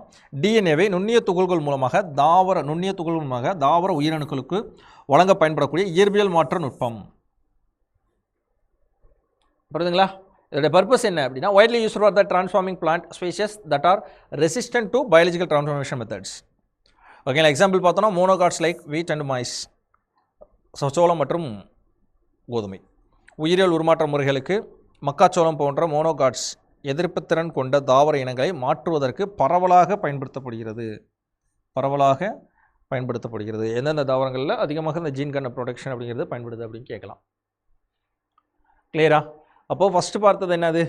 டிஎன்ஏவை நுண்ணிய துகள்கள் மூலமாக தாவர உயிரணுக்களுக்கு வழங்க பயன்படக்கூடிய இயற்பியல் மாற்ற நுட்பம். புரியுதுங்களா? இதோட பர்பஸ் என்ன அப்படின்னா, widely used for the transforming plant species that are resistant to biological transformation methods. ஓகேங்களா? எக்ஸாம்பிள் பார்த்தோன்னா மோனோகாட்ஸ் லைக் வீட் அண்ட் மைஸ். சோளம் மற்றும் கோதுமை. உயிரியல் உருமாற்ற முறைகளுக்கு மக்காச்சோளம் போன்ற மோனோகாட்ஸ் எதிர்ப்புத்திறன் கொண்ட தாவர இனங்களை மாற்றுவதற்கு பரவலாக பயன்படுத்தப்படுகிறது. எந்தெந்த தாவரங்களில் அதிகமாக இந்த ஜீன் கன் ப்ரொடெக்ஷன் அப்படிங்கிறது பயன்படுது அப்படின்னு கேட்கலாம். கிளியரா? அப்போது ஃபஸ்ட்டு பார்த்தது என்னது,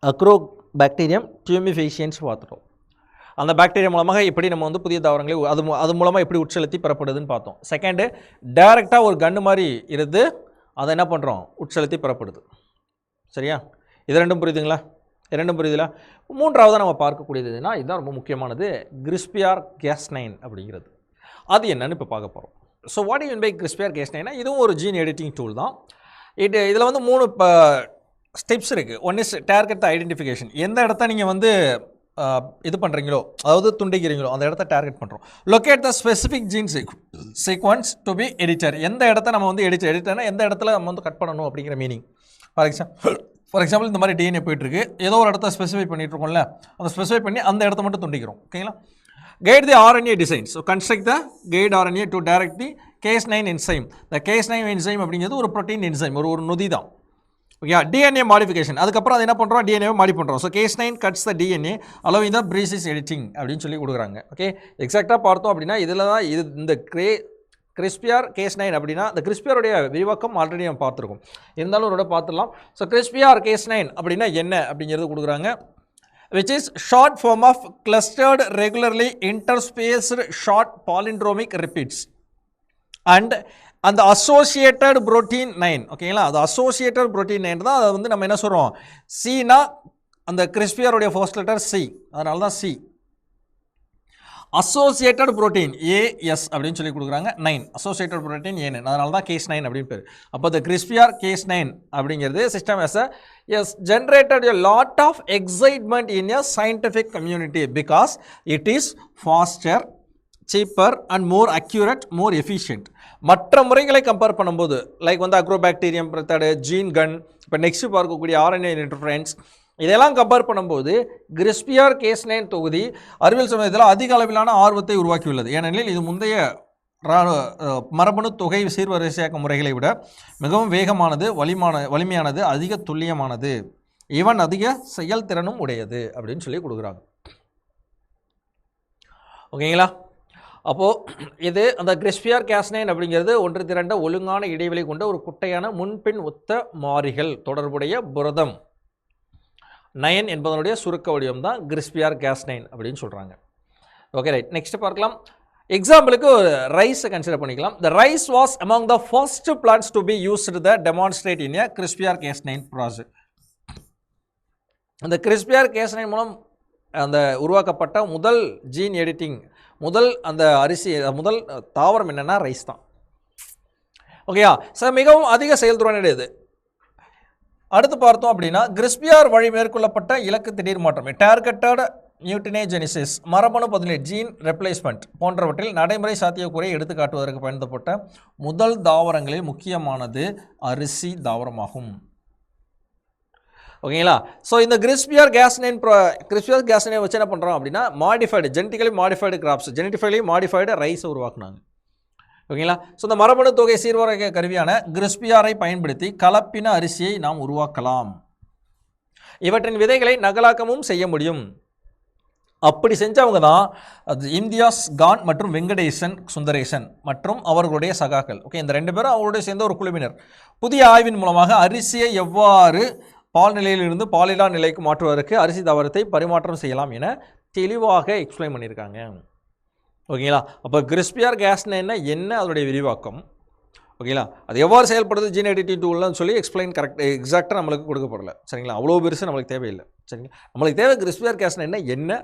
அக்ரோபாக்டீரியம் டியூமிஃபேஷியன்ஸ் பார்த்துட்டோம். அந்த பாக்டீரியா மூலமாக எப்படி நம்ம வந்து புதிய தாவரங்களை அது மூலமாக எப்படி உட்செலுத்தி பெறப்படுதுன்னு பார்த்தோம். செகண்டு, டைரெக்டாக ஒரு கன்று மாதிரி இருந்து அதை என்ன பண்ணுறோம், உட்செலுத்தி பெறப்படுது. சரியா? இது ரெண்டும் புரியுதுங்களா? மூன்றாவது நம்ம பார்க்கக்கூடியதுன்னா இதுதான் ரொம்ப முக்கியமானது, கிறிஸ்பியார் கேஸ்9 அப்படிங்கிறது. அது என்னன்னு இப்போ பார்க்க போகிறோம். So what you mean by CRISPR Cas nine? இதுவும் ஒரு ஜீன் எடிட்டிங் டூல் தான். இதில் வந்து 3 ஸ்டெப்ஸ் இருக்குது. One is target identification. எந்த இடத்த நீங்கள் வந்து இது பண்ணுறீங்களோ, அதாவது துண்டிக்கிறீங்களோ அந்த இடத்த டார்கெட் பண்ணுறோம். Locate the specific gene sequence to be editor. எந்த இடத்த நம்ம வந்து எடிட்டர்னா எந்த இடத்துல நம்ம வந்து கட் பண்ணணும் அப்படிங்கிற மீனிங். ஃபார் எக்ஸாம்பிள் இந்த மாதிரி டிஎன்ஏ போயிட்டுருக்கு, ஏதோ ஒரு இடத்த ஸ்பெசிஃபை பண்ணிட்டுருக்கோம்ல, அதை ஸ்பெசிஃபை பண்ணி அந்த இடத்த மட்டும் துண்டிக்கிறோம். ஓகேங்களா? Guide the RNA design. So construct the guide RNA to direct the Cas9 enzyme. The Cas9 enzyme அப்படிங்கிறது ஒரு ப்ரோட்டீன் என்சைம், ஒரு நொதி தான். Okay, DNA modification. அதுக்கப்புறம் அது என்ன பண்ணுறோம், டிஎன்ஏவை மாடி பண்ணுறோம். So Cas9 cuts the DNA allowing the basis editing அப்படின்னு சொல்லி கொடுக்குறாங்க. ஓகே, எக்ஸாக்டாக பார்த்தோம் அப்படின்னா இதில் தான் இந்த கிறிஸ்பியார் Cas9 அப்படின்னா இந்த கிறிஸ்பியாருடைய விரிவாக்கம் ஆல்ரெடி நம்ம பார்த்துருக்கோம், இருந்தாலும் ஒரு பார்த்துடலாம். ஸோ கிறிஸ்பியார் Cas9 அப்படின்னா என்ன அப்படிங்கிறது கொடுக்குறாங்க, which is short form of clustered regularly interspaced short palindromic repeats and அந்த associated protein 9. ஓகேங்களா? அது associated protein 9 தான். அதை வந்து நம்ம என்ன சொல்கிறோம், சினா அந்த கிறிஸ்பியருடைய ஃபர்ஸ்ட் லெட்டர் சி, அதனால தான் சி. அசோசியேட்டட் புரோட்டீன் ஏஎஸ் அப்படின்னு சொல்லி கொடுக்குறாங்க. 9 அசோசியேட்டட் புரோட்டீன் ஏன், அதனால தான் Cas9 அப்படின்னு பேர். அப்போ இந்த கிறிஸ்பியார் Cas9 அப்படிங்கிறது system as generated a lot of excitement in a scientific community because it is faster, cheaper and more accurate, more efficient. மற்ற முறைகளை கம்பேர் பண்ணும்போது லைக் வந்து அக்ரோபாக்டீரியம் மெத்தடு, ஜீன் கன், இப்போ நெக்ஸ்ட் பார்க்கக்கூடிய ஆர்என்ஏ இன்டர்ஃபரன்ஸ், இதெல்லாம் compare பண்ணும்போது கிறிஸ்பியர் கேஸ்9 தொகுதி அறிவியல் சமூகத்தில் அதிக அளவிலான ஆர்வத்தை உருவாக்கியுள்ளது. ஏனெனில் இது முந்தைய மரபணு தொகை சீர்வரிசையாக்க முறைகளை விட மிகவும் வேகமானது, வலிமையானது, அதிக துல்லியமானது, ஈவன் அதிக செயல்திறனும் உடையது அப்படின்னு சொல்லி கொடுக்குறாங்க. ஓகேங்களா? அப்போது இது அந்த கிறிஸ்பியர் கேஸ்9 அப்படிங்கிறது ஒன்று திரண்ட ஒழுங்கான இடைவெளி கொண்ட ஒரு குட்டையான முன்பின் ஒத்த மாறிகள் தொடர்புடைய புரதம் 9 என்பதனுடைய சுருக்க வடிவம் தான் கிறிஸ்பியர் கேஸ்9 அப்படின்னு சொல்கிறாங்க. ஓகே ரைட், நெக்ஸ்ட் பார்க்கலாம். எக்ஸாம்பிளுக்கு ஒரு ரைஸை கன்சிடர் பண்ணிக்கலாம். The rice was among the first plants to be used the demonstrate in a CRISPR Cas nine process. அந்த கிறிஸ்பியர் கேஸ்9 மூலம் அந்த உருவாக்கப்பட்ட முதல் ஜீன் எடிட்டிங், முதல் அந்த அரிசி, முதல் தாவரம் என்னென்னா ரைஸ் தான். ஓகேயா? சார் மிகவும் அதிக செயல்திறனுடையது. அடுத்து பார்த்தோம் அப்படின்னா கிறிஸ்பியர் வழி மேற்கொள்ளப்பட்ட இலக்கு திடீர் மாற்றம், டார்கெட்டட் நியூட்டினேஜெனிசிஸ், மரபணு பதிலீடு, ஜீன் ரெப்ளேஸ்மெண்ட் போன்றவற்றில் நடைமுறை சாத்தியக்கூறையை எடுத்து காட்டுவதற்கு பயன்படுத்தப்பட்ட முதல் தாவரங்களில் முக்கியமானது அரிசி தாவரமாகும். ஓகேங்களா? ஸோ இந்த கிறிஸ்பியர் கேஸ்9 வச்சு என்ன பண்ணுறோம் அப்படின்னா modified, genetically modified crops, genetically modified ரைஸை உருவாக்குனாங்க. ஓகேங்களா? ஸோ இந்த மரபணு தொகை சீர்வரைக்க கருவியான கிறிஸ்பியரை பயன்படுத்தி கலப்பின அரிசியை நாம் உருவாக்கலாம். இவற்றின் விதைகளை நகலாக்கமும் செய்ய முடியும். அப்படி செஞ்சவங்க தான் அது இம்தியாஸ் கான் மற்றும் வெங்கடேசன் சுந்தரேசன் மற்றும் அவர்களுடைய சகாக்கள். ஓகே, இந்த 2 பேரும் அவருடைய சேர்ந்த ஒரு குழுவினர். புதிய ஆய்வின் மூலமாக அரிசியை எவ்வாறு பால் நிலையிலிருந்து பாலிலா நிலைக்கு மாற்றுவதற்கு அரிசி தாவரத்தை பரிமாற்றம் செய்யலாம் என தெளிவாக எக்ஸ்பிளைன் பண்ணியிருக்காங்க. ஓகேங்களா? அப்போ கிறிஸ்பியர் கேஸ்9 என்ன, அதனுடைய விரிவாக்கம், ஓகேங்களா, அது எவ்வாறு செயல்படுது ஜீன் எடிட்டிங் டூல்னு சொல்லி எக்ஸ்பிளைன் எக்ஸாக்டாக நம்மளுக்கு கொடுக்கப்படலை. சரிங்களா? அவ்வளோ பெருசு நம்மளுக்கு தேவையில்லை. சரிங்களா? நம்மளுக்கு தேவை கிறிஸ்பியர் கேஸ்9 என்ன,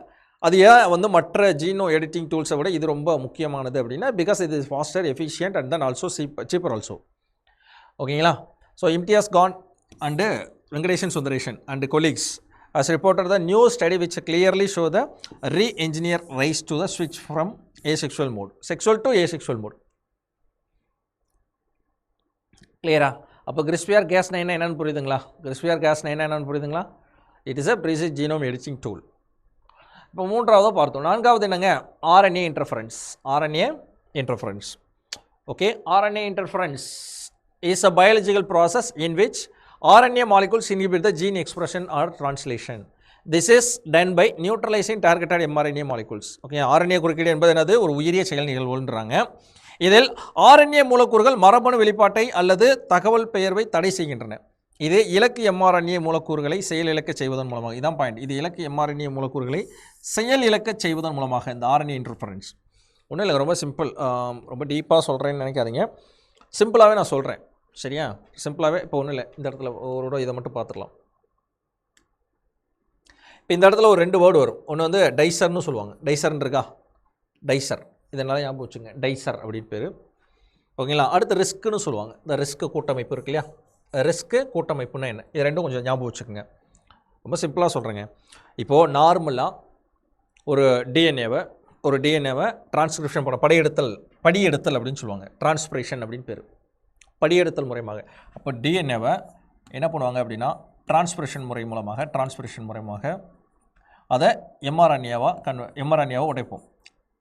அது ஏன் வந்து மற்ற ஜீனோ எடிட்டிங் டூல்ஸை விட இது ரொம்ப முக்கியமானது அப்படின்னா பிகாஸ் இது is faster, efficient and then also cheaper also. ஓகேங்களா? So Imtiaz Khan and Venkatesan Sundaresan and colleagues has reported the new study which clearly show the re-engineer rise to the switch from asexual mode, sexual to asexual mode. கிளியரா? அப்போ கிறிஸ்பியர் கேஸ்9 என்னன்னு புரியுதுங்களா? கிறிஸ்பியர் கேஸ்9 என்னன்னு புரியுதுங்களா? It is a precious genome editing tool. இப்போ மூன்றாவது பார்த்தோம். நான்காவது என்னங்க? RNA interference. Okay, RNA interference is a biological process in which RNA molecules inhibit the gene expression or translation. This is done by neutralizing targeted mRNA molecules. Okay, RNA குறுக்கீடு என்பது என்னது? ஒரு உயிரிய செயல் நிகழ்வுன்றாங்க. இதில் RNA மூலக்கூறுகள் மரபணு வெளிப்பாட்டை அல்லது தகவல் பெயர்வை தடை செய்கின்றன. இது இலக்கு mRNA மூலக்கூறுகளை செயல் இழக்க செய்வதன் மூலமாக, இதான் பாயிண்ட், இது இலக்கு mRNA மூலக்கூறுகளை செயல் இழக்க செய்வதன் மூலமாக இந்த RNA இன்டர்ஃபரன்ஸ். ஒன்றும் இல்லை, ரொம்ப சிம்பிள், ரொம்ப டீப்பாக சொல்கிறேன்னு நினைக்காதீங்க, சிம்பிளாகவே நான் சொல்கிறேன். சரியா? சிம்பிளாகவே இப்போ ஒன்றும் இல்லை, இந்த இடத்துல ஒரு இதை மட்டும் பார்த்துடலாம். இப்போ இந்த இடத்துல ஒரு 2 வேர்டு வரும். ஒன்று வந்து டைசர்னு சொல்லுவாங்க, டைசர்ன்னு இருக்கா, டைசர், இதனால் ஞாபகம் வச்சுங்க, டைசர் அப்படின்னு பேர். ஓகேங்களா? அடுத்து ரிஸ்க்குன்னு சொல்லுவாங்க, இந்த ரிஸ்க் கூட்டமைப்பு இருக்கு இல்லையா, ரிஸ்க்கு கூட்டமைப்புன்னா என்ன, இது ரெண்டும் கொஞ்சம் ஞாபகம் வச்சுக்கோங்க. ரொம்ப சிம்பிளாக சொல்கிறேங்க. இப்போது நார்மலாக ஒரு டிஎன்ஏவை டிரான்ஸ்கிரிப்ஷன் பண்ண படியெடுத்தல் அப்படின்னு சொல்லுவாங்க, டிரான்ஸ்பிரேஷன் அப்படின்னு பேர், படியெடுத்தல் முறையாக. அப்போ டிஎன்ஏவை என்ன பண்ணுவாங்க அப்படின்னா டிரான்ஸ்பிரேஷன் முறை மூலமாக அதை எம்ஆர்என்ஏவை உடைப்போம்.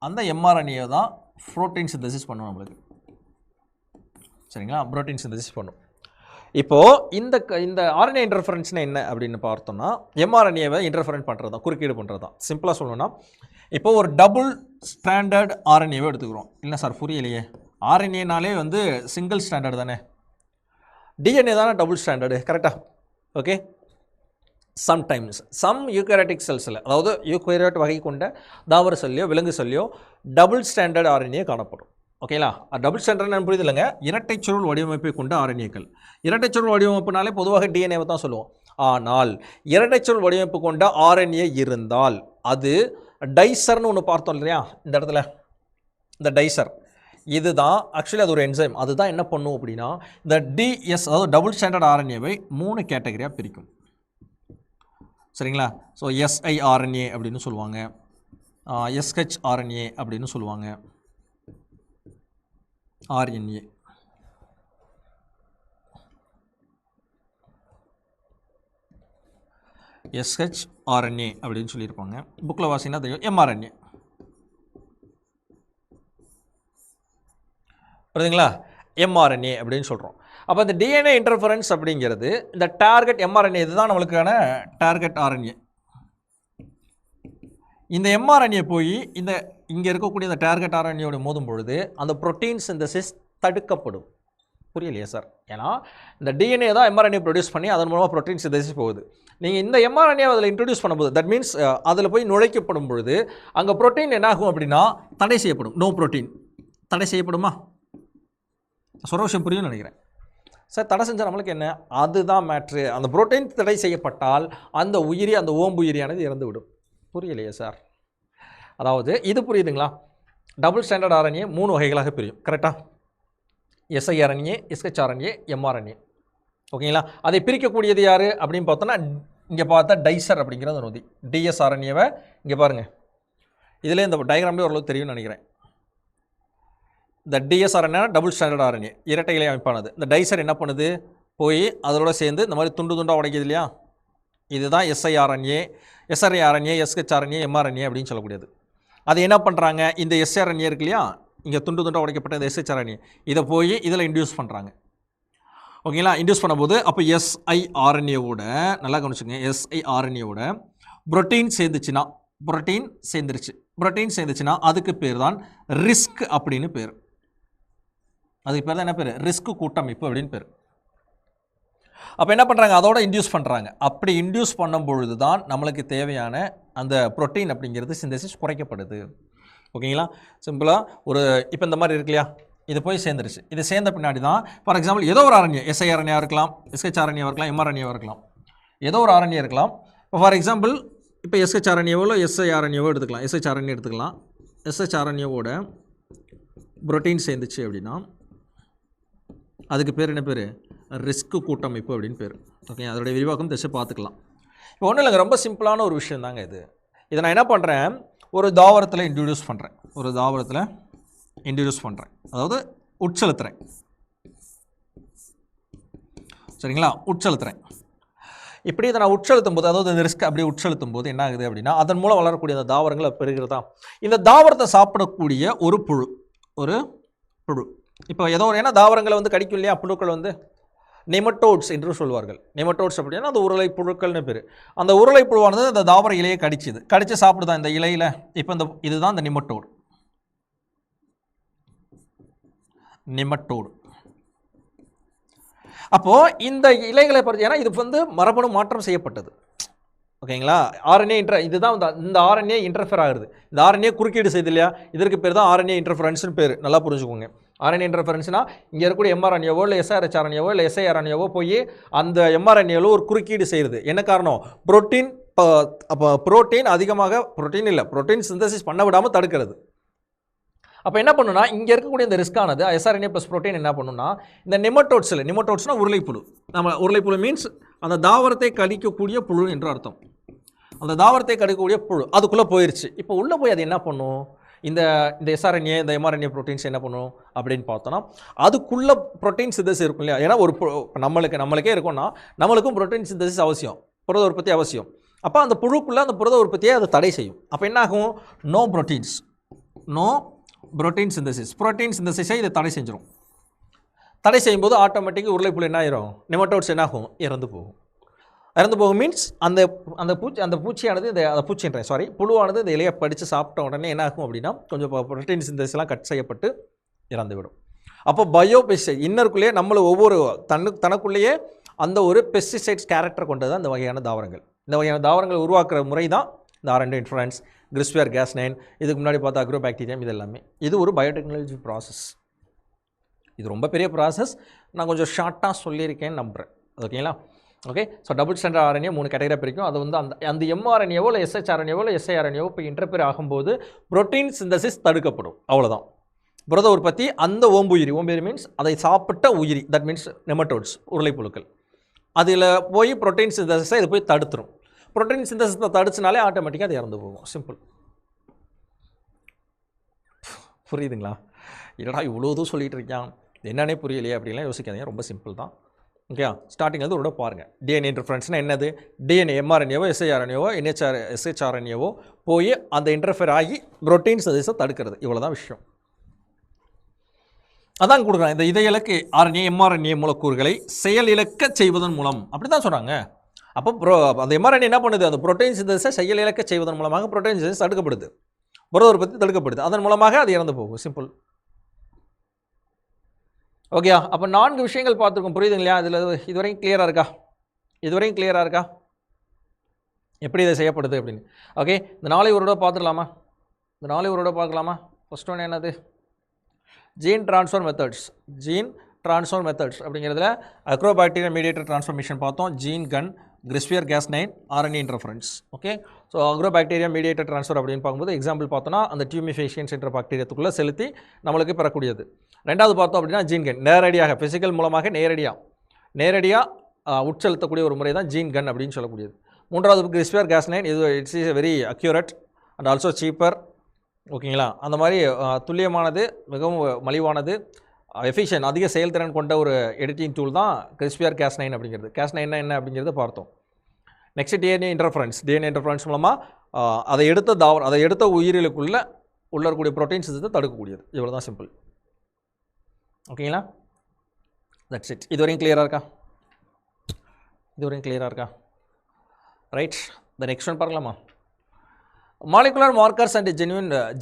அந்த எம்ஆர்என்ஏ தான் ப்ரோட்டீன் சிந்தசிஸ் பண்ணுவோம் நம்மளுக்கு. சரிங்களா? ப்ரோட்டீன் சிந்தசிஸ் பண்ணும். இப்போது இந்த ஆர்என்ஏ இன்டர்ஃபரன்ஸ்னால் என்ன அப்படின்னு பார்த்தோம்னா எம்ஆர்என்ஏவை இன்டர்ஃபரன்ஸ் பண்ணுறது தான், குறுக்கீடு பண்ணுறது தான். சிம்பிளாக சொல்லணும்னா இப்போது ஒரு டபுள் ஸ்டாண்டர்ட் ஆர்என்ஏவை எடுத்துக்கிறோம். இல்லை சார் புரியலையே, ஆர்என்ஏனாலே வந்து சிங்கிள் ஸ்டாண்டர்டு தானே, டிஎன்ஏ தானே டபுள் ஸ்டாண்டர்டு, கரெக்டாக? ஓகே, சம்டைம்ஸ் சம் யூகேரியாட்டிக் செல்ஸில், அதாவது யூகேரியாட் வகை கொண்ட தாவர செல்லையோ விலங்கு செல்லையோ டபுள் ஸ்டாண்டர்ட் ஆர்என்ஏ காணப்படும். ஓகேங்களா? டபுள் ஸ்டாண்டர்ட் புரியுது இல்லைங்க, இரட்டைச்சுருள் வடிவமைப்பை கொண்ட ஆர்என்ஏக்கள். இரட்டைச்சுருள் வடிவமைப்புனாலே பொதுவாக டிஎன்ஏவை தான் சொல்லுவோம். ஆனால் இரட்டைச்சுருள் வடிவமைப்பு கொண்ட ஆர்என்ஏ இருந்தால் அது டைசர்னு ஒன்று பார்த்தோம் இல்லையா, இந்த இடத்துல இந்த டைசர், இதுதான் ஆக்சுவலி அது ஒரு என்சைம். அதுதான் என்ன பண்ணும் அப்படின்னா இந்த டிஎஸ், அதாவது டபுள் ஸ்டாண்டர்ட் ஆர்என்ஏவை 3 கேட்டகரியாக பிரிக்கும். சரிங்களா? ஸோ எஸ்ஐஆர்என்ஏ அப்படின்னு சொல்லுவாங்க, எஸ்ஹெச்ஆர்என்ஏ அப்படின்னு சொல்லுவாங்க, ஆர்என்ஏ. SHRNA அப்படின்னு சொல்லியிருப்பாங்க. புக்கில் வாசிங்கன்னா தெரியும் mRNA. புரியுதுங்களா? mRNA அப்படின்னு சொல்கிறோம். அப்போ இந்த DNA இன்டர்ஃபரன்ஸ் அப்படிங்கிறது இந்த டார்கெட் mRNA இதுதான் நம்மளுக்கான டார்கெட் RNA. இந்த mRNA போய் இந்த இங்கே இருக்கக்கூடிய இந்த டார்கெட் RNAயோட மோதும் பொழுது அந்த புரோட்டீன் சிந்தசிஸ் தடுக்கப்படும். புரியலையா சார்? ஏன்னா இந்த DNA தான் mRNA ப்ரொடியூஸ் பண்ணி அதன் மூலமாக புரோட்டீன் சிந்தசிஸ் போகுது. நீங்கள் இந்த mRNA அதில் இன்ட்ரடியூஸ் பண்ணும்போது தட் மீன்ஸ் அதில் போய் நுழைக்கப்படும் பொழுது அங்கே புரோட்டீன் என்ன ஆகும் அப்படின்னா தடை செய்யப்படும். நோ புரோட்டீன் தடை செய்யப்படுமா? சொல்கிற விஷயம் புரியும்னு நினைக்கிறேன் சார். தடை செஞ்சால் நம்மளுக்கு என்ன? அதுதான் மேட்ரு. அந்த புரோட்டீன் தடை செய்யப்பட்டால் அந்த உயிரி அந்த ஓம்புயிரியானது இறந்து விடும். புரியலையா சார்? அதாவது இது புரியுதுங்களா? டபுள் ஸ்டாண்டர்ட் RNA 3 வகைகளாக பிரியும். கரெக்டாக? siRNA, shRNA, mRNA. ஓகேங்களா? அதை பிரிக்கக்கூடியது யார் அப்படின்னு பார்த்தோன்னா இங்கே பார்த்தா டைசர் அப்படிங்கிறது நொதி. DSRNAவை இங்கே பாருங்கள், இதில் இந்த டயக்ராம்லேயே ஓரளவு தெரியும்னு நினைக்கிறேன். இந்த DSRNA டபுள் ஸ்டாண்டர்ட் RNA இரட்டை இலை அமைப்பானது. இந்த டைசர் என்ன பண்ணுது? போய் அதோட சேர்ந்து இந்த மாதிரி துண்டு துண்டாக உடைக்குது இல்லையா? இதுதான் siRNA, sRNA, shRNA, mRNA அப்படின்னு சொல்லக்கூடியது. அது என்ன பண்ணுறாங்க? இந்த sRNA இருக்கு இல்லையா, இங்கே துண்டு துண்டாக உடைக்கப்பட்ட இந்த shRNA இதை போய் இதில் இன்டியூஸ் பண்ணுறாங்க. ஓகேங்களா? இன்டியூஸ் பண்ணும்போது அப்போ siRNAவோட நல்லா கவனிச்சுங்க, siRNAவோட புரோட்டீன் சேர்ந்துச்சுன்னா புரோட்டீன் சேர்ந்துச்சுன்னா அதுக்கு பேர் தான் ரிஸ்க் அப்படின்னு பேர். அதுக்கு பேர் தான் என்ன பேர்? ரிஸ்க் கூட்டமைப்பு அப்படின்னு பேர். அப்போ என்ன பண்ணுறாங்க? அதோட இன்டியூஸ் பண்ணுறாங்க. அப்படி இன்டியூஸ் பண்ணும் பொழுது தான் நம்மளுக்கு தேவையான அந்த புரோட்டீன் அப்படிங்கிறது சிந்தசிஸ் குறைக்கப்படுது. ஓகேங்களா? சிம்பிளாக ஒரு இப்போ இந்த மாதிரி இருக்கு இல்லையா, இது போய் சேர்ந்துருச்சு. இது சேர்ந்த பின்னாடி தான் ஃபார் எக்ஸாம்பிள் ஏதோ ஒரு RNA siRNA இருக்கலாம், shRNA இருக்கலாம், mRNA இருக்கலாம், ஏதோ ஒரு RNA இருக்கலாம். இப்போ ஃபார் எக்ஸாம்பிள் இப்போ shRNAவோ siRNAவோ எடுத்துக்கலாம். shRNA எடுத்துக்கலாம். shRNAவோட புரோட்டீன் சேர்ந்துச்சு அப்படின்னா அதுக்கு பேர் என்ன பேர்? ரிஸ்க் கூட்டமைப்பு அப்படின்னு பேர். ஓகே, அதோடைய விரிவாக்கம் தச்சு பார்த்துக்கலாம். இப்போ ஒன்றும் இல்லைங்க, ரொம்ப சிம்பிளான ஒரு விஷயம் தாங்க இது. இதை நான் என்ன பண்ணுறேன்? ஒரு தாவரத்தில் இன்ட்ரடியூஸ் பண்ணுறேன். அதாவது உட்செலுத்துறேன். சரிங்களா? உட்செலுத்துறேன். இப்படி இதை நான் உட்செலுத்தும் போது, அதாவது இந்த ரிஸ்க் அப்படியே உட்செலுத்தும் போது என்ன ஆகுது அப்படின்னா அதன் மூலம் வளரக்கூடிய அந்த தாவரங்களை பெறுகிறதா இந்த தாவரத்தை சாப்பிடக்கூடிய ஒரு புழு. இப்போ ஏதோ ஒரு ஏன்னா தாவரங்களை வந்து கடிக்கும் இல்லையா புழுக்கள் வந்து நெமட்டோட்ஸ் என்று சொல்வார்கள். நெமட்டோட்ஸ் அப்படின்னா அந்த உருளை புழுக்கள்னு பேர். அந்த உருளை புழுவானது அந்த தாவர இலையை கடிச்சு சாப்பிடுதான் இந்த இலையில். இப்போ இந்த இதுதான் இந்த நெமட்டோடு. அப்போது இந்த இலைகளை பொறுத்து ஏன்னா இது வந்து மரபணு மாற்றம் செய்யப்பட்டது. ஓகேங்களா? RNA இதுதான் இந்த RNA இன்டர்ஃபர் ஆகுது. இந்த RNA குறுக்கீடு செய்து இல்லையா, இதற்கு பேர் தான் RNA இன்டர்ஃபரன்ஸ்னு பேர். நல்லா புரிஞ்சுக்கோங்க. RNA இன்டர்ஃபரன்ஸ்னா இங்கே இருக்கக்கூடிய mRNAவோ இல்லை SRNAவோ இல்லை siRNAவோ போய் அந்த mRNAவில் ஒரு குறுக்கீடு செய்யுது. என்ன காரணம்? புரோட்டீன். அப்போ புரோட்டீன் சிந்தசிஸ் பண்ண விடாமல் தடுக்கிறது. அப்போ என்ன பண்ணுன்னா இங்கே இருக்கக்கூடிய இந்த ரிஸ்க்கானது siRNA ப்ளஸ் புரோட்டீன் என்ன பண்ணுன்னா இந்த நெமட்டோட்ஸ்னால் உருளைப்புழு. நம்ம உருளைப்புழு மீன்ஸ் அந்த தாவரத்தை கடிக்கக்கூடிய புழு என்று அர்த்தம். அந்த தாவரத்தை கடிக்கக்கூடிய புழு அதுக்குள்ளே போயிடுச்சு. இப்போ உள்ளே போய் அது என்ன பண்ணும்? இந்த SRNA இந்த mRNA புரோட்டீன்ஸ் என்ன பண்ணும் அப்படின்னு பார்த்தோன்னா அதுக்குள்ளே புரோட்டீன் சிந்தசிஸ் இருக்கும் இல்லையா. ஏன்னா ஒரு நம்மளுக்கே இருக்கும்னா நம்மளுக்கும் புரோட்டீன் சிந்தசிஸ் அவசியம், புரத உற்பத்தி அவசியம். அப்போ அந்த புழுக்குள்ளே அந்த புரத உற்பத்தியை அது தடை செய்யும். அப்போ என்ன ஆகும்? No protein synthesis. புரோட்டீன் சிந்தசிஸை இதை தடை செஞ்சிடும். தடை செய்யும்போது ஆட்டோமேட்டிக்காக உருளைப்புழு என்ன ஆயிரும்? நெமட்டோட்ஸ் என்ன ஆகும்? இறந்து போகும் மீன்ஸ் அந்த பூச்சியானது புழுவானது இந்த இலையை படித்து சாப்பிட்ட உடனே என்ன ஆகும் அப்படின்னா கொஞ்சம் புரோட்டீன் சிந்தசிஸ்லாம் கட் செய்யப்பட்டு இறந்துவிடும். அப்போ பெஸ்டிசைட் இன்னருக்குள்ளேயே நம்மளை ஒவ்வொரு தனக்குள்ளேயே அந்த ஒரு பெஸ்டிசைட்ஸ் கேரக்டர் கொண்டது அந்த வகையான தாவரங்கள். இந்த வகையான தாவரங்கள் உருவாக்குற முறை தான் இந்த RNA இன்ஃப்ளூரன்ஸ், கிறிஸ்பியர் Cas9, இதுக்கு முன்னாடி பார்த்தா அக்ரோபாக்டீரியம், இது எல்லாமே. இது ஒரு பயோடெக்னாலஜி ப்ராசஸ். இது ரொம்ப பெரிய ப்ராசஸ். நான் கொஞ்சம் ஷார்ட்டாக சொல்லியிருக்கேன்னு நம்புகிறேன். ஓகேங்களா? Okay. So double standard RNA 3 கேட்டகரியாக பிரிக்கும். அது வந்து அந்த mRNAவோ இல்லை shRNAவோ இல்லை siRNAவோ இப்போ இன்டர்ஃபியர் ஆகும்போது புரோட்டீன் சிந்தசிஸ் தடுக்கப்படும். அவ்வளோதான். புரத உற்பத்தி அந்த ஓம்புயிரி மீன்ஸ் அதை சாப்பிட்ட உயிரி, தட் மீன்ஸ் நெமட்டோட்ஸ் உருளைப்புழுக்கள், அதில் போய் புரோட்டீன் சிந்தசிஸை இது போய் தடுத்துரும். புரோட்டீன் சிந்தசிஸை தடுச்சினாலே ஆட்டோமேட்டிக்காக அது இறந்து போகும். சிம்பிள். புரியுதுங்களா? இல்லைடா இவ்வளோ இதுவும் சொல்லிகிட்டு இருக்கான் என்னன்னே புரியலையே அப்படின்லாம் யோசிக்காதீங்க, ரொம்ப சிம்பிள் தான். ஓகே, ஸ்டார்டிங் வந்து ஒரு பாருங்கள். டிஎன்ஏ இன்டர்ஃபரன்ஸ்னால் என்னது? டிஎன்ஏ எம்ஆர்என்ஏவோ எஸ்ஐஆர்என்ஏவோ எஸ்ஹெச்ஆர்என்ஏவோ போய் அந்த இன்டர்ஃபேர் ஆகி புரோட்டீன் சதீஸை தடுக்கிறது, இவ்வளோ தான் விஷயம். அதான் கொடுக்குறாங்க. இந்த இதயலக்கு ஆர்என்ஏ எம்ஆர்என்ஏ மூலக்கூறுகளை செயலிழக்க செய்வதன் மூலம் அப்படி தான் சொல்கிறாங்க. அப்போ அந்த எம்ஆர்என்ஏ என்ன பண்ணுது? அந்த புரோட்டீன் சிந்தசிஸை செயலிழக்க செய்வதன் மூலமாக புரோட்டீன் சிந்தசிஸ் தடுக்கப்படுது, புரத உற்பத்தி தடுக்கப்படுது, அதன் மூலமாக அது இறந்து போகும். சிம்பிள். ஓகே, அப்போ 4 விஷயங்கள் பார்த்துருக்கோம், புரியுதுங்களா? இதில் இதுவரையும் கிளியராக இருக்கா? இதுவரையும் கிளியராக இருக்கா எப்படி இதை செய்யப்படுது அப்படின்னு? ஓகே, இந்த 4 ஒரு தடவை பார்த்துடலாமா? இந்த 4 ஒரு தடவை பார்க்கலாமா? ஃபர்ஸ்ட் ஒன்று என்னது? Gene transfer methods. Gene transfer methods அப்படிங்கிறதுல அக்ரோபாக்டீரியா மீடியேட்டர் ட்ரான்ஸ்ஃபர்மேஷன் பார்த்தோம், gene gun, CRISPR Cas nine, RNA interference. Okay, so agrobacteria mediator transfer அப்படின்னு பார்க்கும்போது எக்ஸாம்பிள் பார்த்தோன்னா அந்த டியூமிஃபேஷியன்ஸ் என்ற பாக்டீரியாத்துக்குள்ளே செலுத்தி நம்மளுக்கு பெறக்கூடியது. ரெண்டாவது பார்த்தோம் அப்படின்னா ஜீன் கன், நேரடியாக ஃபிசிக்கல் மூலமாக நேரடியாக உட்செலுத்தக்கூடிய ஒரு முறை தான் ஜீன் கன் அப்படின்னு சொல்லக்கூடியது. மூன்றாவது கிறிஸ்பியர் கேஸ்9, இது it's is very accurate and also cheaper. ஓகேங்களா, அந்த மாதிரி துல்லியமானது, மிகவும் மலிவானது, எஃபிஷியன்ட், அதிக செயல்திறன் கொண்ட ஒரு எடிட்டிங் டூல் தான் கிறிஸ்பியர் கேஸ்9 அப்படிங்கிறது. கேஸ்9 என்ன அப்படிங்கிறத பார்த்தோம். Next DNA interference. DNA interference மூலமாக அதை எடுத்த உயிரிகளுக்குள்ளே உள்ள இருக்கக்கூடிய ப்ரோட்டீன்ஸ் இதை தடுக்கக்கூடியது. இவ்வளோ தான் சிம்பிள். ஓகேங்களா, தட்ஸ் இட். இதுவரையும் கிளியராக இருக்கா? ரைட், த நெக்ஸ்ட் ஒன் பார்க்கலாமா? Molecular markers and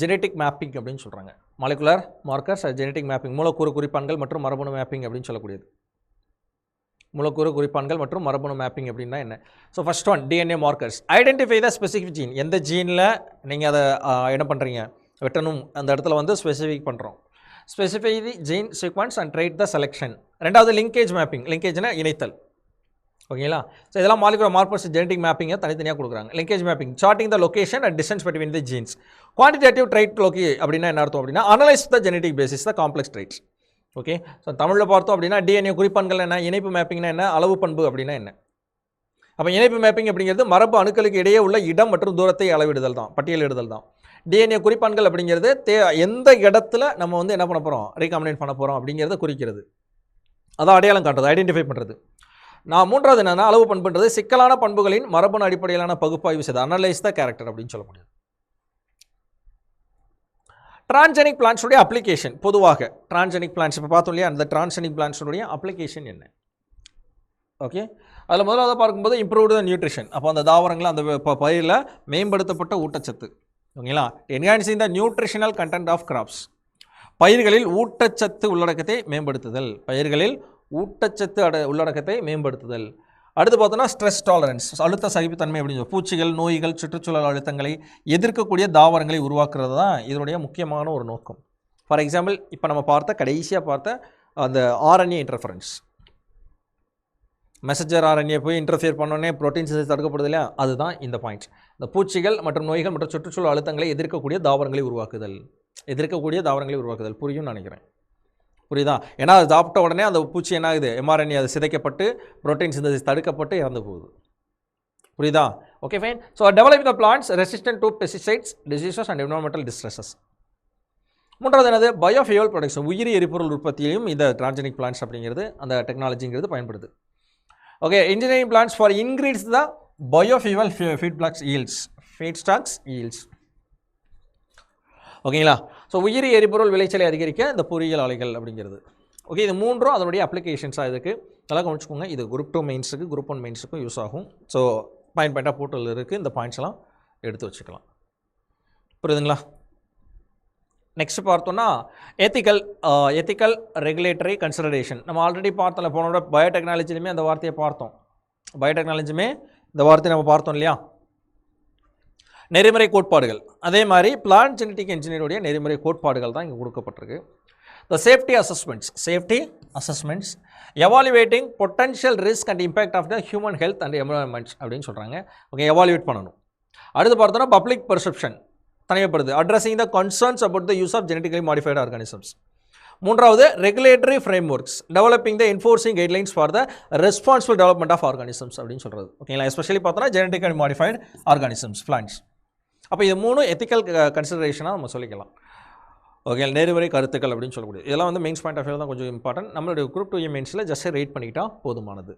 genetic mapping அப்படின்னு சொல்கிறாங்க. Molecular markers and genetic mapping, மூலக்கூறு குறிப்பான்கள் மற்றும் மரபணு மேப்பிங் அப்படின்னு சொல்லக்கூடியது. மூலக்கூறு குறிப்பான்கள் மற்றும் மரபணு மேப்பிங் அப்படின்னா என்ன? So first one DNA markers. Identify the specific gene. எந்த ஜீனில் நீங்கள் அதை என்ன பண்ணுறீங்க, வெட்டணும், அந்த இடத்துல வந்து ஸ்பெசிஃபிக் பண்ணுறோம். Specify the gene sequence and trait the selection. ரெண்டாவது லிங்கேஜ் மேப்பிங். லிங்கேஜ்னா இணைத்தல். ஓகேங்களா, ஸோ இதெல்லாம் மாலிகுலர் மார்க்கர்ஸ் ஜெனட்டிக் மேப்பிங்கை தனித்தனியாக கொடுக்குறாங்க. Linkage mapping, charting the location and distance between the genes. Quantitative trait loci அப்படின்னா என்ன அர்த்தம் அப்படின்னா analyse the genetic basis the complex traits. Okay, so தமிழில் பார்த்தோம் அப்படின்னா டிஎன்ஏ குறிப்பான்கள் என்ன, இணைப்பு மேப்பிங்னா என்ன, அளவு பண்பு அப்படின்னா என்ன. அப்போ இணைப்பு மேப்பிங் அப்படிங்கிறது மரபு அணுக்களுக்கு இடையே உள்ள இடம் மற்றும் தூரத்தை அளவிடுதல் தான், பட்டியலிடுதல் தான். டிஎன்ஏ குறிப்பான்கள் அப்படிங்கிறது எந்த இடத்துல நம்ம வந்து என்ன பண்ண போகிறோம், ரீகாம்பினேட் பண்ண போகிறோம் அப்படிங்கிறத குறிக்கிறது, அதான் அடையாளம் காட்டுறது, ஐடென்டிஃபை பண்ணுறது. நான் மூன்றாவது என்னென்னா அளவு பண்புன்றது சிக்கலான பண்புகளின் மரபணு அடிப்படையிலான பகுப்பாய்வு செய்து அனலைஸ் த கேரக்டர் அப்படின்னு சொல்ல முடியும். டிரான்ஜெனிக் பிளான்ட்ஸுடைய அப்ளிகேஷன். பொதுவாக டிரான்ஜெனிக் பிளான்ட்ஸ் இப்போ பார்த்தோம் இல்லையா, அந்த டிரான்ஜெனிக் பிளான்ட்ஸுடைய அப்ளிகேஷன் என்ன? ஓகே, அதில் முதலாவது பார்க்கும்போது இம்ப்ரூவ்டு நியூட்ரிஷன். அப்போ அந்த தாவரங்கள் அந்த பயிரில் மேம்படுத்தப்பட்ட ஊட்டச்சத்து. ஓகேங்களா, enhancing the nutritional content of crops. பயிர்களில் ஊட்டச்சத்து உள்ளடக்கத்தை மேம்படுத்துதல். உள்ளடக்கத்தை மேம்படுத்துதல். அடுத்து பார்த்தோன்னா ஸ்ட்ரெஸ் டாலரன்ஸ், அழுத்த சகிப்புத்தன்மை அப்படின்னு. பூச்சிகள், நோய்கள், சுற்றுச்சூழல் அழுத்தங்களை எதிர்க்கக்கூடிய தாவரங்களை உருவாக்குறது தான் இதனுடைய முக்கியமான ஒரு நோக்கம். ஃபார் எக்ஸாம்பிள் இப்போ நம்ம கடைசியாக பார்த்த அந்த ஆர்என்ஏ இன்டர்ஃபரன்ஸ், மெசஞ்சர் ஆர்என்ஏ போய் இன்டர்ஃபியர் பண்ணோன்னே ப்ரோட்டீன் சிந்தசிஸ் தடுக்கப்படுது இல்லையா, அதுதான் இந்த பாயிண்ட். இந்த பூச்சிகள் மற்றும் நோய்கள் மற்றும் சுற்றுச்சூழல் அழுத்தங்களை எதிர்க்கக்கூடிய தாவரங்களை உருவாக்குதல். புரியும்னு நினைக்கிறேன். புரியுதா? ஏன்னா அது சாப்பிட்ட உடனே அந்த பூச்சி என்ன ஆகுது, எம்ஆர்என்ஏ அது சிதைக்கப்பட்டு புரோட்டீன் சிந்தசிஸ் தடுக்கப்பட்டு இறந்து போகுது. புரியுதா? Okay, fine. So develop the plants resistant to pesticides, diseases and environmental distresses. மூன்றாவது என்னது, பயோஃபியூல் ப்ரொடக்ஷன். உயிரி எரிபொருள் உற்பத்தியிலும் இந்த டிரான்ஜெனிக் பிளான்ட்ஸ் அப்படிங்கிறது, அந்த டெக்னாலஜிங்கிறது பயன்படுது. Okay, engineering plants for increase the biofuel feedstocks yields. ஓகேங்களா, ஸோ உயிரி எரிபொருள் விளைச்சலை அதிகரிக்க இந்த பொறியியல் ஆலைகள் அப்படிங்கிறது. ஓகே, இது மூன்றும் அதனுடைய அப்ளிகேஷன்ஸாக இருக்குது. நல்லா கவனிச்சுக்கோங்க. இது குரூப் 2 மெயின்ஸுக்கு, குரூப் 1 மெயின்ஸுக்கும் யூஸ் ஆகும். ஸோ பாயிண்டாக போர்ட்டல் இருக்குது, இந்த பாயிண்ட்ஸ்லாம் எடுத்து வச்சுக்கலாம். புரியுதுங்களா? நெக்ஸ்ட் பார்த்தோன்னா எத்திக்கல் ரெகுலேட்டரி கன்சிடரேஷன். நம்ம ஆல்ரெடி பார்த்தோம்ல, போனோட பயோடெக்னாலஜிலுமே அந்த வார்த்தையை பார்த்தோம். இந்த வார்த்தையை நம்ம பார்த்தோம் இல்லையா, நெறிமுறை கோட்பாடுகள். அதே மாதிரி பிளான்ட் ஜெனட்டிக் இன்ஜினியருடைய நெறிமுறை கோட்பாடுகள் தான் இங்கே கொடுக்கப்பட்டிருக்கு. The safety assessments evaluating potential risk and impact of the human health and environment அப்படின்னு சொல்கிறாங்க. ஓகே, எவாலுவேட் பண்ணணும். அடுத்து பார்த்தோன்னா பப்ளிக் பெர்செப்ஷன் தனிமைப்படுது, addressing the concerns about the use of genetically modified organisms. மூன்றாவது regulatory frameworks, developing the enforcing guidelines for the responsible development of organisms அப்படின்னு சொல்கிறது. ஓகேங்களா, எஸ்பெஷலி பார்த்தோன்னா ஜெனட்டிக்கலி மாடிஃபைடு ஆர்கானிசம்ஸ், பிளான்ட்ஸ். அப்போ இது 3 எத்திக்கல் கன்சிடரேஷனாக நம்ம சொல்லிக்கலாம். ஓகே, நேர்வரை கருத்துக்கள் அப்படின்னு சொல்லக்கூடியது. இதெல்லாம் வந்து மெயின்ஸ் பாயிண்ட் ஆஃப் வியூ தான் கொஞ்சம் இம்பார்ட்டன்ட். நம்மளுடைய குரூப் 2 மெயின்ஸில் ஜஸ்ட் ரேட் பண்ணிக்கிட்டால் போதுமானது.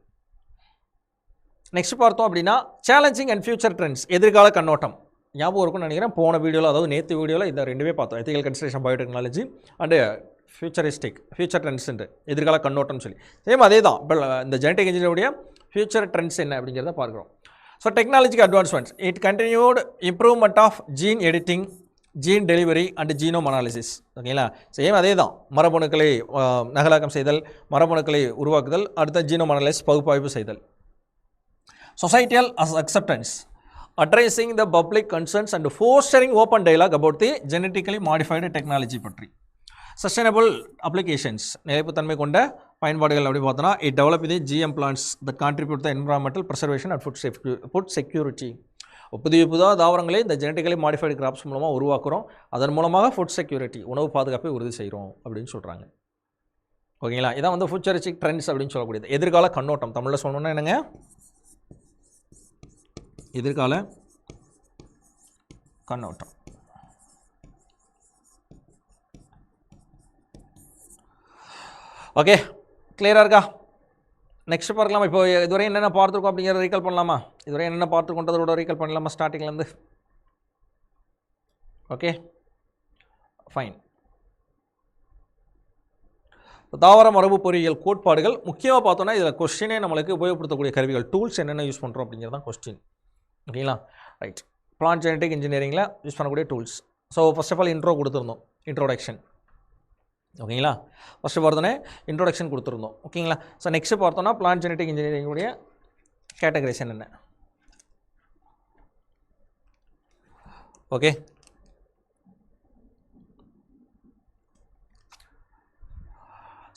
நெக்ஸ்ட் பார்த்தோம் அப்படின்னா சேலஞ்சிங் அண்ட் ஃபியூச்சர் ட்ரெண்ட்ஸ், எதிர்கால கண்ணோட்டம். ஞாபகம் இருக்கும்னு நினைக்கிறேன், போன வீடியோவில் அதாவது நேற்று வீடியோவில் இந்த ரெண்டுமே பார்த்தோம், ethical consideration biotechnology and future ட்ரெண்ட்ஸ்ன்ட்டு எதிர்கால கண்ணோட்டம்னு சொல்லி. சேம் அதே தான் இப்போ இந்த ஜெனடிக் இன்ஜினியருடைய ஃபியூச்சர் ட்ரெண்ட்ஸ் என்ன அப்படிங்கிறத பார்க்குறோம். ஸோ டெக்னாலஜிக்கு advancements, it continued improvement of gene editing, gene delivery and genome analysis. ஓகேங்களா, சேம் அதே தான், மரபணுக்களை நகலாக்கம் செய்தல், மரபணுக்களை உருவாக்குதல், அடுத்த ஜீனோம் அனாலிசிஸ் பகுப்பாய்வு செய்தல். Societal acceptance, addressing the public concerns and fostering open dialogue about the genetically modified technology பற்றி. Sustainable applications, நிலைப்புத்தன்மை கொண்ட பயன்பாடுகள் அப்படி பார்த்தோன்னா, it develop the GM plants that contribute to the environmental preservation and food security. புதிய தாவரங்களை இந்த genetically modified graphs மூலமாக உருவாக்குறோம், அதன் மூலமாக ஃபுட் செக்யூரிட்டி உணவு பாதுகாப்பை உறுதி செய்கிறோம் அப்படின்னு சொல்கிறாங்க. ஓகேங்களா, இதான் வந்து ஃபியூச்சரிஸ்டிக் ட்ரெண்ட்ஸ் அப்படின்னு சொல்லக்கூடியது. எதிர்கால கண்ணோட்டம் தமிழில் சொல்லணும்னா என்னங்க, எதிர்கால கண்ணோட்டம். ஓகே, கிளியராக இருக்கா? நெக்ஸ்ட் பார்க்கலாம். இப்போ இதுவரை என்னென்ன பார்த்துருக்கோம் அப்படிங்கிறத ரீகால் பண்ணலாமா? இதுவரை என்னென்ன பார்த்துருக்கோன்றதோட ரீகால் பண்ணலாமா ஸ்டார்டிங்லேருந்து? Okay fine. தாவர மரபு பொறியியல் கோட்பாடுகள் முக்கியமாக பார்த்தோன்னா இதில் கொஸ்டினே நம்மளுக்கு உபயோகப்படுத்தக்கூடிய கருவிகள், டூல்ஸ் என்னென்ன யூஸ் பண்ணுறோம் அப்படிங்கிறது தான் கொஸ்டின். ஓகேங்களா, ரைட். பிளான்ட் ஜெனடிக் இன்ஜினியரிங்கில் யூஸ் பண்ணக்கூடிய tools. So first of all intro கொடுத்துருந்தோம், இன்ட்ரோடக்ஷன். ஓகேங்களா, ஃபஸ்ட்டு பார்த்தோன்னே இன்ட்ரோடக்ஷன் கொடுத்துருந்தோம். ஓகேங்களா, ஸோ நெக்ஸ்ட்டு பார்த்தோன்னா பிளான்ட் ஜெனடிக் இன்ஜினியரிங்குடைய கேட்டகரைசேஷன் என்ன. Okay,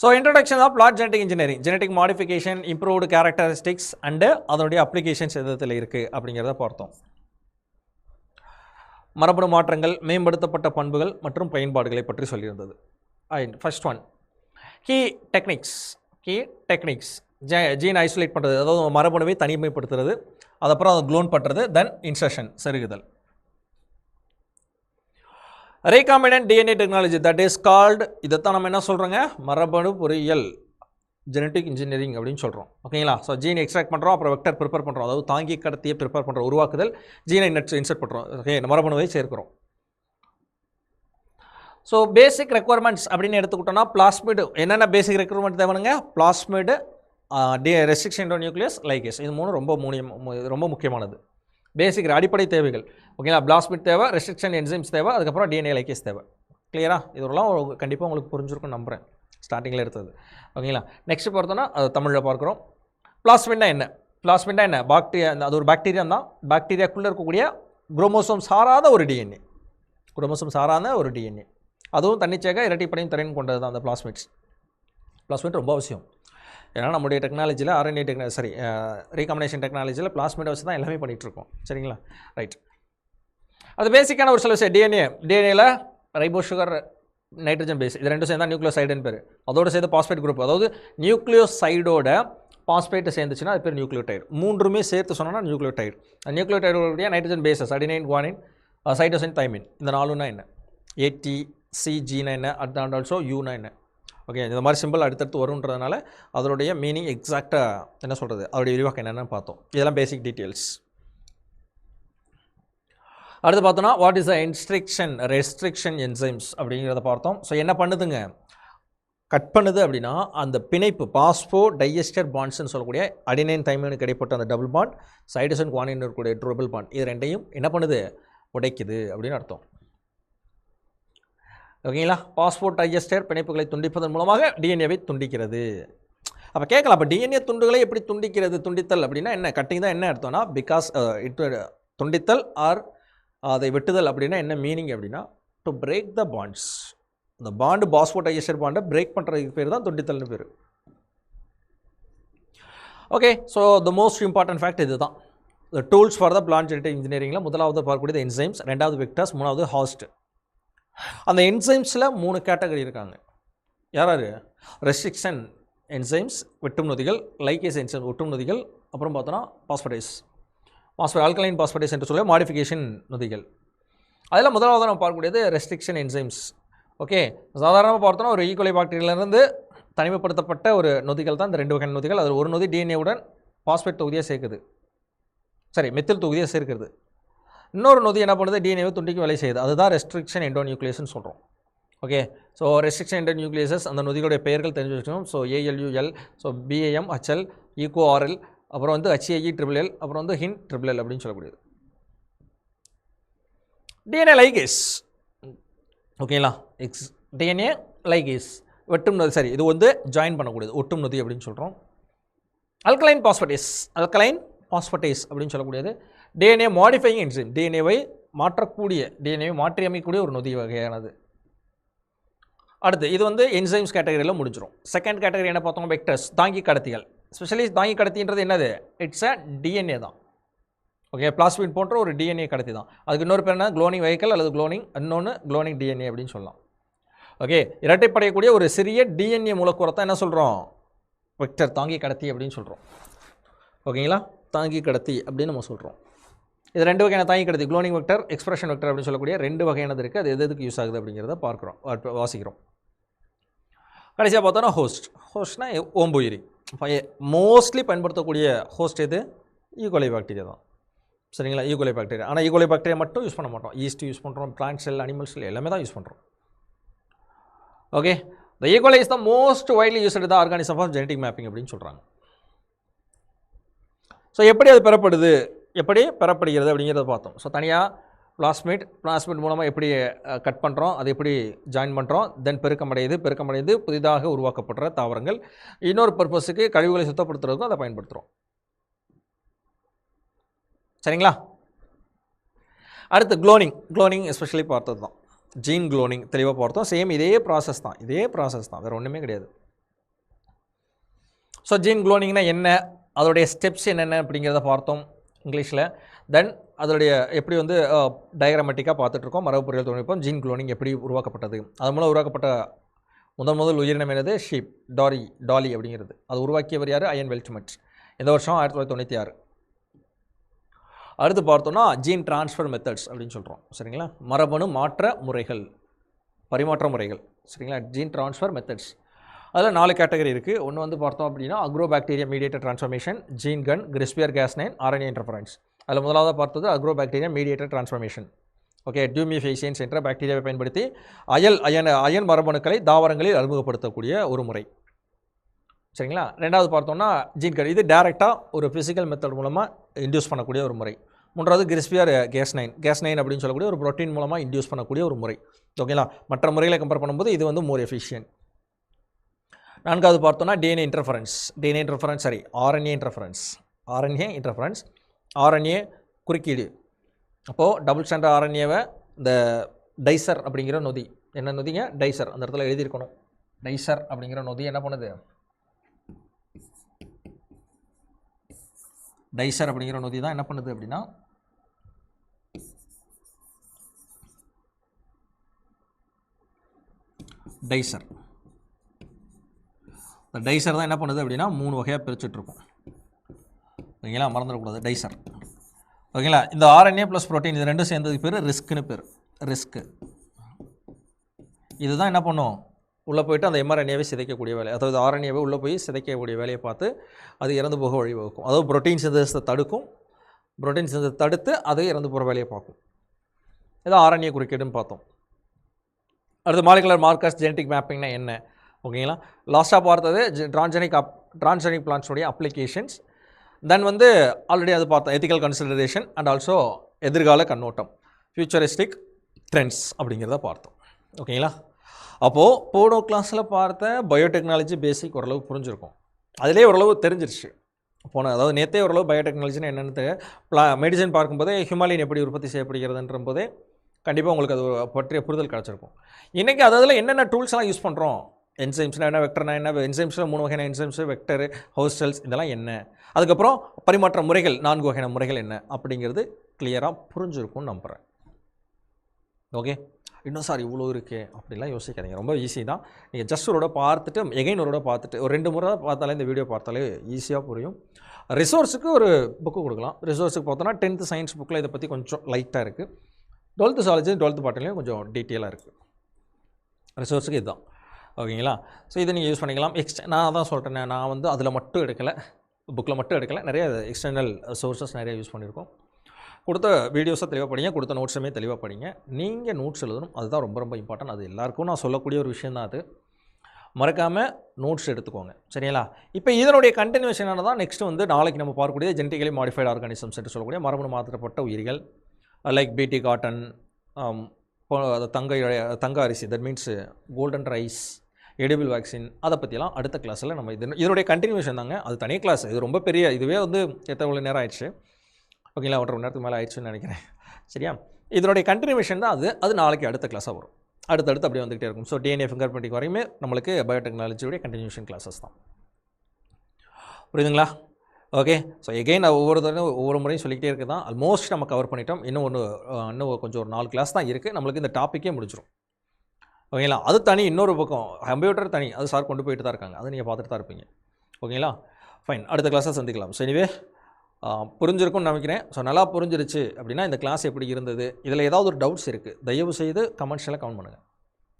so introduction of plant genetic engineering, genetic modification, improved characteristics and அதனுடைய அப்ளிகேஷன்ஸ் எதில் இருக்குது அப்படிங்கிறத பார்த்தோம். மரபணு மாற்றங்கள், மேம்படுத்தப்பட்ட பண்புகள் மற்றும் பயன்பாடுகளை பற்றி சொல்லியிருந்தது. First one key techniques, gene isolate பண்ணுறது, அதாவது மரபணுவை தனிமைப்படுத்துறது, அதுக்கப்புறம் அதை க்ளோன் பண்ணுறது, தென் இன்சர்ஷன் செருகுதல். Recombinant DNA technology, that is called, இதைத்தான் நம்ம என்ன சொல்கிறோங்க, மரபணு பொறியியல் ஜெனடிக் இன்ஜினியரிங் அப்படின்னு சொல்கிறோம். ஓகேங்களா, ஸோ ஜீன் எக்ஸ்ட்ராக்ட் பண்ணுறோம், அப்புறம் வெக்டர் ப்ரிப்பேர் பண்ணுறோம், அதாவது தாங்கி கடத்தியை ப்ரிப்பேர் பண்ணுறோம், உருவாக்குதல், ஜீனை இன்சர்ட் பண்ணுறோம். ஓகே, மரபணுவை சேர்க்கிறோம். ஸோ பேசிக் ரெக்குவயர்மெண்ட்ஸ் அப்படின்னு எடுத்துக்கிட்டோம்னா பிளாஸ்மிடு, என்னென்ன பேசிக் ரெக்குவயர்மெண்ட் தேவைங்க, பிளாஸ்மிடு, ரெஸ்ட்ரிக்ஷன் நியூக்ளியஸ், லைகேஸ், இது ரொம்ப முக்கியமானது. பேசிக் அடிப்படை தேவைகள். ஓகேங்களா, பிளாஸ்மிட் தேவை, ரெஸ்ட்ரிக்ஷன் என்சைம்ஸ் தேவை, அதுக்கப்புறம் டிஎன்ஏ லைகேஸ் தேவை. கிளியரா, இதெல்லாம் கண்டிப்பாக உங்களுக்கு புரிஞ்சிருக்கும் நம்புகிறேன், ஸ்டார்டிங்கில் எடுத்தது. ஓகேங்களா, நெக்ஸ்ட் பார்த்தோன்னா அது தமிழில் பார்க்குறோம். பிளாஸ்மிட்னா என்ன, பாக்டீரியா, அது ஒரு பாக்டீரியா தான். பாக்டீரியாக்குள்ளே இருக்கக்கூடிய குரோமோசோம் சாராத ஒரு டிஎன்ஏ, அதுவும் தன்னிச்சையாக இரட்டைப்படையும் திறன் கொண்டது தான் அந்த பிளாஸ்மிட் ரொம்ப அவசியம். ஏன்னா நம்முடைய டெக்னாலஜியில் ஆர்என்ஏ ரீகாம்பினேஷன் டெக்னாலஜியில் பிளாஸ்மிட்டை வச்சு தான் எல்லாமே பண்ணிகிட்ருக்கோம். சரிங்களா, ரைட். அது பேசிக்கான ஒரு சில விஷயம். டிஎன்ஏல ரைபோ சுகர், நைட்ரஜன் பேஸ், இது ரெண்டும் சேர்ந்தா நியூக்ளியோசைடுன்னு பேர். அதோடு சேர்ந்து பாஸ்பேட் குரூப், அதாவது நியூக்ளியோசைடோட பாஸ்பேட்டு சேர்ந்துச்சுன்னா அது பேர் நியூக்ளியோடைடு. மூன்றுமே சேர்த்து சொன்னால் நியூக்ளியோடைடு. நியூக்ளியோடைடுடைய nitrogen bases adenine, guanine, cytosine, thymine, இந்த நாலுன்னா என்ன, ATCGனா என்ன, அண்ட் ஆல்சோ யூனா என்ன. ஓகே, இந்த மாதிரி சிம்பிள் அடுத்தடுத்து வருன்றதுனால அதனுடைய மீனிங் எக்ஸாக்டாக என்ன சொல்கிறது, அதோடைய விரிவாக்கம் என்னென்னு பார்த்தோம். இதெல்லாம் பேசிக் டீட்டெயில்ஸ். அடுத்து பார்த்தோன்னா what is the restriction enzymes அப்படிங்கிறத பார்த்தோம். ஸோ என்ன பண்ணுதுங்க, கட் பண்ணுது அப்படின்னா அந்த பிணைப்பு பாஸ்போ டைஎஸ்டர் பாண்ட்ஸ்ன்னு சொல்லக்கூடிய அடினைன் தைமினுக்கு இடைப்பட்ட அந்த டபுள் பாண்ட், சைட்டோசின் குவானின் இருக்கக்கூடிய ட்ரிபிள் பாண்ட், இது ரெண்டையும் என்ன பண்ணுது, உடைக்குது அப்படின்னு அர்த்தம். ஓகேங்களா, பாஸ்போர்ட் டைஜஸ்டர் பிணைப்புகளை துண்டிப்பதன் மூலமாக டிஎன்ஏவை துண்டிக்கிறது. அப்போ கேட்கலாம், அப்போ டிஎன்ஏ துண்டுகளை எப்படி துண்டிக்கிறது, துண்டித்தல் அப்படின்னா என்ன, கட்டிங் தான் என்ன அர்த்தம்னா, பிகாஸ் துண்டித்தல் ஆர் அதை வெட்டுதல் அப்படின்னா என்ன மீனிங் அப்படின்னா, டு பிரேக் த பாண்ட்ஸ். இந்த பாண்டு பாஸ்போர்ட் டைஜஸ்டர் பாண்டை பிரேக் பண்ணுறதுக்கு பேர் தான் துண்டித்தல்னு பேர். Okay, so the most important fact இது தான். The tools for the plant genetic இன்ஜினியரிங்கில் முதலாவது பார்க்கக்கூடியது என்சைம்ஸ், ரெண்டாவது வெக்டர்ஸ், மூணாவது ஹாஸ்ட். அந்த என்சைம்ஸில் 3 கேட்டகரி இருக்காங்க. யார், ரெஸ்ட்ரிக்ஷன் என்சைம்ஸ் வெட்டும் நொதிகள், லைகேஸ் என்சைம் வெட்டும் நொதிகள், அப்புறம் பார்த்தோன்னா ஆல்கலைன் பாஸ்படேஸ் என்று சொல்ல மாடிஃபிகேஷன் நொதிகள். அதில் முதலாவது நம்ம பார்க்கக்கூடியது ரெஸ்ட்ரிக்ஷன் என்சைம்ஸ். ஓகே, சாதாரணமாக பார்த்தோன்னா ஒரு ஈகோலை பாக்டீரியாவிலேருந்து தனிமைப்படுத்தப்பட்ட ஒரு நொதிகள் தான் இந்த 2 வகையான நொதிகள். அதில் ஒரு நொதி டிஎன்ஏவுடன் பாஸ்பேட் தொகுதியாக சேர்க்குது, சரி மெத்தில் தொகுதியாக சேர்க்கிறது. இன்னொரு நொதி என்ன பண்ணுது, டிஎன்ஏவை துண்டிக்க வேலை செய்யுது. அதுதான் ரெஸ்ட்ரிக்ஷன் எண்டோநியூக்ளியஸ்னு சொல்கிறோம். ஓகே, ஸோ ரெஸ்ட்ரிக்ஷன் எண்டோநியூக்ளியஸஸ் அந்த நொதிகளுடைய பெயர்கள் தெரிஞ்சு வச்சுக்கணும். ஸோ ஏஎல்யூஎல், ஸோ பிஏஎம், ஹெச்எல், ஈகோஆர்எல், அப்புறம் வந்து ஹெச்ஏஇ ட்ரிபிள் எல், அப்புறம் வந்து ஹின் ட்ரிபிள் எல் அப்படின்னு சொல்லக்கூடியது. டிஎன்ஏ லைகேஸ், ஓகேங்களா, டிஎன்ஏ லைகேஸ் வெட்டும் நொதி, சரி இது வந்து ஜாயின் பண்ணக்கூடியது, ஒட்டும் நொதி அப்படின்னு சொல்கிறோம். அல்கலைன் பாஸ்பேட்டேஸ் அப்படின்னு சொல்லக்கூடியது. டிஎன்ஏ மாடிஃபையிங் என்சைம், டிஎன்ஏவை மாற்றக்கூடிய, டிஎன்ஏவை மாற்றி அமைக்கக்கூடிய ஒரு நொதி வகையானது. அடுத்து இது வந்து என்சைம்ஸ் கேட்டகரியில் முடிஞ்சிடும். செகண்ட் கேட்டகரி என்ன பார்த்தோம், வெக்டர்ஸ், தாங்கி கடத்திகள். ஸ்பெஷலி தாங்கி கடத்தின்றது என்னது, இட்ஸ் அ டிஎன்ஏ தான். ஓகே, பிளாஸ்மிட் போன்ற ஒரு டிஎன்ஏ கடத்தி தான். அதுக்கு இன்னொரு பேர் என்ன, குளோனிங் வெஹிக்கல் அல்லது குளோனிங், இன்னொன்று குளோனிங் டிஎன்ஏ அப்படின்னு சொல்லலாம். ஓகே, இரட்டைப்படையக்கூடிய ஒரு சிறிய டிஎன்ஏ மூலக்கூறத்தை என்ன சொல்கிறோம், வெக்டர், தாங்கி கடத்தி அப்படின்னு சொல்கிறோம். ஓகேங்களா, தாங்கி கடத்தி அப்படின்னு நம்ம சொல்கிறோம். இது 2 வகையான தாங்கி கடத்தி, குளோனிங் வெக்டர், எக்ஸ்பிரஷன் வெக்டர் அப்படின்னு சொல்லக்கூடிய 2 வகையானது இருக்குது. அது எதுக்கு யூஸ் ஆகுது அப்படிங்கிறத பார்க்குறோம், வாசிக்கிறோம். கடைசியாக பார்த்தோன்னா ஹோஸ்ட்னா ஓம்புயிரி. மோஸ்ட்லி பயன்படுத்தக்கூடிய ஹோஸ்ட் எது, ஈகோலை பாக்டீரியா தான். சரிங்களா, ஈகோலை பாக்டீரியா. ஆனால் ஈகோலை பாக்டீரியா மட்டும் யூஸ் பண்ண மாட்டோம், ஈஸ்ட் யூஸ் பண்ணுறோம், பிளான்ட் செல், அனிமல் செல் எல்லாமே தான் யூஸ் பண்ணுறோம். Okay, the E coli is the most widely used the organism of genetic mapping அப்படின்னு சொல்கிறாங்க. ஸோ எப்படி அது பெறப்படுகிறது அப்படிங்கிறத பார்த்தோம். ஸோ தனியாக பிளாஸ்மிட் மூலமாக எப்படி கட் பண்ணுறோம், அதை எப்படி ஜாயின் பண்ணுறோம், தென் பெருக்கமடைந்து புதிதாக உருவாக்கப்படுற தாவரங்கள். இன்னொரு பர்பஸுக்கு கழிவுகளை சுத்தப்படுத்துறதுக்கும் அதை பயன்படுத்துகிறோம். சரிங்களா, அடுத்து குளோனிங் எஸ்பெஷலி பார்த்தது தான். ஜீன் குளோனிங் தெளிவாக பார்த்தோம். சேம் இதே ப்ராசஸ் தான், வேறு ஒன்றுமே கிடையாது. ஸோ ஜீன் குளோனிங்னா என்ன, அதோடைய ஸ்டெப்ஸ் என்னென்ன அப்படிங்கிறத பார்த்தோம் இங்கிலீஷில். தென் அதோடைய எப்படி வந்து டயக்ராமேட்டிக்காக பார்த்துட்ருக்கோம். மரபு பொறியியல் தொழில்நுட்பம், ஜீன் குளோனிங் எப்படி உருவாக்கப்பட்டது, அது மூலம் உருவாக்கப்பட்ட முதல் உயிரினம் என்னது, ஷீப், டாலி அப்படிங்கிறது. அது உருவாக்கியவர் யார், அயன் வெல்ச்மெண்ட். இந்த வருஷம் 1996. அடுத்து பார்த்தோன்னா ஜீன் டிரான்ஸ்ஃபர் மெத்தட்ஸ் அப்படின்னு சொல்கிறோம். சரிங்களா, மரபணு மாற்ற முறைகள், பரிமாற்ற முறைகள். சரிங்களா, ஜீன் டிரான்ஸ்ஃபர் மெத்தட்ஸ். அதில் 4 கேட்டகரி இருக்குது. ஒன்று வந்து பார்த்தோம் அப்படின்னா அக்ரோபாக்டீரியா mediated transformation, gene gun, CRISPR Cas nine, RNA interference. அதில் முதலாவது பார்த்தது அக்ரோபாக்டீரியா மீடியேட்டட் டிரான்ஸ்ஃபர்மேஷன். ஓகே, டியூமிஃபேசியன்ஸ் என்ற பாக்டீரியாவை பயன்படுத்தி அயன் மரபணுக்களை தாவரங்களில் அறிமுகப்படுத்தக்கூடிய ஒரு முறை. சரிங்களா, ரெண்டாவது பார்த்தோம்னா ஜீன் கன், இது டேரெக்டாக ஒரு ஃபிசிக்கல் மெத்தட் மூலமாக இன்டியூஸ் பண்ணக்கூடிய ஒரு முறை. மூன்றாவது கிறிஸ்பியர் கேஸ்9 அப்படின்னு சொல்லக்கூடிய ஒரு ப்ரோட்டீன் மூலமாக இன்டியூஸ் பண்ணக்கூடிய ஒரு முறை. ஓகேங்களா, மற்ற முறைகளை கம்பேர் பண்ணும்போது இது வந்து மோர் எஃபிஷியன்ட். நான்காவது பார்த்தோன்னா டிஎன்ஏ இன்டர்ஃபரன்ஸ், சரி ஆர்என்ஏ இன்டர்ஃபரன்ஸ், ஆர்என்ஏ குறுக்கீடு. அப்போது டபுள் ஸ்டாண்டர்ட் ஆர்என்ஏவை இந்த டைசர் அப்படிங்கிற நொதி, என்ன நொதிங்க, டைசர், அந்த இடத்துல எழுதியிருக்கணும். டைசர் அப்படிங்கிற நொதி என்ன பண்ணுது, டைசர் அப்படிங்கிற நொதி தான் என்ன பண்ணுது அப்படின்னா டைசர். இந்த டைசர் தான் என்ன பண்ணுது அப்படின்னா 3 வகையாக பிரிச்சுட்ருக்கோம். ஓகேங்களா, மறந்துடக்கூடாது டைசர். ஓகேங்களா, இந்த ஆர்என்ஏ ப்ளஸ் ப்ரோட்டீன் இது ரெண்டும் சேர்ந்ததுக்கு பேர் ரிஸ்க்குன்னு பேர். இதுதான் என்ன பண்ணும், உள்ளே போய்ட்டு அந்த எம்ஆர்என்ஏவை சிதைக்கக்கூடிய வேலை, அதாவது ஆர்என்ஏவை உள்ளே போய் சிதைக்கக்கூடிய வேலையை பார்த்து அது இறந்து போக வழிவகுக்கும். அதாவது புரோட்டீன் சிந்தசிஸை தடுத்து அது இறந்து போகிற வேலையை பார்க்கும். இது ஆர்என்ஏ குறுக்கீடுன்னு பார்த்தோம். அடுத்து மாலிகுலர் மார்க்கர்ஸ் ஜெனடிக் மேப்பிங்னா என்ன, ஓகேங்களா. லாஸ்ட்டாக பார்த்தது டிரான்ஸ்ஜெனிக் பிளான்ட்ஸுடைய அப்ளிகேஷன்ஸ். தென் வந்து ஆல்ரெடி அது பார்த்தோம், எத்திக்கல் கன்சிடரேஷன் அண்ட் ஆல்சோ எதிர்கால கண்ணோட்டம், ஃபியூச்சரிஸ்டிக் ட்ரெண்ட்ஸ் அப்படிங்கிறத பார்த்தோம். ஓகேங்களா, அப்போது போனோ கிளாஸில் பார்த்த பயோடெக்னாலஜி பேசிக் ஓரளவு புரிஞ்சிருக்கும், அதிலே ஓரளவு தெரிஞ்சிருச்சு. அதாவது நேற்றே ஓரளவு பயோடெக்னாலஜின்னு என்னென்னு மெடிசன் பார்க்கும்போதே ஹியூமாலின் எப்படி உற்பத்தி செய்யப்படுகிறதுன்ற போதே கண்டிப்பாக உங்களுக்கு அது பற்றிய புரிதல் கிடச்சிருக்கும். இன்றைக்கி அதில் என்னென்ன டூல்ஸ்லாம் யூஸ் பண்ணுறோம், என்சைம்ஸ்னால் என்ன, வெக்டர்னா என்ன, என்சைம்ஸில் 3 வகையான என்சைம்ஸு, வெக்டரு, ஹோஸ்டல்ஸ், இதெல்லாம் என்ன, அதுக்கப்புறம் பரிமாற்ற முறைகள் 4 வகையான முறைகள் என்ன அப்படிங்கிறது கிளியராக புரிஞ்சிருக்கும்னு நம்புகிறேன். ஓகே, இன்னும் சார் இவ்வளோ இருக்கே அப்படிலாம் யோசிக்காதீங்க, ரொம்ப ஈஸி தான். நீங்கள் ஜஸ்ட் ஒரு பார்த்துட்டு எகைன் ஒரு பார்த்துட்டு ஒரு 2 முறை பார்த்தாலே இந்த வீடியோ பார்த்தாலே ஈஸியாக புரியும். ரிசோர்ஸுக்கு ஒரு புக்கு கொடுக்கலாம். ரிசோர்ஸுக்கு பார்த்தோன்னா 10th சயின்ஸ் புக்கில் இதை பற்றி கொஞ்சம் லைட்டாக இருக்குது. 12th ஜுவாலஜி 12th பாட்டிலையும் கொஞ்சம் டீட்டெயிலாக இருக்குது. ரிசோர்ஸுக்கு இதுதான். ஓகேங்களா? ஸோ இதை நீங்கள் யூஸ் பண்ணிக்கலாம். நான் தான் சொல்கிறேன், நான் வந்து அதில் மட்டும் எடுக்கலை, புக்கில் மட்டும் எடுக்கலை, நிறைய எக்ஸ்டர்னல் சோர்ஸஸ் நிறைய யூஸ் பண்ணியிருக்கோம். கொடுத்த வீடியோஸை தெளிவாக படிங்க, கொடுத்த நோட்ஸுமே தெளிவாக படிங்க. நீங்கள் நோட்ஸ் எழுதணும், அதுதான் ரொம்ப ரொம்ப இம்பார்ட்டன்ட். அது எல்லாருக்கும் நான் சொல்லக்கூடிய ஒரு விஷயம் தான் அது. மறக்காமல் நோட்ஸ் எடுத்துக்கோங்க, சரிங்களா? இப்போ இதனுடைய கண்டினியூஷன் தான் நெக்ஸ்ட் வந்து நாளைக்கு நம்ம பார்க்கக்கூடிய ஜெனட்டிக்கலி மாடிஃபைடு ஆர்கானிசம்ஸ் என்று சொல்லக்கூடிய மரபணு மாற்றப்பட்ட உயிரிகள், லைக் பிடி காட்டன், தங்க அரிசி, that means golden rice, edible vaccine, அதை பற்றிலாம் அடுத்த கிளாஸில் நம்ம இதனுடைய கண்டினியூஷன் தாங்க. அது தனி கிளாஸ், இது ரொம்ப பெரிய, இதுவே வந்து எவ்வளோ நேரம் ஆயிடுச்சு, ஓகேங்களா? 1.5 மணி நேரத்துக்கு மேலே ஆயிடுச்சுன்னு நினைக்கிறேன், சரியா? இதனுடைய கண்டினியூஷன் தான் அது நாளைக்கு அடுத்த கிளாஸாக வரும். அடுத்தடுத்து அப்படியே வந்துகிட்டே இருக்கும். ஸோ டிஎன்ஏ ஃபிங்கர் பிரிண்டிங் வரையுமே நம்மளுக்கு பயோடெக்னாலஜியோடைய கண்டினியூஷன் கிளாஸஸ் தான். புரியுதுங்களா? ஓகே. ஸோ எகெயின் ஒவ்வொரு முறையும் சொல்லிக்கிட்டே இருக்குது தான். ஆல்மோஸ்ட் நம்ம கவர் பண்ணிட்டோம். இன்னும் கொஞ்சம் ஒரு 4 கிளாஸ் தான் இருக்குது, நம்மளுக்கு இந்த டாப்பிக்கே முடிச்சிடும். ஓகேங்களா? அது தனி, இன்னொரு பக்கம் கம்ப்யூட்டர் தனி, அது சார் கொண்டு போயிட்டு தான் இருக்காங்க, அதை நீங்கள் பார்த்துட்டு தான் இருப்பீங்க. ஓகேங்களா? ஃபைன், அடுத்த கிளாஸை சந்திக்கலாம். ஸோ எனிவே புரிஞ்சிருக்கும்னு நினைக்கிறேன். ஸோ நல்லா புரிஞ்சிருச்சு அப்படின்னா இந்த கிளாஸ் எப்படி இருந்தது, இதில் ஏதாவது ஒரு டவுட்ஸ் இருக்குது, தயவு செய்து கமெண்ட்ஸில் கமெண்ட் பண்ணுங்கள்.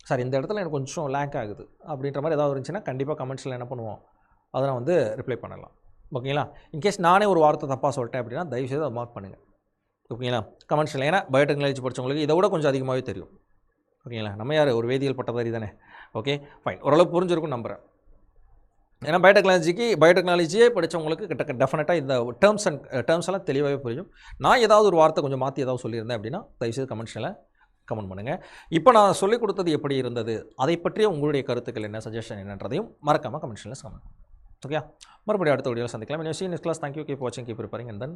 சார் இந்த இடத்துல எனக்கு கொஞ்சம் லேக் ஆகுது அப்படின்ற மாதிரி ஏதாவது இருந்துச்சுன்னா கண்டிப்பாக கமெண்ட்ஸில் என்ன பண்ணுவோம், அதை நான் வந்து ரிப்ளை பண்ணலாம். ஓகேங்களா? இன்கேஸ் நானே ஒரு வார்த்தை தப்பாக சொல்லிட்டேன் அப்படின்னா தயவுசெய்து அதை மார்க் பண்ணுங்கள். ஓகேங்களா? கமெண்ட்ஸில். ஏன்னா பயோடெக்னாலஜி படித்தவங்களுக்கு இதை விட கொஞ்சம் அதிகமாகவே தெரியும். ஓகேங்களா? நம்ம யார், ஒரு வேதியியல் பட்டதாரி தானே. ஓகே ஃபைன், ஓரளவு புரிஞ்சிருக்கும் நம்புகிறேன். ஏன்னா பயோடெக்னாலஜியே படித்தவங்களுக்கு டெஃபினட்டாக இந்த டேர்ம்ஸ் எல்லாம் தெளிவாகவே புரியும். நான் ஏதாவது ஒரு வார்த்தை கொஞ்சம் மாற்றி ஏதாவது சொல்லியிருந்தேன் அப்படின்னா தயவுசெய்து கமெண்ட்ஸில் கமெண்ட் பண்ணுங்கள். இப்போ நான் சொல்லிக் கொடுத்தது எப்படி இருந்தது, அதை பற்றிய உங்களுடைய கருத்துக்கள் என்ன, சஜஷன் என்னன்றதையும் மறக்காமல் கமெண்ட்ஸில் கமெண்ட். ஓகே, மறுபடியும் அடுத்த வீடியோவில் சந்திக்கலாம். See you next class. Thank you. Keep watching, keep preparing, and then